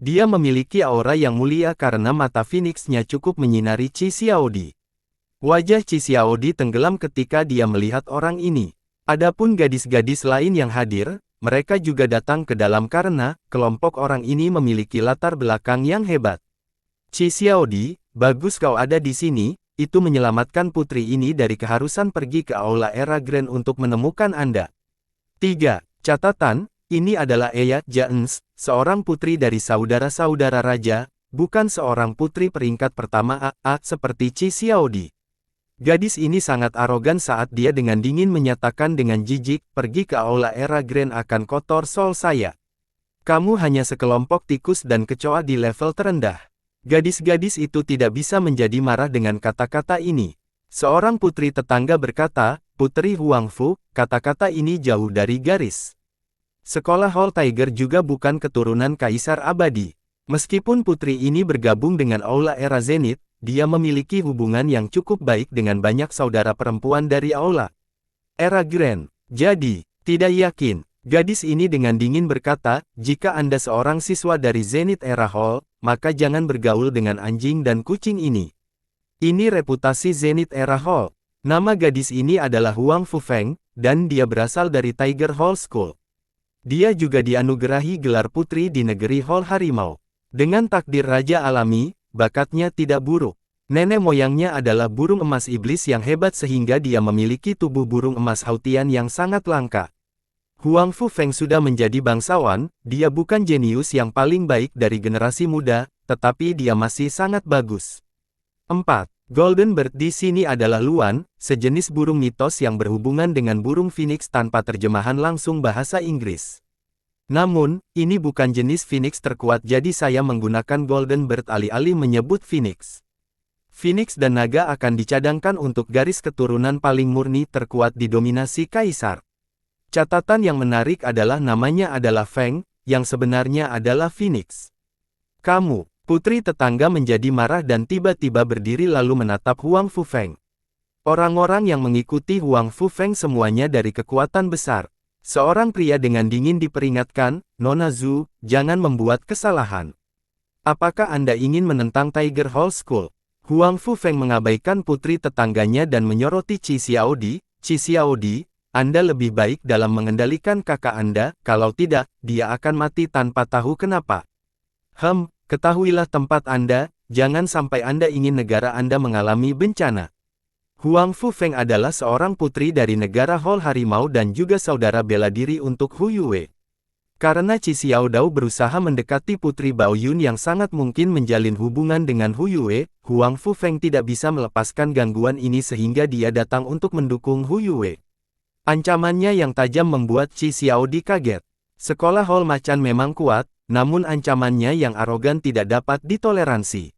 Dia memiliki aura yang mulia karena mata Phoenix-nya cukup menyinari Qi Xiaodi. Wajah Qi Xiaodi tenggelam ketika dia melihat orang ini. Adapun gadis-gadis lain yang hadir, mereka juga datang ke dalam karena kelompok orang ini memiliki latar belakang yang hebat. Qi Xiaodi, bagus kau ada di sini, itu menyelamatkan putri ini dari keharusan pergi ke Aula Era Grand untuk menemukan Anda. 3. Catatan, ini adalah Eya Jaens, seorang putri dari saudara-saudara raja, bukan seorang putri peringkat pertama seperti Qi Xiaodi. Gadis ini sangat arogan saat dia dengan dingin menyatakan dengan jijik, pergi ke Aula Era Grand akan kotor soul saya. Kamu hanya sekelompok tikus dan kecoa di level terendah. Gadis-gadis itu tidak bisa menjadi marah dengan kata-kata ini. Seorang putri tetangga berkata, Putri Huangfu, kata-kata ini jauh dari garis. Sekolah Hall Tiger juga bukan keturunan kaisar abadi. Meskipun putri ini bergabung dengan Aula Era Zenith, dia memiliki hubungan yang cukup baik dengan banyak saudara perempuan dari Aula Era Grand. Jadi, tidak yakin. Gadis ini dengan dingin berkata, jika Anda seorang siswa dari Zenith Era Hall, maka jangan bergaul dengan anjing dan kucing ini. Ini reputasi Zenith Era Hall. Nama gadis ini adalah Huang Fufeng, dan dia berasal dari Tiger Hall School. Dia juga dianugerahi gelar putri di negeri Hall Harimau. Dengan takdir raja alami, bakatnya tidak buruk. Nenek moyangnya adalah burung emas iblis yang hebat sehingga dia memiliki tubuh burung emas Hautian yang sangat langka. Huang Fufeng sudah menjadi bangsawan, dia bukan jenius yang paling baik dari generasi muda, tetapi dia masih sangat bagus. 4. Golden Bird di sini adalah luan, sejenis burung mitos yang berhubungan dengan burung phoenix tanpa terjemahan langsung bahasa Inggris. Namun, ini bukan jenis phoenix terkuat jadi saya menggunakan Golden Bird alih-alih menyebut phoenix. Phoenix dan naga akan dicadangkan untuk garis keturunan paling murni terkuat di dominasi kaisar. Catatan yang menarik adalah namanya adalah Feng, yang sebenarnya adalah Phoenix. Kamu, putri tetangga menjadi marah dan tiba-tiba berdiri lalu menatap Huang Fufeng. Orang-orang yang mengikuti Huang Fufeng semuanya dari kekuatan besar. Seorang pria dengan dingin diperingatkan, Nona Zhu, jangan membuat kesalahan. Apakah Anda ingin menentang Tiger Hall School? Huang Fufeng mengabaikan putri tetangganya dan menyoroti Qi Xiaodi. Qi Xiaodi, Anda lebih baik dalam mengendalikan kakak Anda, kalau tidak, dia akan mati tanpa tahu kenapa. Ketahuilah tempat Anda, jangan sampai Anda ingin negara Anda mengalami bencana. Huang Fufeng adalah seorang putri dari negara Hall Harimau dan juga saudara bela diri untuk Hu Yue. Karena Qi Xiaodao berusaha mendekati putri Bao Yun yang sangat mungkin menjalin hubungan dengan Hu Yue, Huang Fufeng tidak bisa melepaskan gangguan ini sehingga dia datang untuk mendukung Hu Yue. Ancamannya yang tajam membuat Qi Xiaodi kaget. Sekolah Hall Macan memang kuat, namun ancamannya yang arogan tidak dapat ditoleransi.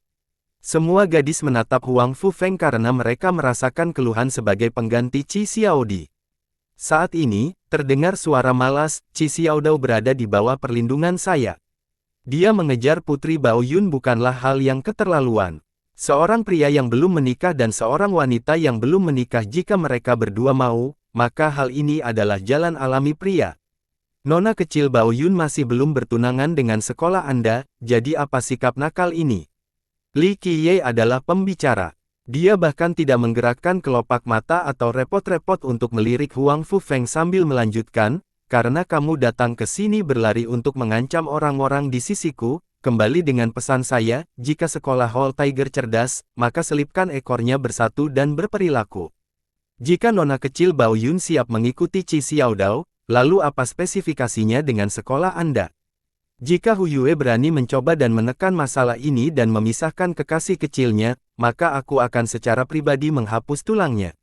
Semua gadis menatap Huang Fufeng karena mereka merasakan keluhan sebagai pengganti Qi Xiaodi. Saat ini, terdengar suara malas, Qi Xiaodao berada di bawah perlindungan saya. Dia mengejar putri Bao Yun bukanlah hal yang keterlaluan. Seorang pria yang belum menikah dan seorang wanita yang belum menikah jika mereka berdua mau, maka hal ini adalah jalan alami pria. Nona kecil Bao Yun masih belum bertunangan dengan sekolah Anda, jadi apa sikap nakal ini? Li Qiye adalah pembicara. Dia bahkan tidak menggerakkan kelopak mata atau repot-repot untuk melirik Huang Fufeng sambil melanjutkan, karena kamu datang ke sini berlari untuk mengancam orang-orang di sisiku, kembali dengan pesan saya, jika sekolah Hall Tiger cerdas, maka selipkan ekornya bersatu dan berperilaku. Jika nona kecil Bao Yun siap mengikuti Qi Xiaodao, lalu apa spesifikasinya dengan sekolah Anda? Jika Hu Yue berani mencoba dan menekan masalah ini dan memisahkan kekasih kecilnya, maka aku akan secara pribadi menghapus tulangnya.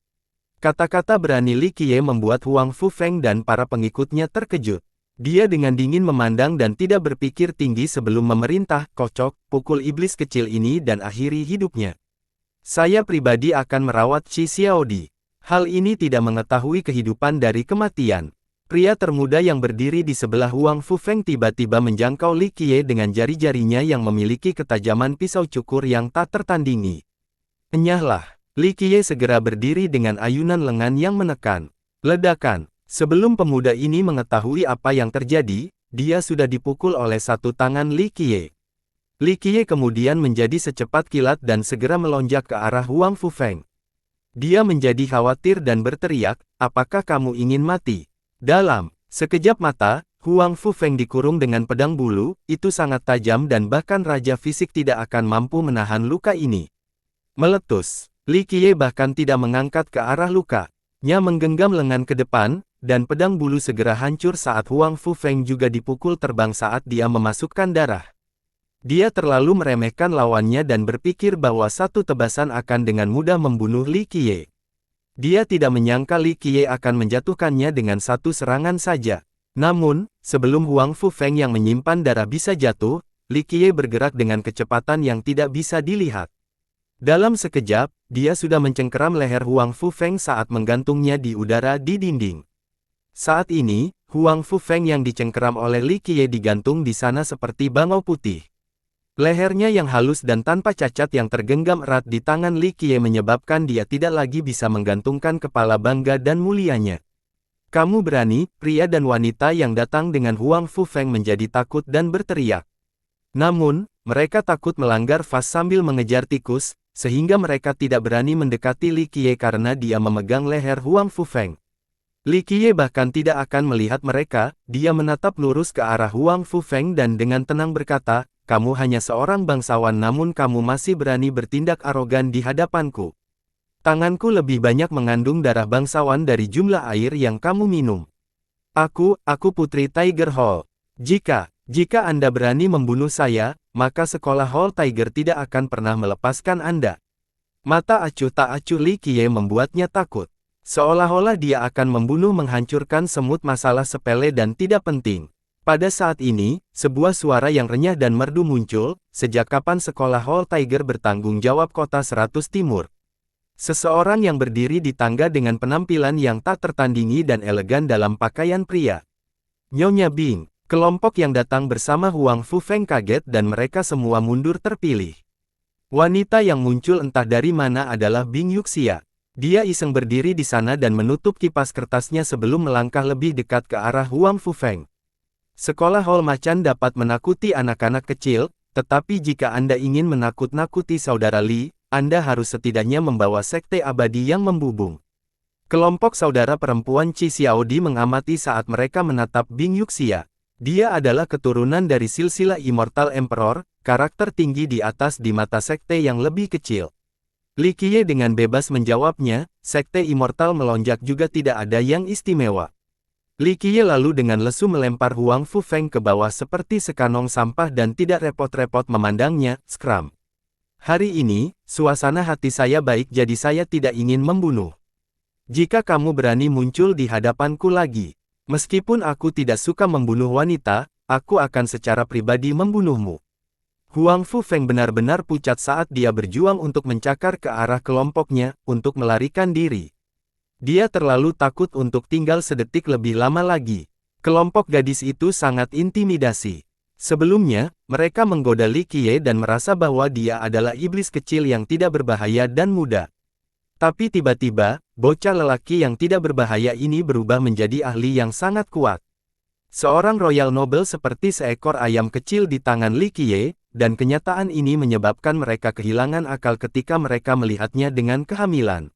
Kata-kata berani Li Qiye membuat Huang Fufeng dan para pengikutnya terkejut. Dia dengan dingin memandang dan tidak berpikir tinggi sebelum memerintah, kocok, pukul iblis kecil ini dan akhiri hidupnya. Saya pribadi akan merawat Qi Xiaodi. Hal ini tidak mengetahui kehidupan dari kematian. Pria termuda yang berdiri di sebelah Huang Fufeng tiba-tiba menjangkau Li Qiye dengan jari-jarinya yang memiliki ketajaman pisau cukur yang tak tertandingi. Enyahlah, Li Qiye segera berdiri dengan ayunan lengan yang menekan. Ledakan. Sebelum pemuda ini mengetahui apa yang terjadi, dia sudah dipukul oleh satu tangan Li Qiye. Li Qiye kemudian menjadi secepat kilat dan segera melonjak ke arah Huang Fufeng. Dia menjadi khawatir dan berteriak, apakah kamu ingin mati? Dalam sekejap mata, Huang Fufeng dikurung dengan pedang bulu, itu sangat tajam dan bahkan raja fisik tidak akan mampu menahan luka ini. Meletus, Li Qiye bahkan tidak mengangkat ke arah luka-nya menggenggam lengan ke depan, dan pedang bulu segera hancur saat Huang Fufeng juga dipukul terbang saat dia memasukkan darah. Dia terlalu meremehkan lawannya dan berpikir bahwa satu tebasan akan dengan mudah membunuh Li Qiye. Dia tidak menyangka Li Qiye akan menjatuhkannya dengan satu serangan saja. Namun, sebelum Huang Fufeng yang menyimpan darah bisa jatuh, Li Qiye bergerak dengan kecepatan yang tidak bisa dilihat. Dalam sekejap, dia sudah mencengkeram leher Huang Fufeng saat menggantungnya di udara di dinding. Saat ini, Huang Fufeng yang dicengkeram oleh Li Qiye digantung di sana seperti bangau putih. Lehernya yang halus dan tanpa cacat yang tergenggam erat di tangan Li Qiye menyebabkan dia tidak lagi bisa menggantungkan kepala bangga dan mulianya. Kamu berani, pria dan wanita yang datang dengan Huang Fufeng menjadi takut dan berteriak. Namun, mereka takut melanggar fas sambil mengejar tikus, sehingga mereka tidak berani mendekati Li Qiye karena dia memegang leher Huang Fufeng. Li Qiye bahkan tidak akan melihat mereka, dia menatap lurus ke arah Huang Fufeng dan dengan tenang berkata, kamu hanya seorang bangsawan namun kamu masih berani bertindak arogan di hadapanku. Tanganku lebih banyak mengandung darah bangsawan dari jumlah air yang kamu minum. Aku putri Tiger Hall. Jika Anda berani membunuh saya, maka sekolah Hall Tiger tidak akan pernah melepaskan Anda. Mata acuh tak acuh Li Qiye membuatnya takut. Seolah-olah dia akan membunuh menghancurkan semut masalah sepele dan tidak penting. Pada saat ini, sebuah suara yang renyah dan merdu muncul, sejak kapan sekolah Hall Tiger bertanggung jawab kota 100 Timur? Seseorang yang berdiri di tangga dengan penampilan yang tak tertandingi dan elegan dalam pakaian pria. Nyonya Bing, kelompok yang datang bersama Huang Fufeng kaget dan mereka semua mundur terpilih. Wanita yang muncul entah dari mana adalah Bing Yuxia. Dia iseng berdiri di sana dan menutup kipas kertasnya sebelum melangkah lebih dekat ke arah Huang Fufeng. Sekolah Hall Macan dapat menakuti anak-anak kecil, tetapi jika Anda ingin menakut-nakuti saudara Li, Anda harus setidaknya membawa sekte abadi yang membubung. Kelompok saudara perempuan Qi Xiaodi mengamati saat mereka menatap Bing Yuxia. Dia adalah keturunan dari silsilah Immortal Emperor, karakter tinggi di atas di mata sekte yang lebih kecil. Li Qiye dengan bebas menjawabnya, sekte Immortal melonjak juga tidak ada yang istimewa. Li Qiye lalu dengan lesu melempar Huang Fufeng ke bawah seperti sekanong sampah dan tidak repot-repot memandangnya, skram. Hari ini, suasana hati saya baik jadi saya tidak ingin membunuh. Jika kamu berani muncul di hadapanku lagi, meskipun aku tidak suka membunuh wanita, aku akan secara pribadi membunuhmu. Huang Fufeng benar-benar pucat saat dia berjuang untuk mencakar ke arah kelompoknya, untuk melarikan diri. Dia terlalu takut untuk tinggal sedetik lebih lama lagi. Kelompok gadis itu sangat intimidasi. Sebelumnya, mereka menggoda Li Qiye dan merasa bahwa dia adalah iblis kecil yang tidak berbahaya dan muda. Tapi tiba-tiba, bocah lelaki yang tidak berbahaya ini berubah menjadi ahli yang sangat kuat. Seorang Royal Noble seperti seekor ayam kecil di tangan Li Qiye, dan kenyataan ini menyebabkan mereka kehilangan akal ketika mereka melihatnya dengan kehamilan.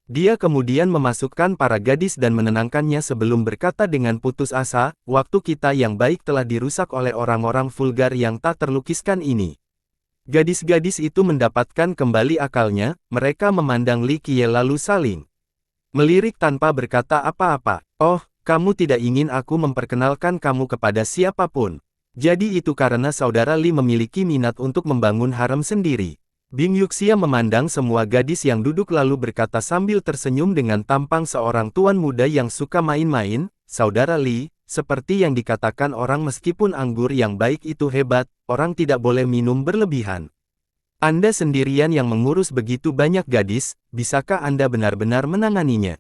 Dia kemudian memasukkan para gadis dan menenangkannya sebelum berkata dengan putus asa, waktu kita yang baik telah dirusak oleh orang-orang vulgar yang tak terlukiskan ini. Gadis-gadis itu mendapatkan kembali akalnya, mereka memandang Li Qiye lalu saling melirik tanpa berkata apa-apa. Oh, kamu tidak ingin aku memperkenalkan kamu kepada siapapun. Jadi itu karena saudara Li memiliki minat untuk membangun harem sendiri. Bing Yuxia memandang semua gadis yang duduk lalu berkata sambil tersenyum dengan tampang seorang tuan muda yang suka main-main, saudara Li, seperti yang dikatakan orang meskipun anggur yang baik itu hebat, orang tidak boleh minum berlebihan. Anda sendirian yang mengurus begitu banyak gadis, bisakah Anda benar-benar menanganinya?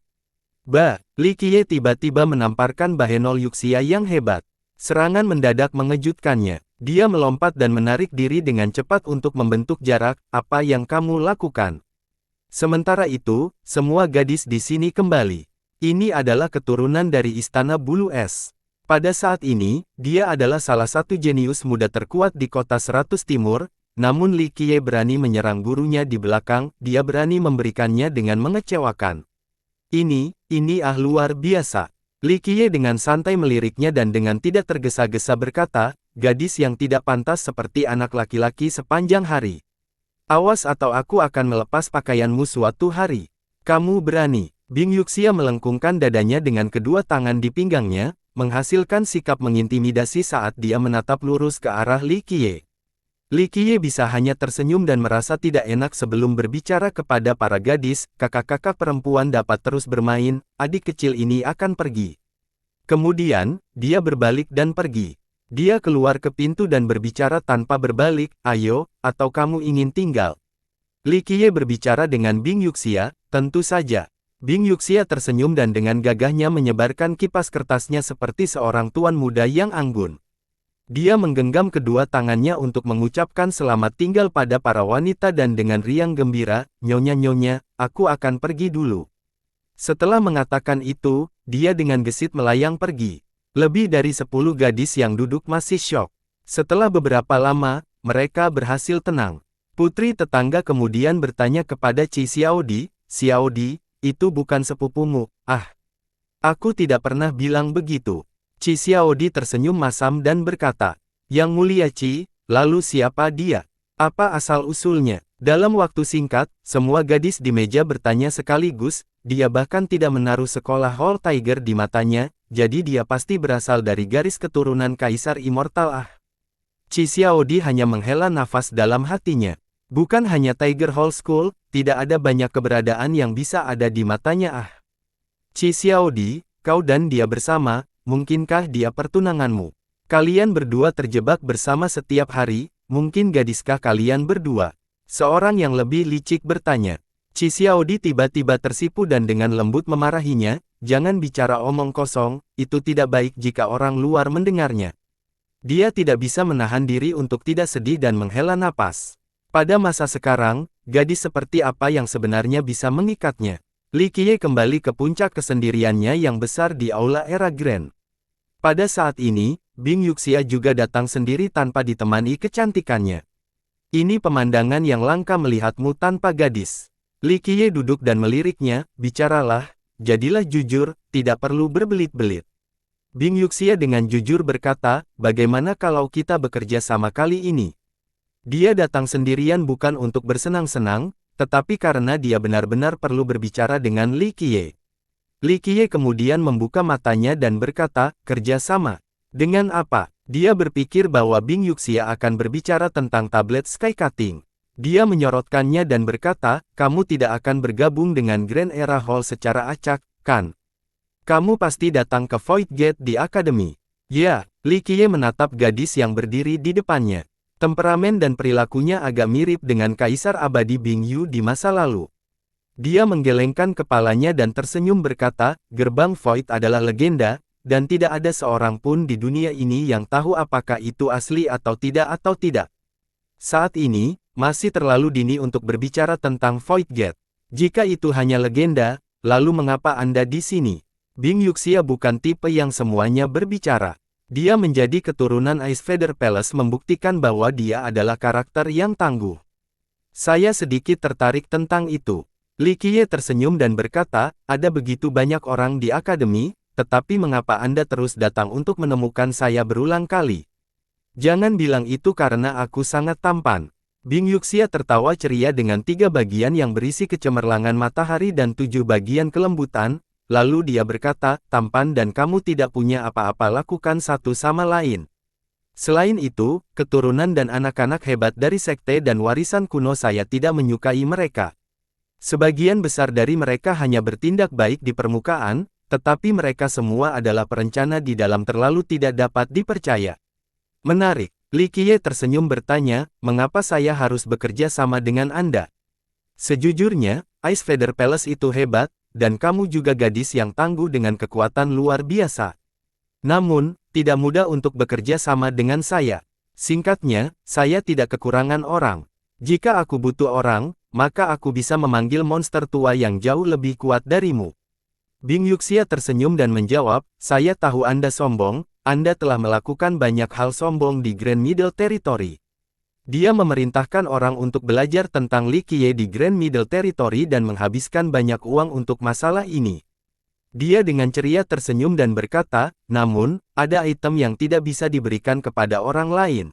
Li Qiye tiba-tiba menamparkan Bahenol Yuxia yang hebat. Serangan mendadak mengejutkannya. Dia melompat dan menarik diri dengan cepat untuk membentuk jarak, apa yang kamu lakukan. Sementara itu, semua gadis di sini kembali. Ini adalah keturunan dari Istana Bulu Es. Pada saat ini, dia adalah salah satu jenius muda terkuat di kota 100 Timur, namun Li Qiye berani menyerang gurunya di belakang, dia berani memberikannya dengan mengecewakan. Ini luar biasa. Li Qiye dengan santai meliriknya dan dengan tidak tergesa-gesa berkata, gadis yang tidak pantas seperti anak laki-laki sepanjang hari. Awas atau aku akan melepas pakaianmu suatu hari. Kamu berani. Bing Yuxia melengkungkan dadanya dengan kedua tangan di pinggangnya, menghasilkan sikap mengintimidasi saat dia menatap lurus ke arah Li Qiye. Li Qiye bisa hanya tersenyum dan merasa tidak enak sebelum berbicara kepada para gadis, kakak-kakak perempuan dapat terus bermain, adik kecil ini akan pergi. Kemudian, dia berbalik dan pergi. Dia keluar ke pintu dan berbicara tanpa berbalik, ayo, atau kamu ingin tinggal. Li Qiye berbicara dengan Bing Yuxia, tentu saja. Bing Yuxia tersenyum dan dengan gagahnya menyebarkan kipas kertasnya seperti seorang tuan muda yang anggun. Dia menggenggam kedua tangannya untuk mengucapkan selamat tinggal pada para wanita dan dengan riang gembira, nyonya-nyonya, aku akan pergi dulu. Setelah mengatakan itu, dia dengan gesit melayang pergi. Lebih dari 10 gadis yang duduk masih syok. Setelah beberapa lama, mereka berhasil tenang. Putri tetangga kemudian bertanya kepada Qi Xiaodi, Xiaodi, itu bukan sepupumu, aku tidak pernah bilang begitu. Qi Xiaodi tersenyum masam dan berkata, Yang Mulia Qi, lalu siapa dia? Apa asal-usulnya? Dalam waktu singkat, semua gadis di meja bertanya sekaligus, dia bahkan tidak menaruh sekolah Hall Tiger di matanya, jadi dia pasti berasal dari garis keturunan Kaisar Immortal. Qi Xiaodi hanya menghela nafas dalam hatinya. Bukan hanya Tiger Hall School, tidak ada banyak keberadaan yang bisa ada di matanya. Qi Xiaodi, kau dan dia bersama, mungkinkah dia pertunanganmu? Kalian berdua terjebak bersama setiap hari, mungkin gadiskah kalian berdua? Seorang yang lebih licik bertanya. Qi Xiaodi tiba-tiba tersipu dan dengan lembut memarahinya, jangan bicara omong kosong, itu tidak baik jika orang luar mendengarnya. Dia tidak bisa menahan diri untuk tidak sedih dan menghela napas. Pada masa sekarang, gadis seperti apa yang sebenarnya bisa mengikatnya? Li Qiye kembali ke puncak kesendiriannya yang besar di Aula Era Grand. Pada saat ini, Bing Yuxia juga datang sendiri tanpa ditemani kecantikannya. Ini pemandangan yang langka melihatmu tanpa gadis. Li Qiye duduk dan meliriknya, bicaralah, jadilah jujur, tidak perlu berbelit-belit. Bing Yuxia dengan jujur berkata, bagaimana kalau kita bekerja sama kali ini? Dia datang sendirian bukan untuk bersenang-senang, tetapi karena dia benar-benar perlu berbicara dengan Li Qiye. Li Qiye kemudian membuka matanya dan berkata, kerja sama. Dengan apa? Dia berpikir bahwa Bing Yuxia akan berbicara tentang tablet Sky Cutting. Dia menyorotkannya dan berkata, kamu tidak akan bergabung dengan Grand Era Hall secara acak, kan? Kamu pasti datang ke Void Gate di Akademi. Ya, Li Qiye menatap gadis yang berdiri di depannya. Temperamen dan perilakunya agak mirip dengan Kaisar Abadi Bing Yu di masa lalu. Dia menggelengkan kepalanya dan tersenyum berkata, gerbang Void adalah legenda, dan tidak ada seorang pun di dunia ini yang tahu apakah itu asli atau tidak. Saat ini, masih terlalu dini untuk berbicara tentang Void Gate. Jika itu hanya legenda, lalu mengapa Anda di sini? Bing Yuxia bukan tipe yang semuanya berbicara. Dia menjadi keturunan Ice Feather Palace membuktikan bahwa dia adalah karakter yang tangguh. Saya sedikit tertarik tentang itu. Li Qiye tersenyum dan berkata, ada begitu banyak orang di akademi, tetapi mengapa Anda terus datang untuk menemukan saya berulang kali? Jangan bilang itu karena aku sangat tampan. Bing Yuxia tertawa ceria dengan 3 bagian yang berisi kecemerlangan matahari dan 7 bagian kelembutan. Lalu dia berkata, tampan dan kamu tidak punya apa-apa lakukan satu sama lain. Selain itu, keturunan dan anak-anak hebat dari sekte dan warisan kuno saya tidak menyukai mereka. Sebagian besar dari mereka hanya bertindak baik di permukaan, tetapi mereka semua adalah perencana di dalam terlalu tidak dapat dipercaya. Menarik, Li Qiye tersenyum bertanya, mengapa saya harus bekerja sama dengan Anda? Sejujurnya, Ice Feather Palace itu hebat, dan kamu juga gadis yang tangguh dengan kekuatan luar biasa. Namun, tidak mudah untuk bekerja sama dengan saya. Singkatnya, saya tidak kekurangan orang. Jika aku butuh orang, maka aku bisa memanggil monster tua yang jauh lebih kuat darimu. Bing Yuxia tersenyum dan menjawab, saya tahu Anda sombong, Anda telah melakukan banyak hal sombong di Grand Middle Territory. Dia memerintahkan orang untuk belajar tentang Li Qiye di Grand Middle Territory dan menghabiskan banyak uang untuk masalah ini. Dia dengan ceria tersenyum dan berkata, namun, ada item yang tidak bisa diberikan kepada orang lain.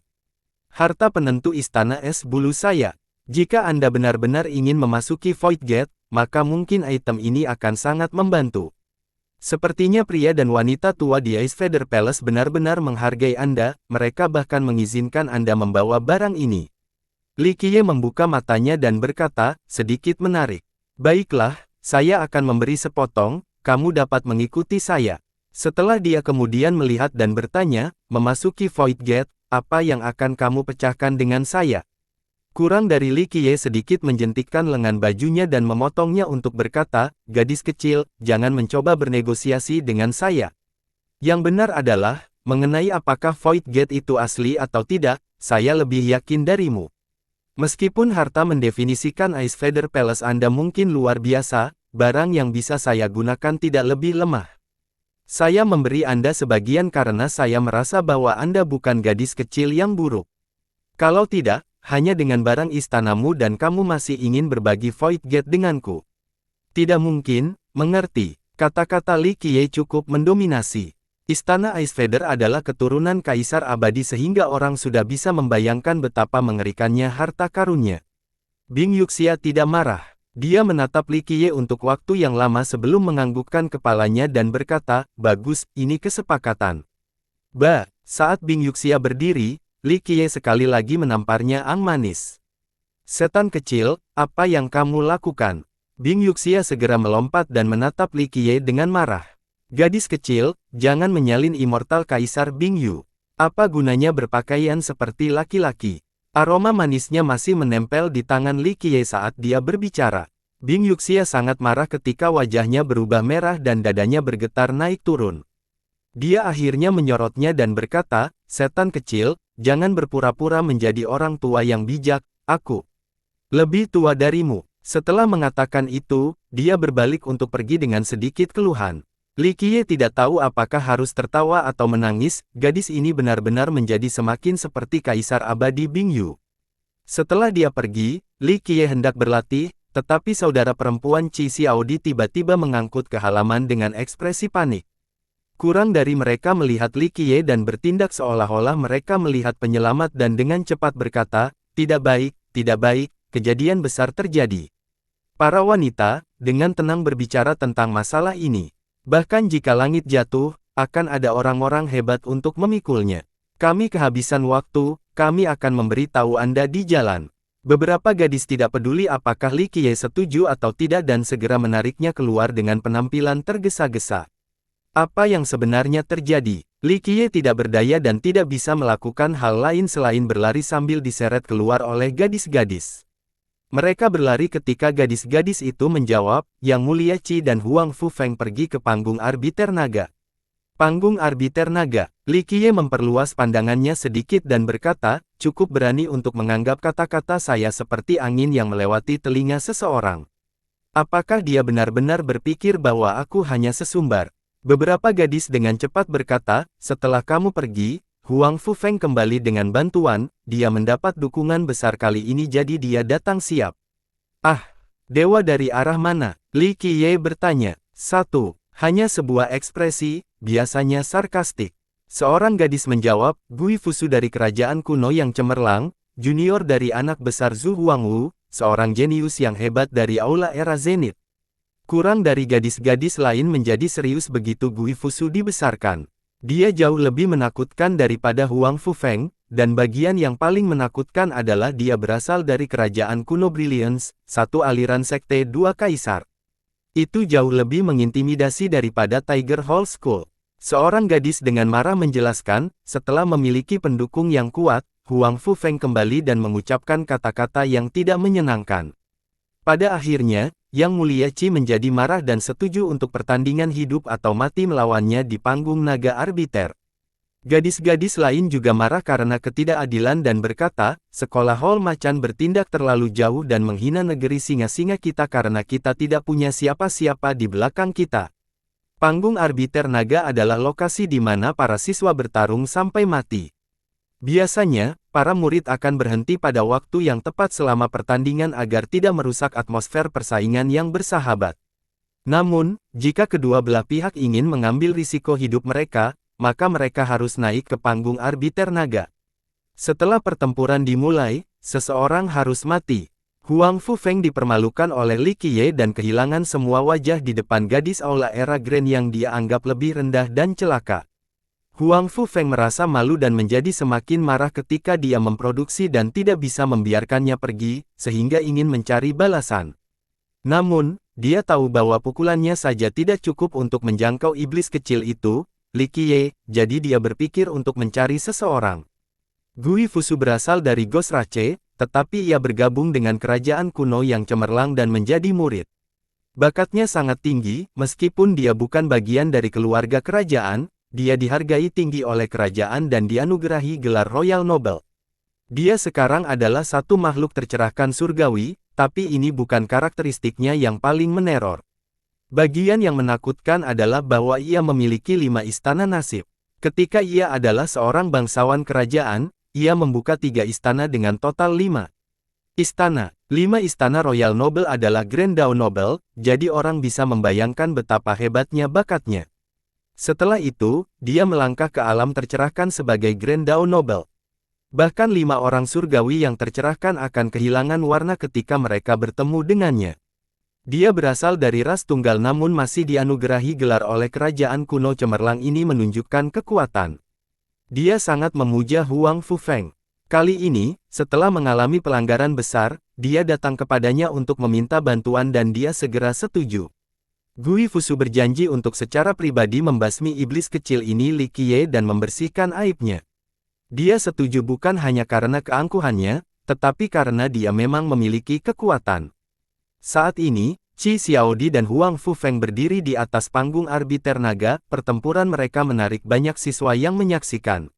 Harta penentu istana es bulu saya. Jika Anda benar-benar ingin memasuki Void Gate, maka mungkin item ini akan sangat membantu. Sepertinya pria dan wanita tua di Ice Feather Palace benar-benar menghargai Anda, mereka bahkan mengizinkan Anda membawa barang ini. Li Qiye membuka matanya dan berkata, sedikit menarik. Baiklah, saya akan memberi sepotong, kamu dapat mengikuti saya. Setelah dia kemudian melihat dan bertanya, memasuki Void Gate, apa yang akan kamu pecahkan dengan saya? Kurang dari Li Qiye sedikit menjentikkan lengan bajunya dan memotongnya untuk berkata, gadis kecil, jangan mencoba bernegosiasi dengan saya. Yang benar adalah, mengenai apakah Void Gate itu asli atau tidak, saya lebih yakin darimu. Meskipun harta mendefinisikan Ice Feather Palace Anda mungkin luar biasa, barang yang bisa saya gunakan tidak lebih lemah. Saya memberi Anda sebagian karena saya merasa bahwa Anda bukan gadis kecil yang buruk. Kalau tidak, hanya dengan barang istanamu dan kamu masih ingin berbagi Void Gate denganku. Tidak mungkin, mengerti. Kata-kata Li Qiye cukup mendominasi. Istana Ice Feather adalah keturunan Kaisar Abadi sehingga orang sudah bisa membayangkan betapa mengerikannya harta karunnya. Bing Yuxia tidak marah. Dia menatap Li Qiye untuk waktu yang lama sebelum menganggukkan kepalanya dan berkata, bagus, ini kesepakatan. Saat Bing Yuxia berdiri, Li Qiye sekali lagi menamparnya ang manis. Setan kecil, apa yang kamu lakukan? Bing Yuxia segera melompat dan menatap Li Qiye dengan marah. Gadis kecil, jangan menyalin immortal Kaisar Bing Yu. Apa gunanya berpakaian seperti laki-laki? Aroma manisnya masih menempel di tangan Li Qiye saat dia berbicara. Bing Yuxia sangat marah ketika wajahnya berubah merah dan dadanya bergetar naik turun. Dia akhirnya menyorotnya dan berkata, "Setan kecil, jangan berpura-pura menjadi orang tua yang bijak, aku lebih tua darimu." Setelah mengatakan itu, dia berbalik untuk pergi dengan sedikit keluhan. Li Qiye tidak tahu apakah harus tertawa atau menangis, gadis ini benar-benar menjadi semakin seperti kaisar abadi Bing Yu. Setelah dia pergi, Li Qiye hendak berlatih, tetapi saudara perempuan Qi Xiaodi tiba-tiba mengangkut ke halaman dengan ekspresi panik. Kurang dari mereka melihat Li Qiye dan bertindak seolah-olah mereka melihat penyelamat dan dengan cepat berkata, tidak baik, kejadian besar terjadi. Para wanita, dengan tenang berbicara tentang masalah ini. Bahkan jika langit jatuh, akan ada orang-orang hebat untuk memikulnya. Kami kehabisan waktu, kami akan memberitahu Anda di jalan. Beberapa gadis tidak peduli apakah Li Qiye setuju atau tidak dan segera menariknya keluar dengan penampilan tergesa-gesa. Apa yang sebenarnya terjadi? Li Qiye tidak berdaya dan tidak bisa melakukan hal lain selain berlari sambil diseret keluar oleh gadis-gadis. Mereka berlari ketika gadis-gadis itu menjawab, Yang Mulia Qi dan Huang Fufeng pergi ke panggung arbiter naga. Panggung arbiter naga. Li Qiye memperluas pandangannya sedikit dan berkata, cukup berani untuk menganggap kata-kata saya seperti angin yang melewati telinga seseorang. Apakah dia benar-benar berpikir bahwa aku hanya sesumbar? Beberapa gadis dengan cepat berkata, setelah kamu pergi, Huang Fufeng kembali dengan bantuan, dia mendapat dukungan besar kali ini jadi dia datang siap. Ah, dewa dari arah mana? Li Qiye bertanya. 1. Hanya sebuah ekspresi, biasanya sarkastik. Seorang gadis menjawab, Gui Fusu dari kerajaan kuno yang cemerlang, junior dari anak besar Zhu Huangwu, seorang jenius yang hebat dari aula era Zenith. Kurang dari gadis-gadis lain menjadi serius begitu Gui Fusu dibesarkan. Dia jauh lebih menakutkan daripada Huang Fufeng, dan bagian yang paling menakutkan adalah dia berasal dari kerajaan kuno Brilliance, satu aliran sekte dua kaisar. Itu jauh lebih mengintimidasi daripada Tiger Hall School. Seorang gadis dengan marah menjelaskan, setelah memiliki pendukung yang kuat, Huang Fufeng kembali dan mengucapkan kata-kata yang tidak menyenangkan. Pada akhirnya, Yang Mulia Qi menjadi marah dan setuju untuk pertandingan hidup atau mati melawannya di panggung naga arbiter. Gadis-gadis lain juga marah karena ketidakadilan dan berkata, sekolah Hall Macan bertindak terlalu jauh dan menghina negeri singa-singa kita karena kita tidak punya siapa-siapa di belakang kita. Panggung arbiter naga adalah lokasi di mana para siswa bertarung sampai mati. Biasanya, para murid akan berhenti pada waktu yang tepat selama pertandingan agar tidak merusak atmosfer persaingan yang bersahabat. Namun, jika kedua belah pihak ingin mengambil risiko hidup mereka, maka mereka harus naik ke panggung arbiter naga. Setelah pertempuran dimulai, seseorang harus mati. Huang Fufeng dipermalukan oleh Li Qiye dan kehilangan semua wajah di depan gadis aula era Grand yang dia anggap lebih rendah dan celaka. Huang Fufeng merasa malu dan menjadi semakin marah ketika dia memproduksi dan tidak bisa membiarkannya pergi, sehingga ingin mencari balasan. Namun, dia tahu bahwa pukulannya saja tidak cukup untuk menjangkau iblis kecil itu, Li Qiye, jadi dia berpikir untuk mencari seseorang. Gui Fusu berasal dari Ghost Rache, tetapi ia bergabung dengan kerajaan kuno yang cemerlang dan menjadi murid. Bakatnya sangat tinggi, meskipun dia bukan bagian dari keluarga kerajaan, dia dihargai tinggi oleh kerajaan dan dianugerahi gelar Royal Noble. Dia sekarang adalah satu makhluk tercerahkan surgawi, tapi ini bukan karakteristiknya yang paling meneror. Bagian yang menakutkan adalah bahwa ia memiliki 5 istana nasib. Ketika ia adalah seorang bangsawan kerajaan, ia membuka 3 istana dengan total 5 istana. 5 istana Royal Noble adalah Grand Dao Noble, jadi orang bisa membayangkan betapa hebatnya bakatnya. Setelah itu, dia melangkah ke alam tercerahkan sebagai Grand Dao Noble. Bahkan 5 orang surgawi yang tercerahkan akan kehilangan warna ketika mereka bertemu dengannya. Dia berasal dari ras tunggal namun masih dianugerahi gelar oleh kerajaan kuno cemerlang ini menunjukkan kekuatan. Dia sangat memuja Huang Fufeng. Kali ini, setelah mengalami pelanggaran besar, dia datang kepadanya untuk meminta bantuan dan dia segera setuju. Gui Fusu berjanji untuk secara pribadi membasmi iblis kecil ini Li Qiye dan membersihkan aibnya. Dia setuju bukan hanya karena keangkuhannya, tetapi karena dia memang memiliki kekuatan. Saat ini, Qi Xiaodi dan Huang Fufeng berdiri di atas panggung arbiter naga. Pertempuran mereka menarik banyak siswa yang menyaksikan.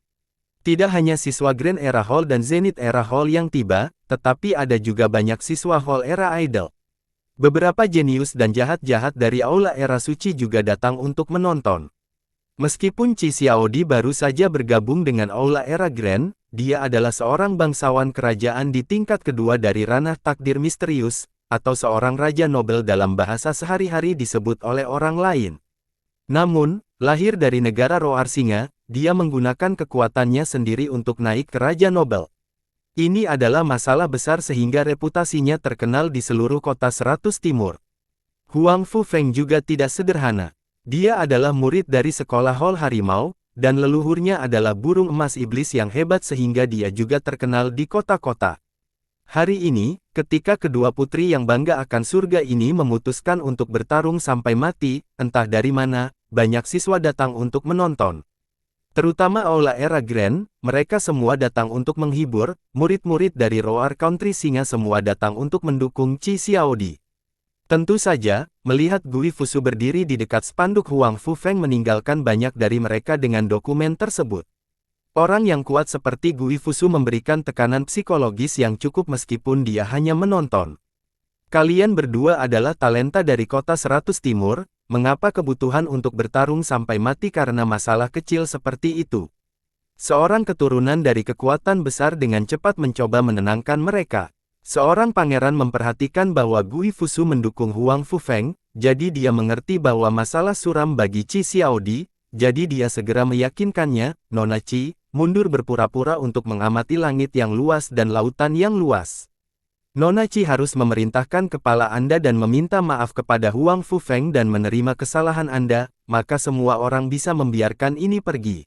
Tidak hanya siswa Grand Era Hall dan Zenith Era Hall yang tiba, tetapi ada juga banyak siswa Hall Era Idol. Beberapa jenius dan jahat-jahat dari Aula Era Suci juga datang untuk menonton. Meskipun Qi Xiaodi baru saja bergabung dengan Aula Era Grand, dia adalah seorang bangsawan kerajaan di tingkat kedua dari ranah takdir misterius, atau seorang raja Nobel dalam bahasa sehari-hari disebut oleh orang lain. Namun, lahir dari negara Roar Singa, dia menggunakan kekuatannya sendiri untuk naik ke Raja Nobel. Ini adalah masalah besar sehingga reputasinya terkenal di seluruh kota 100 Timur. Huang Fufeng juga tidak sederhana. Dia adalah murid dari sekolah Hall Harimau, dan leluhurnya adalah burung emas iblis yang hebat sehingga dia juga terkenal di kota-kota. Hari ini, ketika kedua putri yang bangga akan surga ini memutuskan untuk bertarung sampai mati, entah dari mana, banyak siswa datang untuk menonton. Terutama Aula Era Grand, mereka semua datang untuk menghibur, murid-murid dari Roar Country Singa semua datang untuk mendukung Qi Xiaodi. Tentu saja, melihat Gui Fusu berdiri di dekat spanduk Huang Fufeng meninggalkan banyak dari mereka dengan dokumen tersebut. Orang yang kuat seperti Gui Fusu memberikan tekanan psikologis yang cukup meskipun dia hanya menonton. Kalian berdua adalah talenta dari kota 100 Timur, mengapa kebutuhan untuk bertarung sampai mati karena masalah kecil seperti itu? Seorang keturunan dari kekuatan besar dengan cepat mencoba menenangkan mereka. Seorang pangeran memperhatikan bahwa Gui Fusu mendukung Huang Fufeng, jadi dia mengerti bahwa masalah suram bagi Qi Xiaodi, jadi dia segera meyakinkannya, Nona Qi, mundur berpura-pura untuk mengamati langit yang luas dan lautan yang luas. Nona Qi harus memerintahkan kepala Anda dan meminta maaf kepada Huang Fufeng dan menerima kesalahan Anda, maka semua orang bisa membiarkan ini pergi.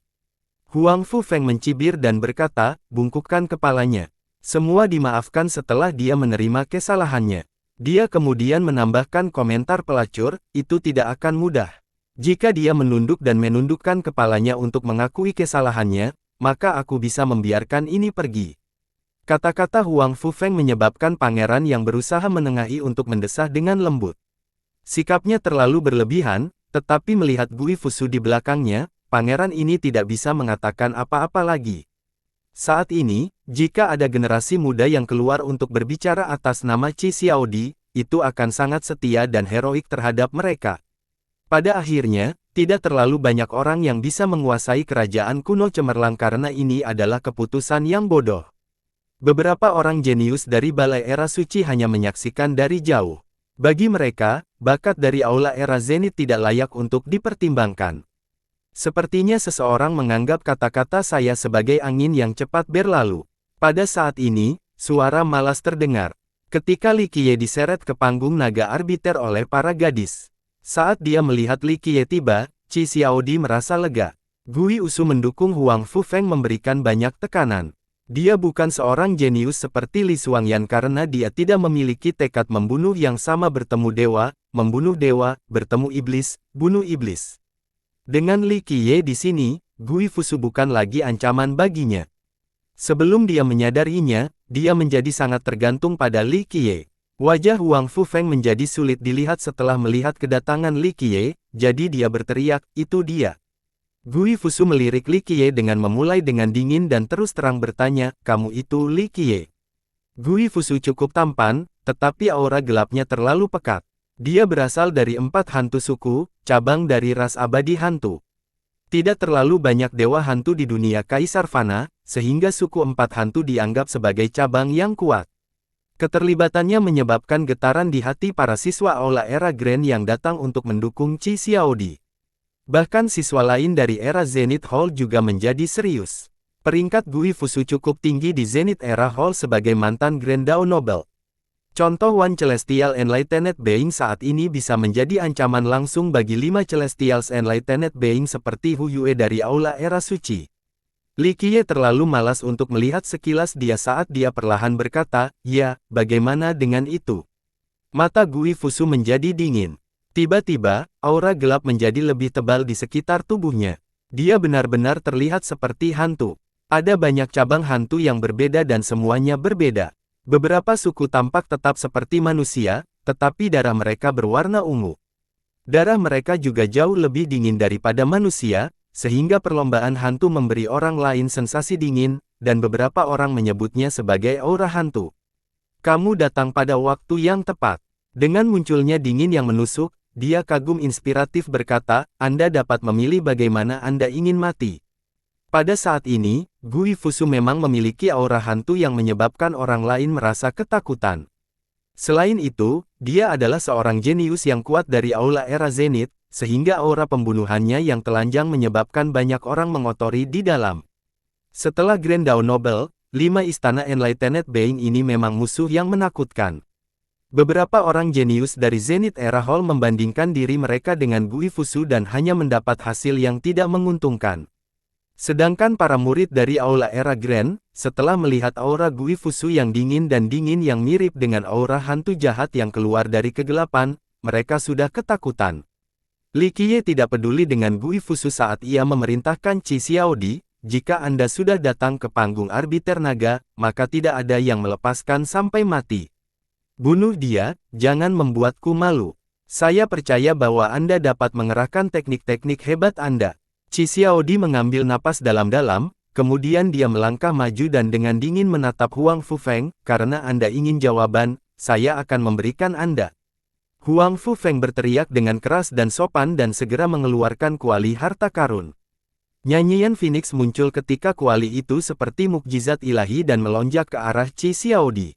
Huang Fufeng mencibir dan berkata, bungkukkan kepalanya. Semua dimaafkan setelah dia menerima kesalahannya. Dia kemudian menambahkan komentar pelacur, itu tidak akan mudah. Jika dia menunduk dan menundukkan kepalanya untuk mengakui kesalahannya, maka aku bisa membiarkan ini pergi. Kata-kata Huang Fufeng menyebabkan pangeran yang berusaha menengahi untuk mendesah dengan lembut. Sikapnya terlalu berlebihan, tetapi melihat Gui Fusu di belakangnya, pangeran ini tidak bisa mengatakan apa-apa lagi. Saat ini, jika ada generasi muda yang keluar untuk berbicara atas nama Qi Xiaodi, itu akan sangat setia dan heroik terhadap mereka. Pada akhirnya, tidak terlalu banyak orang yang bisa menguasai kerajaan kuno cemerlang karena ini adalah keputusan yang bodoh. Beberapa orang jenius dari Balai Era Suci hanya menyaksikan dari jauh. Bagi mereka, bakat dari Aula Era Zenith tidak layak untuk dipertimbangkan. Sepertinya seseorang menganggap kata-kata saya sebagai angin yang cepat berlalu. Pada saat ini, suara malas terdengar. Ketika Li Qiye diseret ke panggung naga arbiter oleh para gadis. Saat dia melihat Li Qiye tiba, Qi Xiaodi merasa lega. Gui Usu mendukung Huang Fufeng memberikan banyak tekanan. Dia bukan seorang jenius seperti Li Xuangyan karena dia tidak memiliki tekad membunuh yang sama bertemu dewa, bertemu iblis, bunuh iblis. Dengan Li Qiye di sini, Gui Fusu bukan lagi ancaman baginya. Sebelum dia menyadarinya, dia menjadi sangat tergantung pada Li Qiye. Wajah Huang Fufeng menjadi sulit dilihat setelah melihat kedatangan Li Qiye, jadi dia berteriak, itu dia. Gui Fusu melirik Li Qiye dengan memulai dengan dingin dan terus terang bertanya, kamu itu Li Qiye. Gui Fusu cukup tampan, tetapi aura gelapnya terlalu pekat. Dia berasal dari 4 hantu suku, cabang dari ras abadi hantu. Tidak terlalu banyak dewa hantu di dunia Kaisar Fana, sehingga suku 4 hantu dianggap sebagai cabang yang kuat. Keterlibatannya menyebabkan getaran di hati para siswa Aula Era Grand yang datang untuk mendukung Qi Xiaodi. Bahkan siswa lain dari era Zenith Hall juga menjadi serius. Peringkat Gui Fusu cukup tinggi di Zenith Era Hall sebagai mantan Grand Dao Nobel. Contoh One Celestial Enlightened Being saat ini bisa menjadi ancaman langsung bagi 5 Celestials Enlightened Being seperti Hu Yue dari Aula Era Suci. Li Qiye terlalu malas untuk melihat sekilas dia saat dia perlahan berkata, ya, bagaimana dengan itu? Mata Gui Fusu menjadi dingin. Tiba-tiba, aura gelap menjadi lebih tebal di sekitar tubuhnya. Dia benar-benar terlihat seperti hantu. Ada banyak cabang hantu yang berbeda dan semuanya berbeda. Beberapa suku tampak tetap seperti manusia, tetapi darah mereka berwarna ungu. Darah mereka juga jauh lebih dingin daripada manusia, sehingga perlombaan hantu memberi orang lain sensasi dingin, dan beberapa orang menyebutnya sebagai aura hantu. Kamu datang pada waktu yang tepat. Dengan munculnya dingin yang menusuk, dia kagum inspiratif berkata, Anda dapat memilih bagaimana Anda ingin mati. Pada saat ini, Gui Fusu memang memiliki aura hantu yang menyebabkan orang lain merasa ketakutan. Selain itu, dia adalah seorang jenius yang kuat dari aula era Zenith, sehingga aura pembunuhannya yang telanjang menyebabkan banyak orang mengotori di dalam. Setelah Grand Dawn Noble, 5 istana Enlightened Being ini memang musuh yang menakutkan. Beberapa orang jenius dari Zenith Era Hall membandingkan diri mereka dengan Gui Fusu dan hanya mendapat hasil yang tidak menguntungkan. Sedangkan para murid dari Aula Era Grand, setelah melihat aura Gui Fusu yang dingin yang mirip dengan aura hantu jahat yang keluar dari kegelapan, mereka sudah ketakutan. Li Qiye tidak peduli dengan Gui Fusu saat ia memerintahkan Qi Xiaodi, jika Anda sudah datang ke panggung arbiter naga, maka tidak ada yang melepaskan sampai mati. Bunuh dia, jangan membuatku malu. Saya percaya bahwa Anda dapat mengerahkan teknik-teknik hebat Anda. Qi Xiaodi mengambil napas dalam-dalam, kemudian dia melangkah maju dan dengan dingin menatap Huang Fufeng, karena Anda ingin jawaban, saya akan memberikan Anda. Huang Fufeng berteriak dengan keras dan sopan dan segera mengeluarkan kuali harta karun. Nyanyian Phoenix muncul ketika kuali itu seperti mukjizat ilahi dan melonjak ke arah Qi Xiaodi.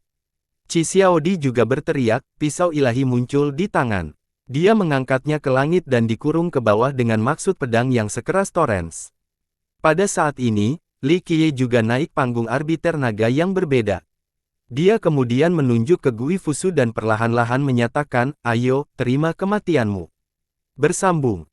Qi Xiaodi juga berteriak, pisau ilahi muncul di tangan. Dia mengangkatnya ke langit dan dikurung ke bawah dengan maksud pedang yang sekeras torrens. Pada saat ini, Li Qiye juga naik panggung arbiter naga yang berbeda. Dia kemudian menunjuk ke Gui Fusu dan perlahan-lahan menyatakan, ayo, terima kematianmu. Bersambung.